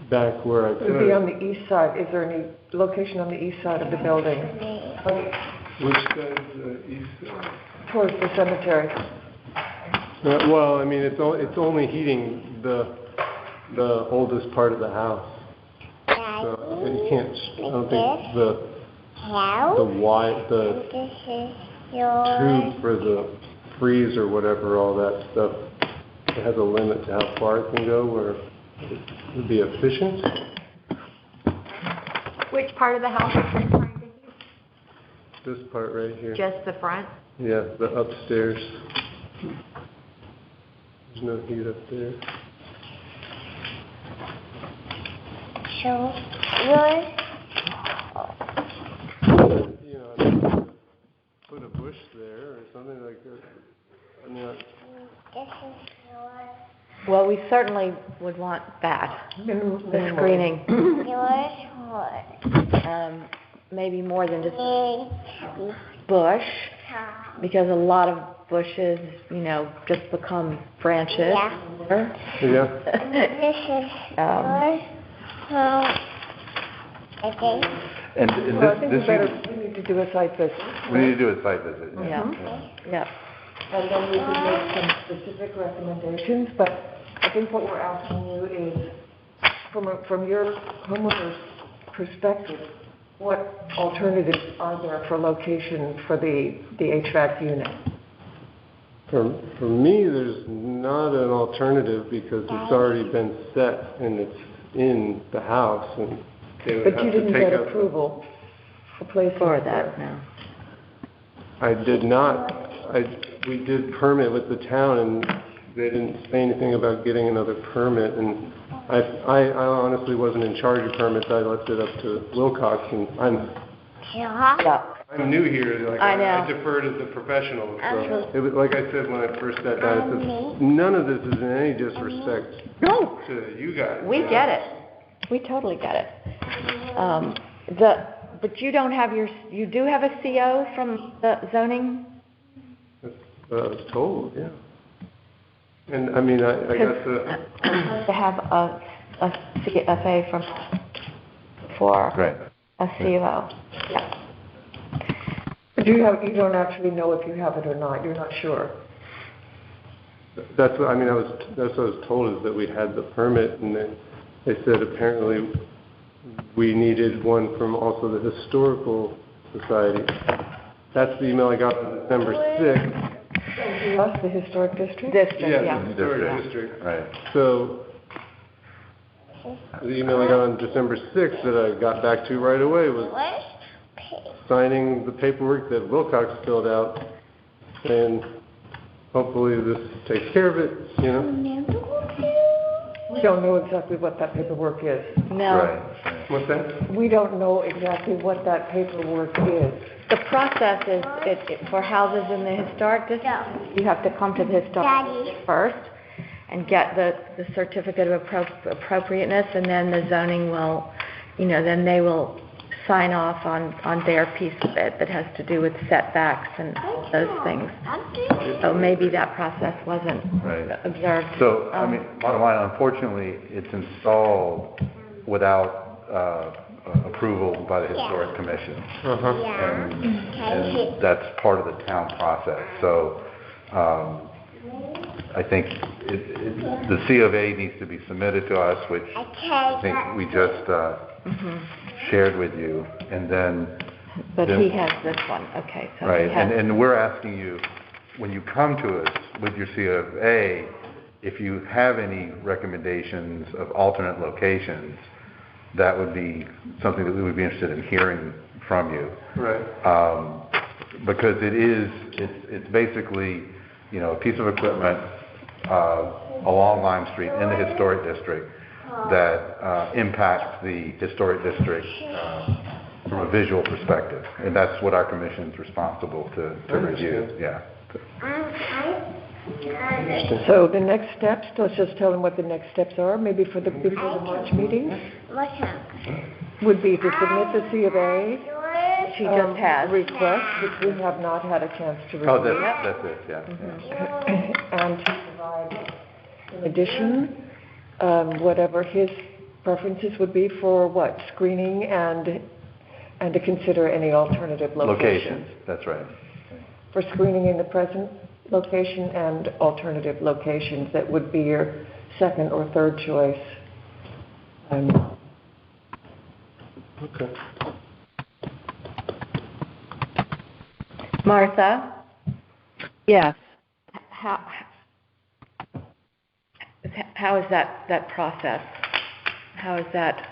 back where I It would be could. on the east side. Is there any location on the east side of the building? Which side is the east side? Towards the cemetery. Well, I mean, it's only heating the oldest part of the house. So you can't. I don't think the tube for the freeze or whatever, all that stuff, it has a limit to how far it can go where it would be efficient. Which part of the house are you trying to heat? This part right here. Just the front? Yeah, the upstairs. There's no heat up there. Put a bush there or something like that. I mean, Well, we certainly would want that, the screening. Maybe more than just bush, because a lot of bushes, just become branches. Yeah. And Well, I think we need to do a site visit. we need to do a site visit. Yeah. And then we can make some specific recommendations, but I think what we're asking you is, from your homeowner's perspective, what alternatives are there for location for the HVAC unit? For me, there's not an alternative because it's already been set and it's in the house, and they would But have you to didn't take get up. approval for placing For it that, there. no. I did not. We did permit with the town, and they didn't say anything about getting another permit, and I honestly wasn't in charge of permits. I left it up to Wilcox, and I'm new here. Like I know. I defer to the professionals. So it was, like I said when I first sat down, it says, none of this is in any disrespect to you guys. We get it. We totally get it. But you don't have you do have a CO from the zoning? That's what I was told, yeah. And I mean, I got to have a CFA for Right. a CO. Yeah. But you don't actually know if you have it or not. You're not sure. that's what I was told, is that we had the permit, and they said apparently we needed one from also the historical society. That's the email I got on December 6th. Us, the historic district? Yeah, the historic district. Right. So the email I got on December 6th that I got back to right away was signing the paperwork that Wilcox filled out, saying hopefully this takes care of it, you know. We don't know exactly what that paperwork is. No. Right. What's that? We don't know exactly what that paperwork is. The process is, for houses in the historic district, you have to come to the historic district first and get the certificate of appropriateness, and then the zoning will, then they will sign off on their piece of it that has to do with setbacks and those things. So maybe that process wasn't observed. So, bottom line, unfortunately, it's installed without approval by the Historic Commission. And that's part of the town process. So, I think the C of A needs to be submitted to us, which I think we just shared with you, and then... But he has this one, okay. So right, and we're asking you, when you come to us with your C of A, if you have any recommendations of alternate locations, that would be something that we would be interested in hearing from you. Right. Because it's basically, a piece of equipment along Lime Street in the historic district that impacts the historic district from a visual perspective. And that's what our commission's responsible to review. Yeah. So the next steps, let's just tell them what the next steps are, maybe before the March meeting, would be to submit the C of A. She just has. Request, which we have not had a chance to review. Oh, that's it, yeah. And to provide, in addition, whatever his preferences would be for screening and to consider any alternative locations. That's right. For screening in the present location and alternative locations that would be your second or third choice. Okay. Martha? Yes. How is that process? How is that?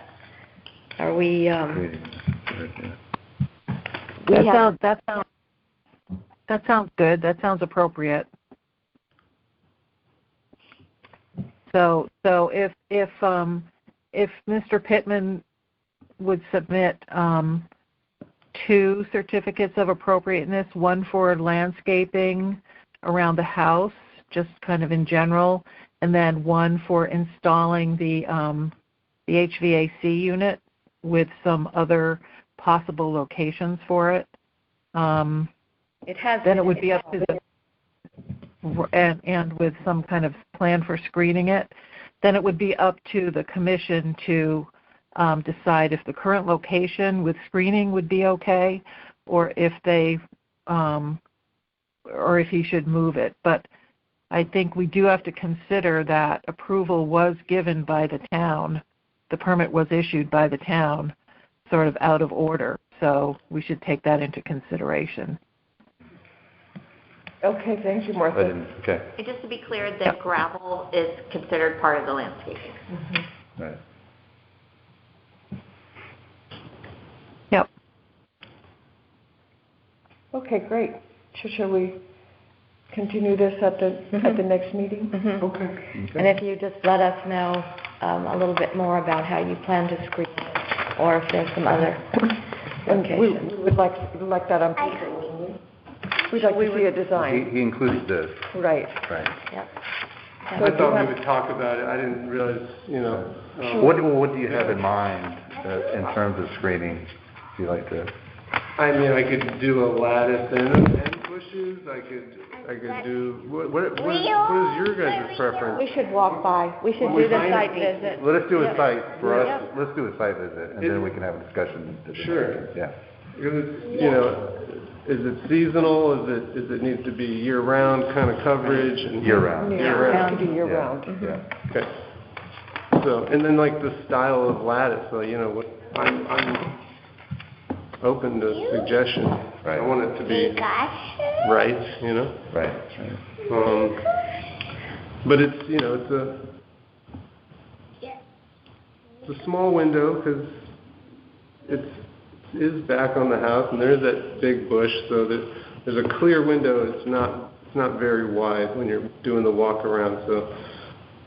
Are we? That sounds good. That sounds appropriate. So if Mr. Pittman would submit 2 certificates of appropriateness, one for landscaping around the house, just kind of in general, and then one for installing the HVAC unit with some other possible locations for it. Then it would be up to the and with some kind of plan for screening it. Then it would be up to the commission to decide if the current location with screening would be okay, or if they or if he should move it. But I think we do have to consider that approval was given by the town. The permit was issued by the town, sort of out of order. So we should take that into consideration. Okay, thank you, Martha. Okay. And just to be clear, the gravel is considered part of the landscaping. Right. Yep. Okay, great. Shall we continue this at the next meeting? Mhm. Okay. And if you just let us know a little bit more about how you plan to screen it, or if there's some other And we locations. would like that on paper. We'd like to see a design. He includes this, Right. right. Yep. So I if you thought we have- would talk about it. I didn't realize, What do you have in mind in terms of screening? Do you like to? I mean, I could do a lattice and bushes. I could do, what is your guys' preference? We should walk by. We should do the site visit. Let us do a Yep. site for us. Yep. Let's do a site visit, and then we can have a discussion. Sure. Yeah. Is it seasonal? Is it need to be year-round kind of coverage? And Year-round. Yeah, it could be year Yeah. round. Yeah. Okay. So, and then like the style of lattice, so, I'm open to suggestions. Right. I want it to be right, Right. But it's a small window because it is back on the house, and there's that big bush, so that there's a clear window. It's not very wide when you're doing the walk around. So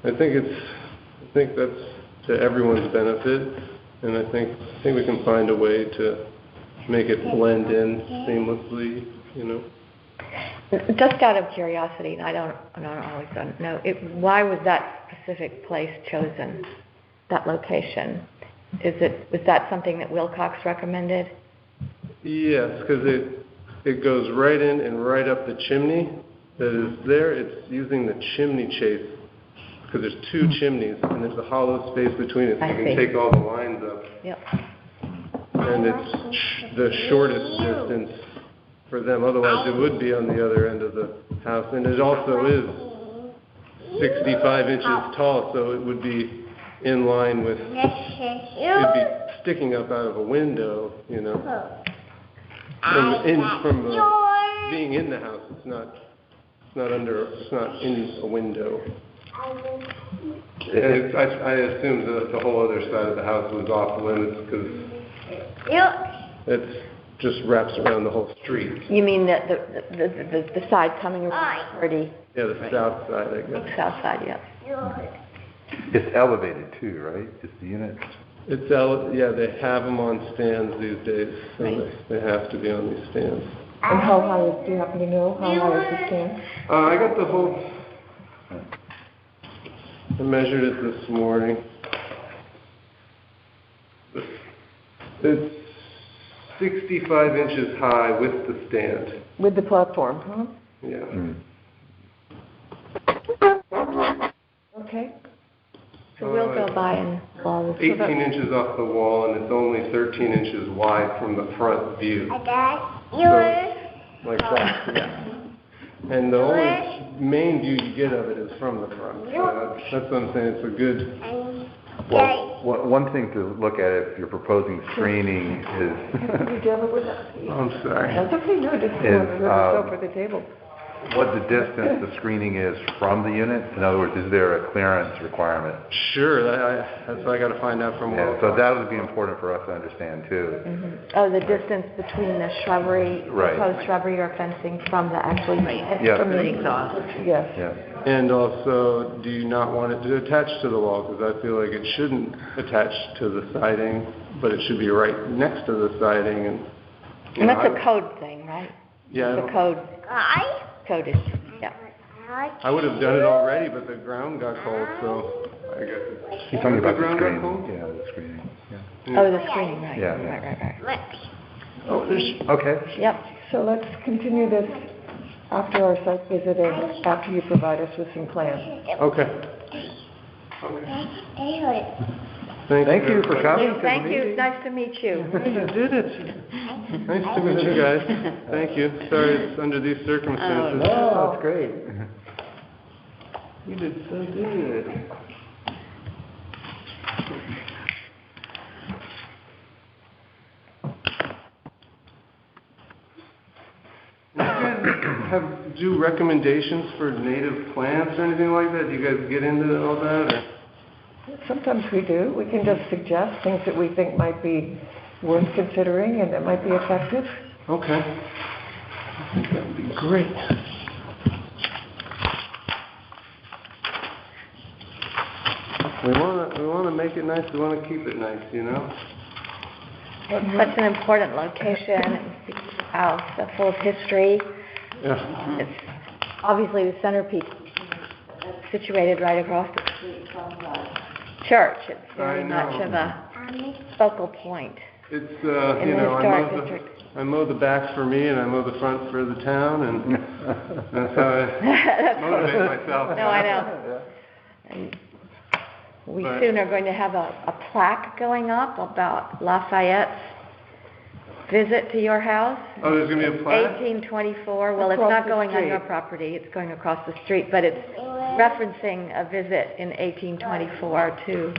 I think that's to everyone's benefit, and I think we can find a way to make it blend in seamlessly. Just out of curiosity, and I don't always know, why was that specific place chosen, that location? Was that something that Wilcox recommended? Yes, because it goes right in and right up the chimney that is there. It's using the chimney chase because there's two chimneys and there's a hollow space between it, so I you see. can take all the lines up. Yep. And it's the shortest distance for them. Otherwise, it would be on the other end of the house. And it also is 65 inches tall, so it would be in line with, it'd be sticking up out of a window, From being in the house, it's not in a window. And I assumed that the whole other side of the house was off limits because it just wraps around the whole street. You mean that the side coming around pretty? Yeah, the south side, I guess. South side, yeah. It's elevated too, right? Is the unit? Yeah, they have them on stands these days, so they have to be on these stands. And how high do you happen to know how high is the stand? I got the whole. I measured it this morning. It's 65 inches high with the stand. With the platform, huh? Yeah. Okay. So we'll go by and follow this. 18 inches off the wall, and it's only 13 inches wide from the front view. So, like that, yeah. And the only main view you get of it is from the front. So that's what I'm saying. It's a good. Well, one thing to look at if you're proposing screening is. You deal with that? I'm sorry. That's okay, no, just go for the table. What the distance the screening is from the unit? In other words, is there a clearance requirement? Sure, that's what I got to find out from Yeah, so that would be important for us to understand too. Mm-hmm. Oh, the distance between the shrubbery, Right. proposed shrubbery or fencing from the actual unit. Yeah. From the exhaust. Yes. Yeah. And also, do you not want it to attach to the wall? Because I feel like it shouldn't attach to the siding, but it should be right next to the siding. And that's a code thing, right? Yeah, The code is, yeah. I would have done it already, but the ground got cold, so I guess He's talking about the ground got screening. cold? Yeah, the screening. Yeah. Oh, the screening, right. Yeah, yeah. Right. Oh, there's. Okay. Yep. So let's continue this after our site visit and after you provide us with some plans. Okay. Thank you for coming to the Thank you, meeting. nice to meet you. You did it. Nice to meet you guys. Thank you. Sorry it's under these circumstances. Oh, that's great. You did so good. Do you guys do recommendations for native plants or anything like that? Do you guys get into all that? Or? Sometimes we do. We can just suggest things that we think might be worth considering and that might be effective. Okay. I think that would be great. We wanna make it nice, we wanna keep it nice, you know? It's such an important location, it's a beautiful house, full of history. Yeah. It's obviously the centerpiece, situated right across the street from the church. It's very much of a focal point. It's, in you the know, historic district. I mow the backs for me and I mow the front for the town, and that's how I motivate myself. No, I know. And we soon are going to have a plaque going up about Lafayette's visit to your house. Oh, there's going to be a plaque? 1824. Well, it's Across not the going on street. your property. It's going across the street, but it's referencing a visit in 1824 to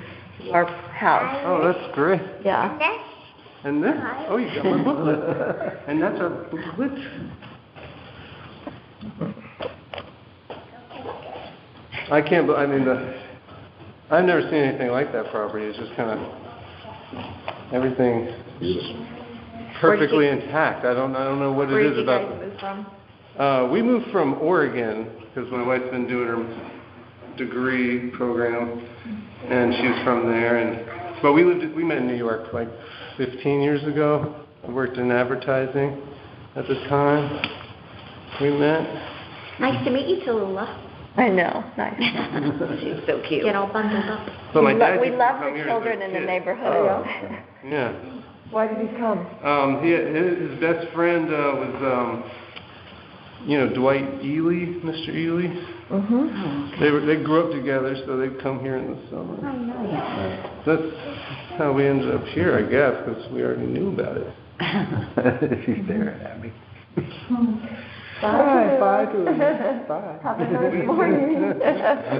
your house. Oh, that's great. Yeah. And then, oh, you got my booklet. And that's our booklet. I can't, I mean, I've never seen anything like that property. It's just kind of, everything is perfectly intact. I don't know what it is about. Where did you guys move from? We moved from Oregon because my wife's been doing her degree program, and she's from there. But we met in New York like 15 years ago. I worked in advertising at the time. We met. Nice to meet you, Tallulah. I know. Nice. She's so cute. Get all bundled up. But my dad We used to love come the here as a children in the kid. neighborhood. Yeah. Why did he come? His best friend was, Dwight Ely, Mr. Ely. Mm-hmm. They grew up together, so they'd come here in the summer. Oh, nice. That's how we ended up here, I guess, because we already knew about it. She's staring at me. Bye. Bye to him. Bye. Have a nice morning.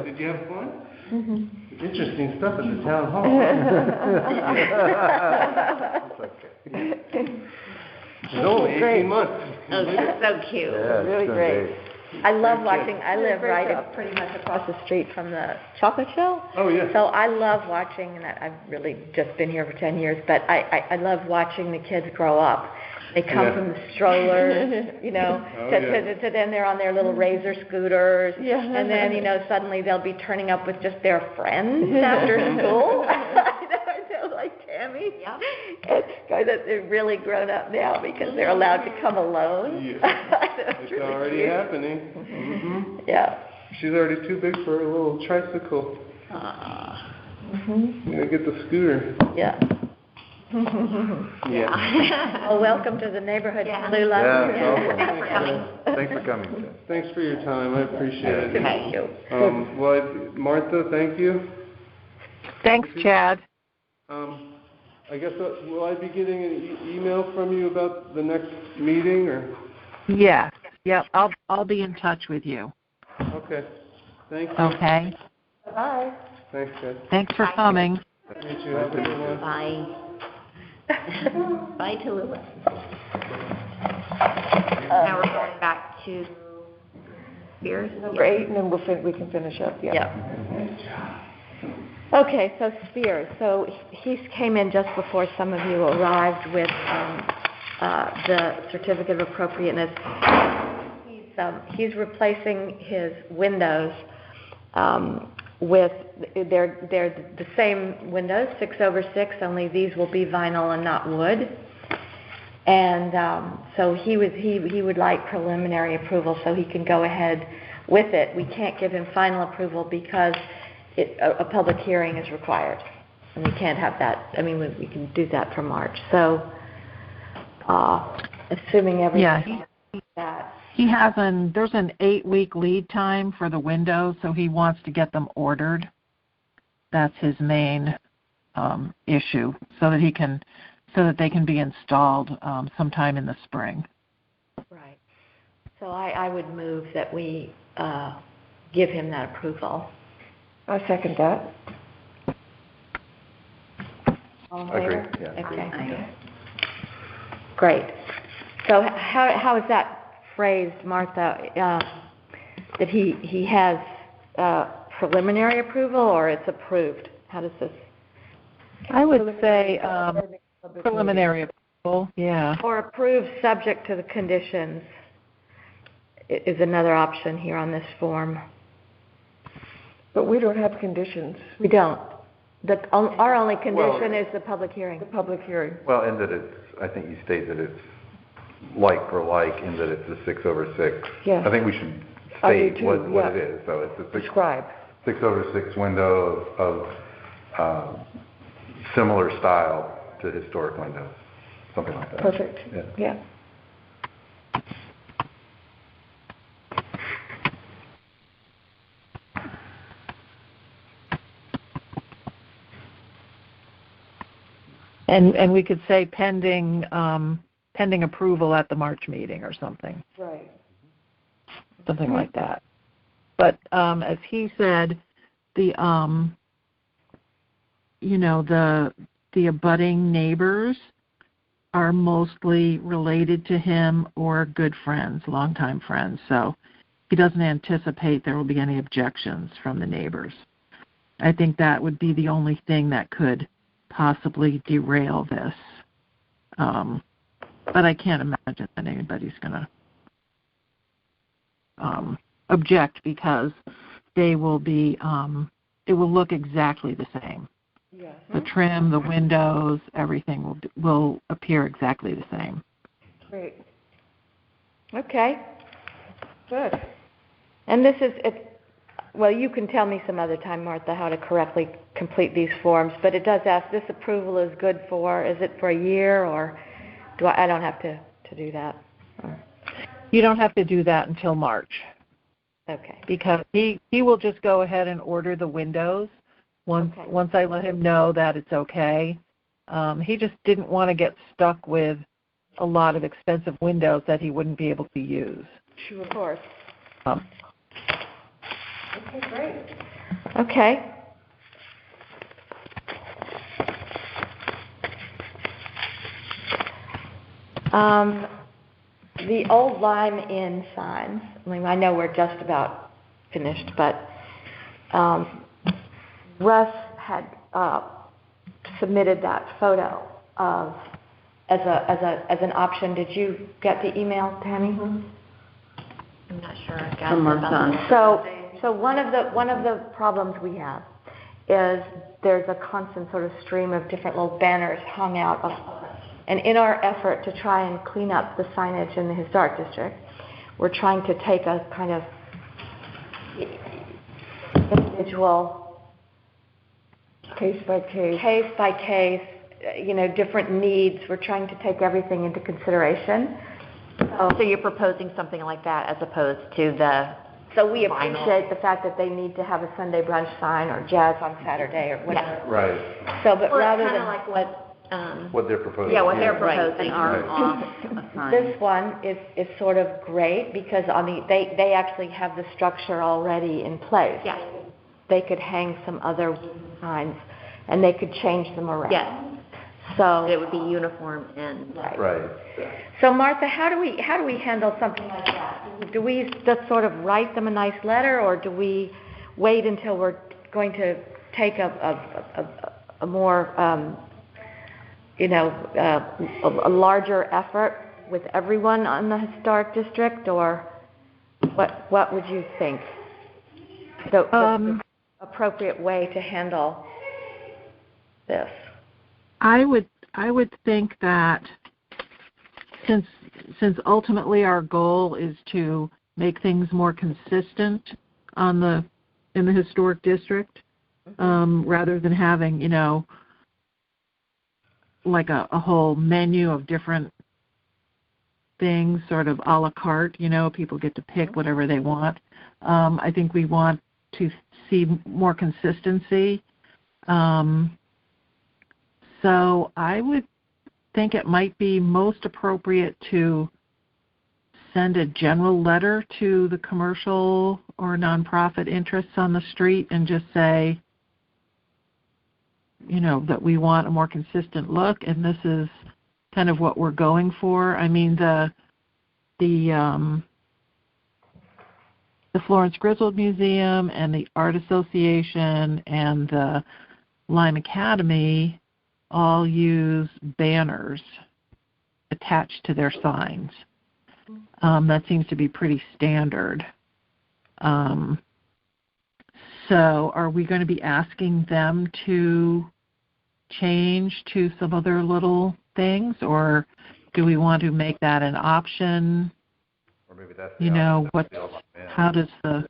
Did you have fun? Mm-hmm. Interesting stuff at the town hall. It's only 18 months. Oh, she's so cute. Yeah, it's Really been great. I love watching. I live pretty much across the street from the chocolate show. Oh, yeah. So I love watching, and I've really just been here for 10 years, but I love watching the kids grow up. They come from the strollers, to then they're on their little razor scooters, and then, suddenly they'll be turning up with just their friends after school. I know, like Tammy. Yep. It's good that they're really grown up now because they're allowed to come alone. Yeah. It's It's already cute. happening. Mm-hmm. Yeah. She's already too big for a little tricycle. Mm-hmm. You gotta get the scooter. Yeah. Yeah. Well, welcome to the neighborhood, Yeah. Lula. Yeah, Thanks for coming. Thanks for coming, Jen. Thanks for your time. I appreciate it. Thank you. Martha, thank you. Thanks, Chad. I guess, will I be getting an email from you about the next meeting, or? Yeah. Yep. I'll be in touch with you. Okay. Thank you. Okay. Bye. Thanks, guys. Thanks for coming. Meet you. Have a good one. Bye. Bye, Tallulah. Now we're going back to Spears. Number 8, and then we can finish up. Yeah. Okay, so Spears. So he came in just before some of you arrived with the certificate of appropriateness. He's replacing his windows with they're the same windows, 6/6. Only these will be vinyl and not wood. And so he would like preliminary approval so he can go ahead with it. We can't give him final approval because a public hearing is required, and we can't have that. I mean, we can do that for March. So, assuming everything that He has there's an 8-week lead time for the windows, so he wants to get them ordered. That's his main issue, so that they can be installed sometime in the spring. right. So I would move that we give him that approval. I second that. All in Agree, favor? yeah. Okay. Great. So how is that phrased, Martha? That he has preliminary approval, or it's approved? How does this? I would say preliminary approval. Yeah. Or approved subject to the conditions is another option here on this form. But we don't have conditions. We don't. Our only condition is the public hearing. The public hearing. Well, and that it's, I think you state that it's like for like, in that it's a 6/6. Yes. I think we should I do state too, what yeah. it is. So it's a Describe. 6/6 window of similar style to historic windows, something like that. Perfect. Yeah. And we could say pending approval at the March meeting or something. Right. Something like that. But as he said, the abutting neighbors are mostly related to him or good friends, longtime friends. So he doesn't anticipate there will be any objections from the neighbors. I think that would be the only thing that could possibly derail this. But I can't imagine that anybody's going to object, because they will be, it will look exactly the same. Yes. The trim, the windows, everything will appear exactly the same. Great. Okay. Good. And this is, well, you can tell me some other time, Martha, how to correctly complete these forms, but it does ask, this approval is good for, is it for a year, or I don't have to do that? Or, you don't have to do that until March. Okay. Because he will just go ahead and order the windows once I let him know that it's okay. He just didn't want to get stuck with a lot of expensive windows that he wouldn't be able to use. Sure, of course. Okay, great. Okay. The old Lime Inn signs, I mean, I know we're just about finished, but Russ had submitted that photo of as an option. Did you get the email, Tammy? I'm not sure. I got From our about son. that. So one of the problems we have is there's a constant sort of stream of different little banners hung out. And in our effort to try and clean up the signage in the historic district, we're trying to take a kind of individual, Case by case, different needs. We're trying to take everything into consideration. So you're proposing something like that as opposed to the So we vinyl. appreciate the fact that they need to have a Sunday brunch sign or jazz on Saturday or whatever. Right. So, but Well, rather it's kind than of like what What they're proposing. yeah, what they're Right, proposing. an arm off a sign. this one is sort of great because they actually have the structure already in place. Yeah. They could hang some other signs and they could change them around. Yes. So It would be uniform and Right. So Martha, how do we handle something like that? Do we just sort of write them a nice letter, or do we wait until we're going to take a more a larger effort with everyone on the historic district, or what would you think? The appropriate way to handle this? I would think that since ultimately our goal is to make things more consistent in the historic district, rather than having like a whole menu of different things, sort of a la carte. People get to pick whatever they want. I think we want to see more consistency. So I would think it might be most appropriate to send a general letter to the commercial or nonprofit interests on the street and just say, that we want a more consistent look, and this is kind of what we're going for. I mean, the Florence Griswold Museum and the Art Association and the Lime Academy all use banners attached to their signs. That seems to be pretty standard. So are we going to be asking them to change to some other little things, or do we want to make that an option? Or maybe that's how does the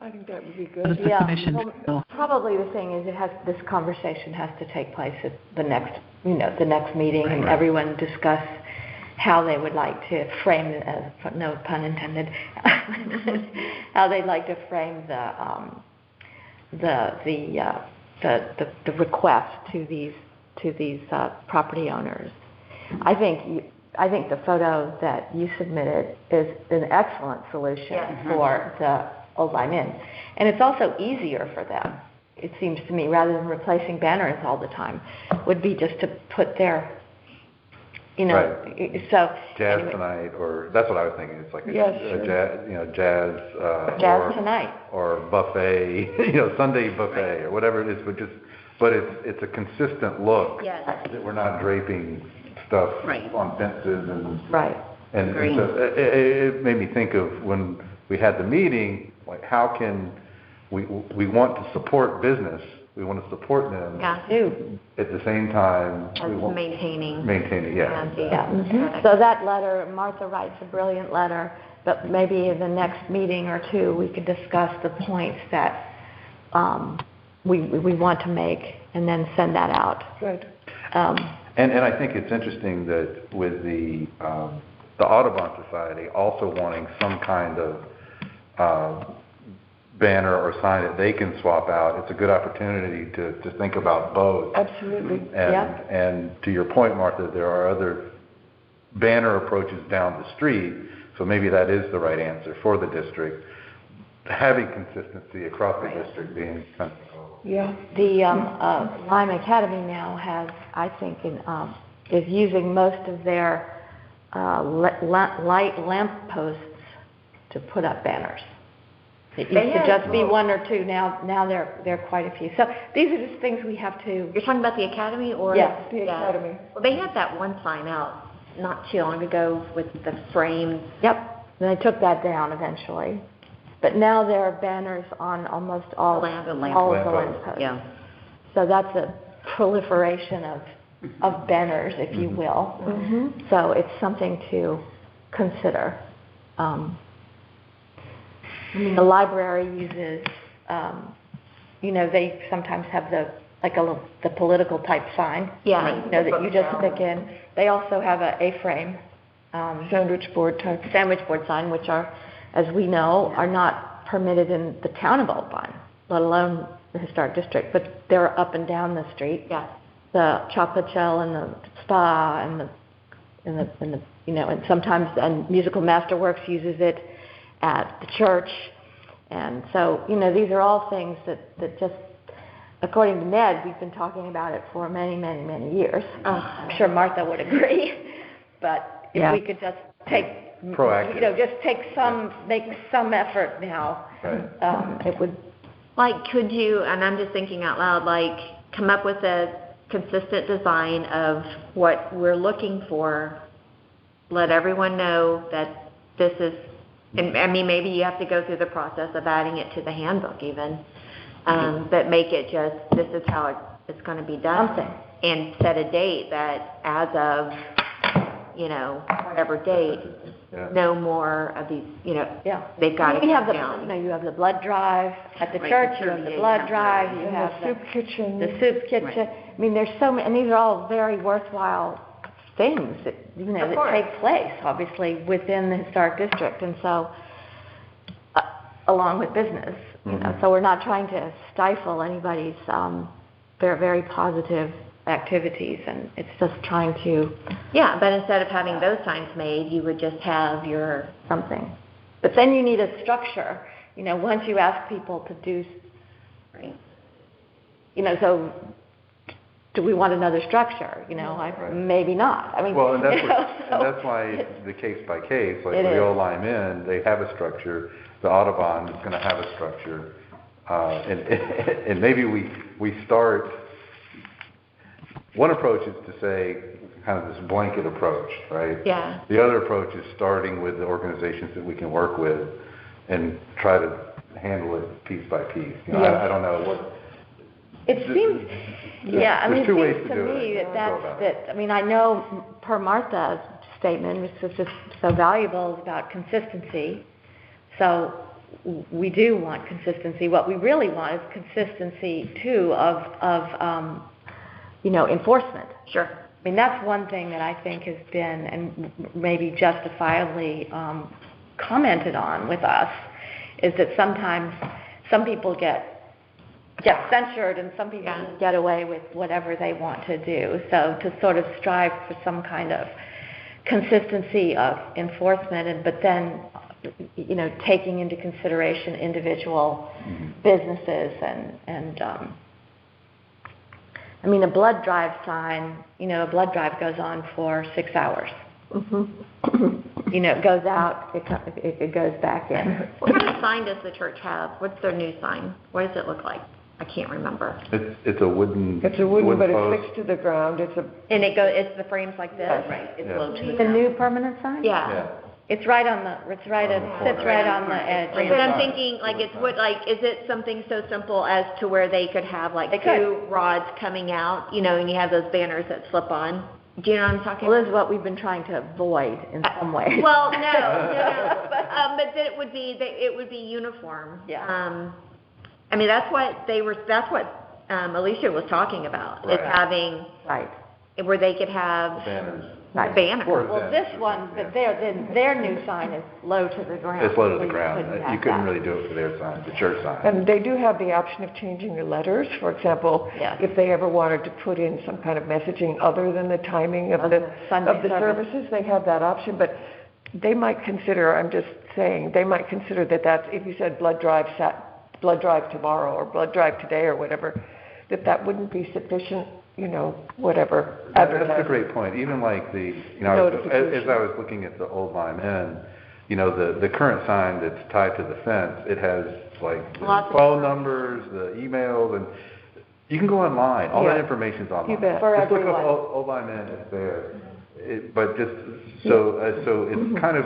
I think that would be how does good. the commission feel? Probably the thing is this conversation has to take place at the next meeting, and everyone discuss how they would like to frame, no pun intended, how they'd like to frame the request to these property owners. I think the photo that you submitted is an excellent solution for the Old Lime Inn, and it's also easier for them. It seems to me, rather than replacing banners all the time, would be just to put their, so jazz tonight, or that's what I was thinking. It's like a jazz, jazz tonight, or buffet, Sunday buffet, or whatever it is. But it's a consistent look. Yes. That we're not draping stuff on fences and And so it made me think of when we had the meeting, like how can we want to support business, we want to support them. At the same time, we want maintaining it, So that letter, Martha writes a brilliant letter, but maybe in the next meeting or two we could discuss the points that we want to make and then send that out. Good. And I think it's interesting that with the Audubon Society also wanting some kind of banner or sign that they can swap out, it's a good opportunity to think about both. Absolutely. And to your point, Martha, there are other banner approaches down the street, so maybe that is the right answer for the district. Having consistency across the district being kind of The Lime Academy now has, I think, is using most of their light lamp posts to put up banners. It used to just be one or two. Now there are quite a few. So these are just things we have to. You're talking about the academy, or yes, the academy. Well, they had that one sign out not too long ago with the frame. Yep. And they took that down eventually. But now there are banners on almost all of the lamp posts. Yeah. So that's a proliferation of banners, if you will. Mm-hmm. So it's something to consider. The library uses, they sometimes have the political type sign. That you just stick in. They also have a A-frame. Sandwich board sign, which are, as we know, are not permitted in the town of Old Lyme, let alone the historic district, but they're up and down the street. Yeah. The chocolate shell and the spa and and sometimes Musical Masterworks uses it at the church, and so these are all things that just, according to Ned, we've been talking about it for many years. I'm sure Martha would agree, but if we could just take proactive, make some effort now, it would. Could you? And I'm just thinking out loud. Come up with a consistent design of what we're looking for. Let everyone know that this is. And maybe you have to go through the process of adding it to the handbook even, but make it just, this is how it's going to be done. And set a date that as of, whatever date, no more of these, they've got to come down. You have the blood drive at the church, you have the blood drive, you have the soup kitchen. The soup kitchen. There's so many, and these are all very worthwhile things that take place, obviously, within the historic district, and so along with business, so we're not trying to stifle anybody's very positive activities, and it's just trying to. Yeah, but instead of having those signs made, you would just have your something. But then you need a structure. Once you ask people to do, so. Do we want another structure? Maybe not. Well, and that's why it's the case by case. Like the Old Lyme Inn, they have a structure. The Audubon is going to have a structure, and maybe we start. One approach is to say kind of this blanket approach, right? Yeah. The other approach is starting with the organizations that we can work with, and try to handle it piece by piece. You know, I don't know what. It seems, yeah, I mean, it There's two ways seems to to do me it. that, I mean, I know per Martha's statement, which was just so valuable, is about consistency. So we do want consistency. What we really want is consistency, too, of enforcement. Sure. I mean, that's one thing that I think has been, and maybe justifiably commented on with us, is that sometimes some people get censured and some people get away with whatever they want to do. So to sort of strive for some kind of consistency of enforcement, but then, taking into consideration individual businesses and I mean, a blood drive sign, a blood drive goes on for 6 hours. It goes out, it goes back in. What kind of sign does the church have? What's their new sign? What does it look like? I can't remember. It's a wooden. It's a wooden, but post. it's fixed to the ground. And it's the frames like this? Right, it's Yeah. low to the The ground. new permanent sign? Yeah. It's right on the, sits right on the edge. But I'm thinking, is it something so simple as to where they could have two rods coming out, and you have those banners that slip on? Do you know what I'm talking Well, about? this is what we've been trying to avoid in some ways. Well, no. But then it would be uniform. Yeah. I mean, that's what Alicia was talking about, is Right. having, where they could have Banners. banners. Well, this one, but their new sign is low to the ground. It's low to so the you ground. have You couldn't that. really do it for their sign, the church sign. And they do have the option of changing the letters. For example, Yes. if they ever wanted to put in some kind of messaging other than the timing of the Sunday service. services, they have that option. But they might consider, I'm just saying, they might consider that if you said blood drive tomorrow or blood drive today or whatever, that wouldn't be sufficient, whatever. That's a great point. Even like as I was looking at the Old Lyme Inn, the current sign that's tied to the fence, it has the phone numbers, the emails, and you can go online. All that information's online. You bet. For Just look everyone. up Old Lyme Inn, it's there. But just so it's kind of,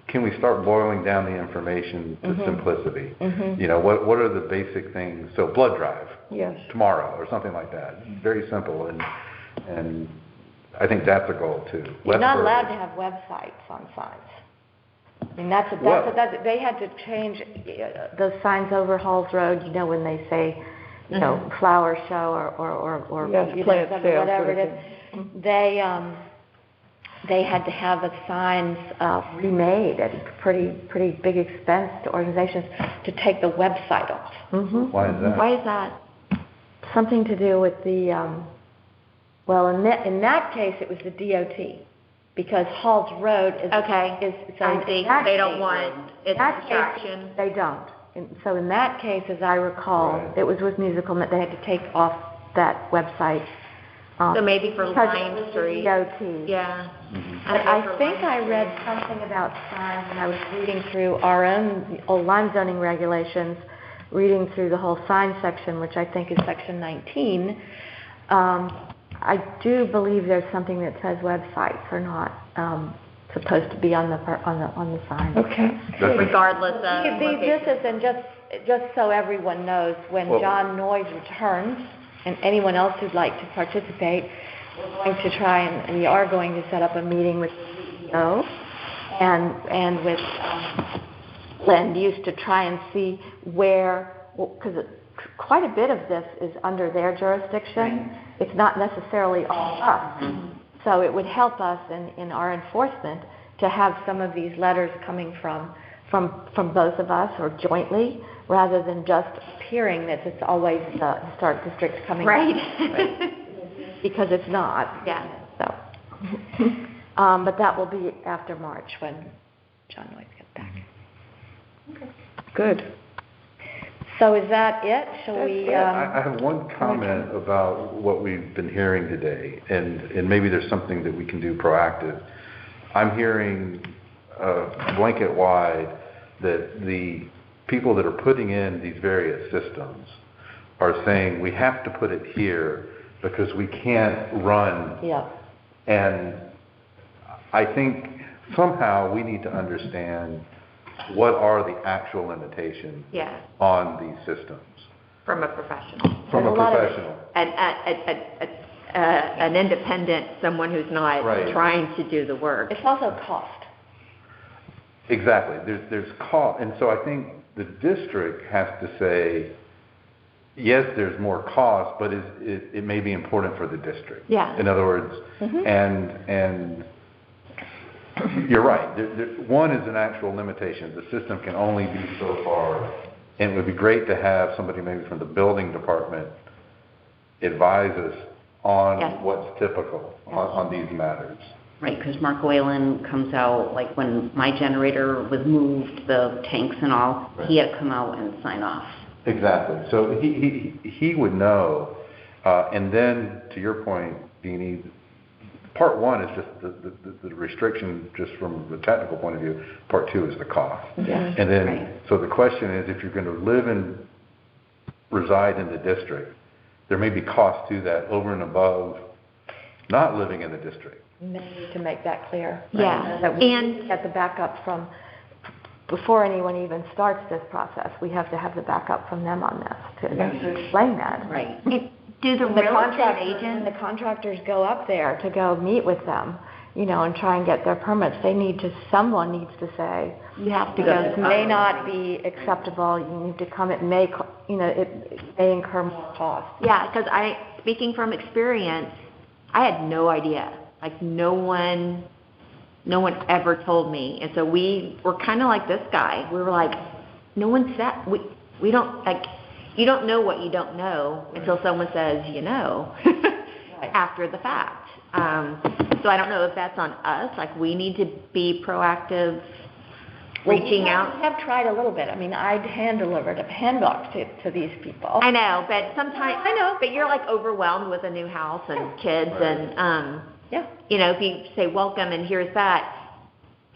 can we start boiling down the information to simplicity? What are the basic things? So blood drive. Yes. Tomorrow or something like that. Very simple, and I think that's a goal too. You're not allowed to have websites on signs. I mean, they had to change those signs over Halls Road. When they say, flower show or plant sale, whatever it is, they had to have the signs remade at pretty big expense to organizations to take the website off. Why is that? Why is that? Something to do with the, in that case, it was the DOT, because Halls Road is... Okay, so I see. They don't want it's distraction. They don't. So in that case, as I recall, it was with Musical Net, they had to take off that website. So maybe for because Lime it was Street. DOT. Yeah. I think I read something about signs when I was reading through our own old Lyme zoning regulations, reading through the whole sign section, which I think is section 19. I do believe there's something that says websites are not supposed to be on the sign. Okay. Regardless of This is, and just so everyone knows, when John Noyes returns, and anyone else who'd like to participate, we're going to try and we are going to set up a meeting with the CEO and with land use to try and see where, because quite a bit of this is under their jurisdiction. It's not necessarily all us. So it would help us in our enforcement to have some of these letters coming from both of us or jointly, rather than just appearing that it's always the historic district coming Right. because it's not. Yeah. So, but that will be after March when John Noyes gets back. Okay. Good. So is that it? Shall we? I have one comment about what we've been hearing today, and maybe there's something that we can do proactive. I'm hearing blanket wide that the people that are putting in these various systems are saying we have to put it here because we can't run. Yeah. And I think somehow we need to understand what are the actual limitations Yeah, on these systems? from a professional. From a There's a lot of it. professional. An independent, someone who's not Right. trying to do the work. It's also cost. Exactly. There's cost, and so I think the district has to say, yes, there's more cost, but it may be important for the district. Yeah. In other words, and you're right. One is an actual limitation. The system can only be so far, and it would be great to have somebody maybe from the building department advise us on Yes. what's typical on these matters. Right, because Mark Whalen comes out, like when my generator was moved, the tanks and all, he had to come out and sign off. Exactly. So he would know, and then to your point, Deanie, part one is just the restriction just from the technical point of view. Part two is the cost. Yeah. And then, Right. so the question is, if you're going to live and reside in the district, there may be cost to that over and above not living in the district. Maybe to make that clear. Yeah, That we and- get the backup from, before anyone even starts this process, we have to have the backup from them on this, to explain that. Right. Do the When real estate when agents, the contractors go up there to go meet with them, and try and get their permits, someone needs to say, you have to this go, may not be acceptable, you need to come, it may incur more cost. yeah, because speaking from experience, I had no idea. Like, no one ever told me. And so we were kind of like this guy. We were like, no one said, we don't, like, you don't know what you don't know until someone says, after the fact. So I don't know if that's on us. Like, we need to be proactive, reaching out. We have tried a little bit. I mean, I'd hand-delivered a handbook to these people. I know, but sometimes, I know, but you're like overwhelmed with a new house and kids and, Yeah. if you say welcome and here's that,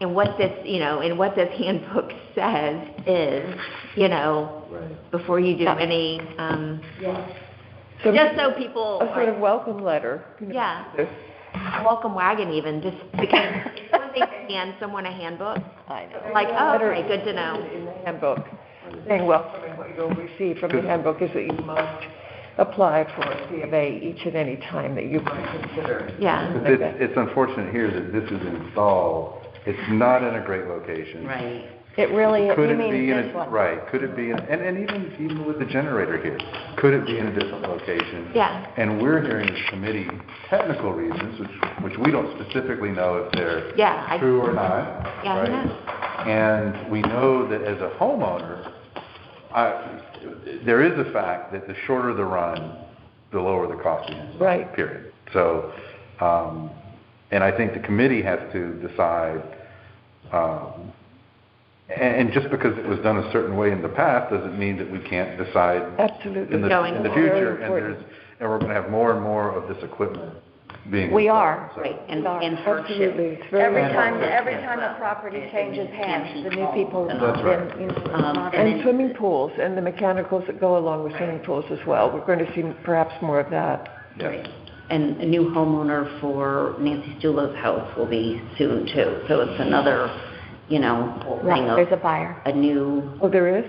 and what this, and what this handbook says is, before you do any, So just so people, a sort of welcome letter. yeah, a welcome wagon even, just because it's one thing to hand someone a handbook, I know. like, oh, okay, good to know. In the handbook, saying welcome, and what you'll receive from the handbook is that you must apply for a C of A each and any time that you might consider. Yeah. It's unfortunate here that this is installed. It's not in a great location. Right. It really, Could you it mean be in this a, one? right, could it be, and even with the generator here, could it be in a different location? Yeah. And we're hearing as committee technical reasons, which we don't specifically know if they're Yeah, true or not, Yeah, I right? know. And we know that as a homeowner, there is a fact that the shorter the run, the lower the cost is. Right. Period. So, and I think the committee has to decide, and just because it was done a certain way in the past doesn't mean that we can't decide Absolutely. in the Going future. forward. And we're going to have more and more of this equipment being. We installed, are. so. Right, and Absolutely, hardship. it's very Every time a property changes hands, the new people, That's right. And swimming pools and the mechanicals that go along with swimming pools as well. We're going to see perhaps more of that. Yes. And a new homeowner for Nancy Stula's house will be soon too. So it's another, whole thing right, there's a of buyer. a new, Oh, there is?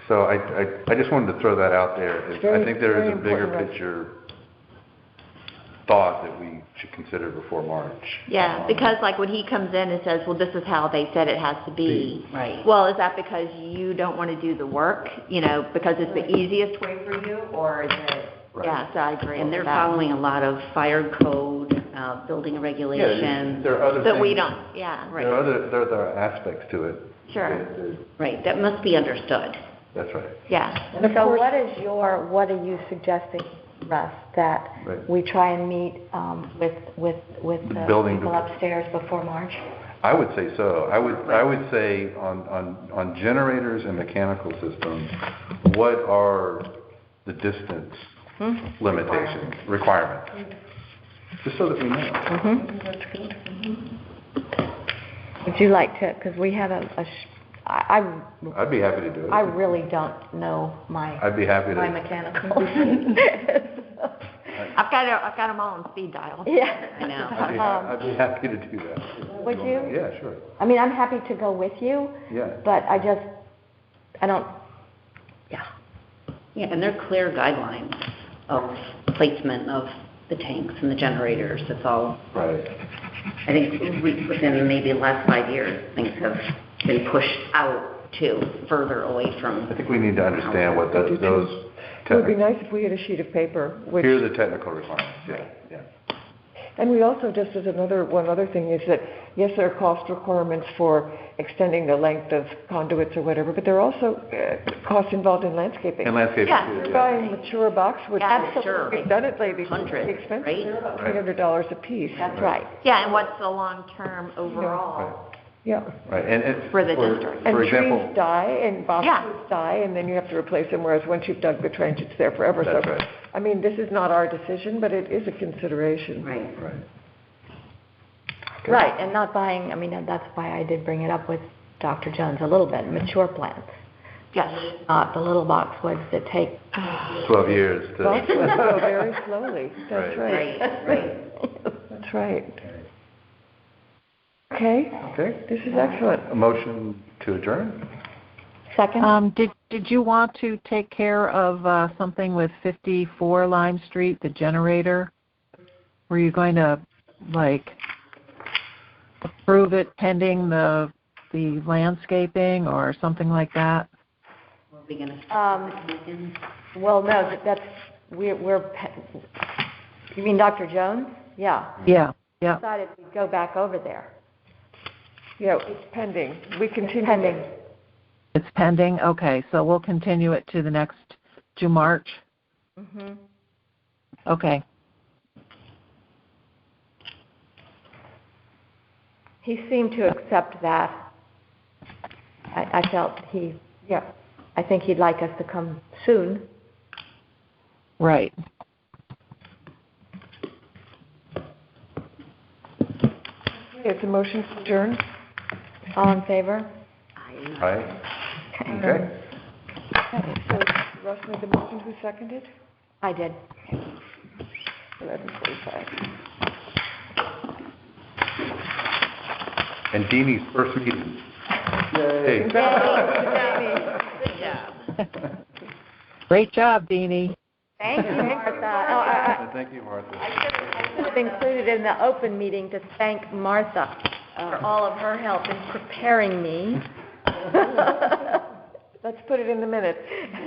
So I just wanted to throw that out there. I think there is a bigger important, right? picture thought that we should consider before March. Yeah, because like when he comes in and says, well, this is how they said it has to be. right. Well, is that because you don't want to do the work, because it's the easiest way for you, or is it? Right. Yeah, so I agree And they're with that. following a lot of fire code, building regulations. There are other That we things- don't, yeah, Right. There are other aspects to it. sure, Right, that must be understood. That's right. yeah. And so what are you suggesting, Russ, that Right. we try and meet with the Building people the- upstairs before March? I would say so. I would say on generators and mechanical systems, what are the distance limitations, requirements? Just so that we know. Would you like to, because we have I I'd be happy to do it. really don't know my I'd be happy my to. mechanicals. I've got them all on speed dial. Yeah. I know. I'd be happy to do that. Would you? Yeah, sure. I mean, I'm happy to go with you, Yeah. but I don't, yeah. Yeah, and there are clear guidelines of placement of the tanks and the generators. It's all, Right. I think within maybe the last 5 years, things have been pushed out to further away from. I think we need to understand what those It would be nice if we had a sheet of paper, which... Here are the technical requirements, yeah. And we also, just as one other thing is that, yes, there are cost requirements for extending the length of conduits or whatever, but there are also costs involved in landscaping. And landscaping Yeah. too, Buying mature boxwood. Sure. We've done it lately. Hundreds, Expensive. right? They're about $300 a piece. That's right. Yeah, and what's the long-term overall Yeah. Right, and for the district? And for example, trees die and boxwoods die, and then you have to replace them, whereas once you've dug the trench, it's there forever. That's So, right. I mean, this is not our decision, but it is a consideration. Right. right. Right, and not buying, I mean, that's why I did bring it up with Dr. Jones a little bit, mature plants. Yes. Not the little boxwoods that take 12 years to. Boxwoods grow very slowly. That's Right. right. That's right. Okay, Okay, this is excellent. a motion to adjourn? Second? Did you want to take care of something with 54 Lime Street, the generator? Were you going to, approve it pending the landscaping or something like that? Are we going to Well, no, you mean Dr. Jones? Yeah. Yeah, yeah. Decided we'd go back over there. Yeah, it's pending. We continue. Pending. It's pending? Okay, so we'll continue it to March? Mm-hmm. Okay. He seemed to accept that. I felt I think he'd like us to come soon. Right. It's a motion to adjourn. All in favor? Right? Okay. So Russ made the motion. Who seconded? I did. 11:45. And Deanie's first meeting. Yay. Good job. Great job, Deanie. Thank you, Martha. Thank you, Martha. I should have included in the open meeting to thank Martha for all of her help in preparing me. Let's put it in the minutes.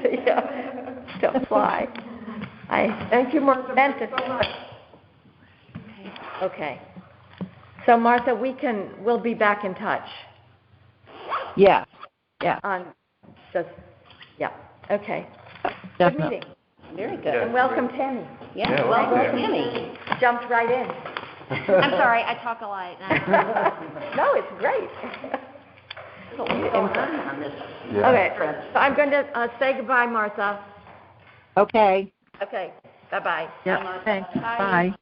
Yeah, don't fly. Thank you, Martha. Meant to. So much. Okay. So Martha, we'll be back in touch Yeah, yeah, on just, okay. Good definitely. meeting. Very good. Yeah. And welcome Tammy. Yeah, welcome, welcome, Tammy. Tammy. Jumped right in. I'm sorry, I talk a lot. No, it's great. There's a lot going on this. Yeah. Okay, so I'm going to say goodbye, Martha. Okay. Okay, bye-bye. Yeah, thanks. Bye.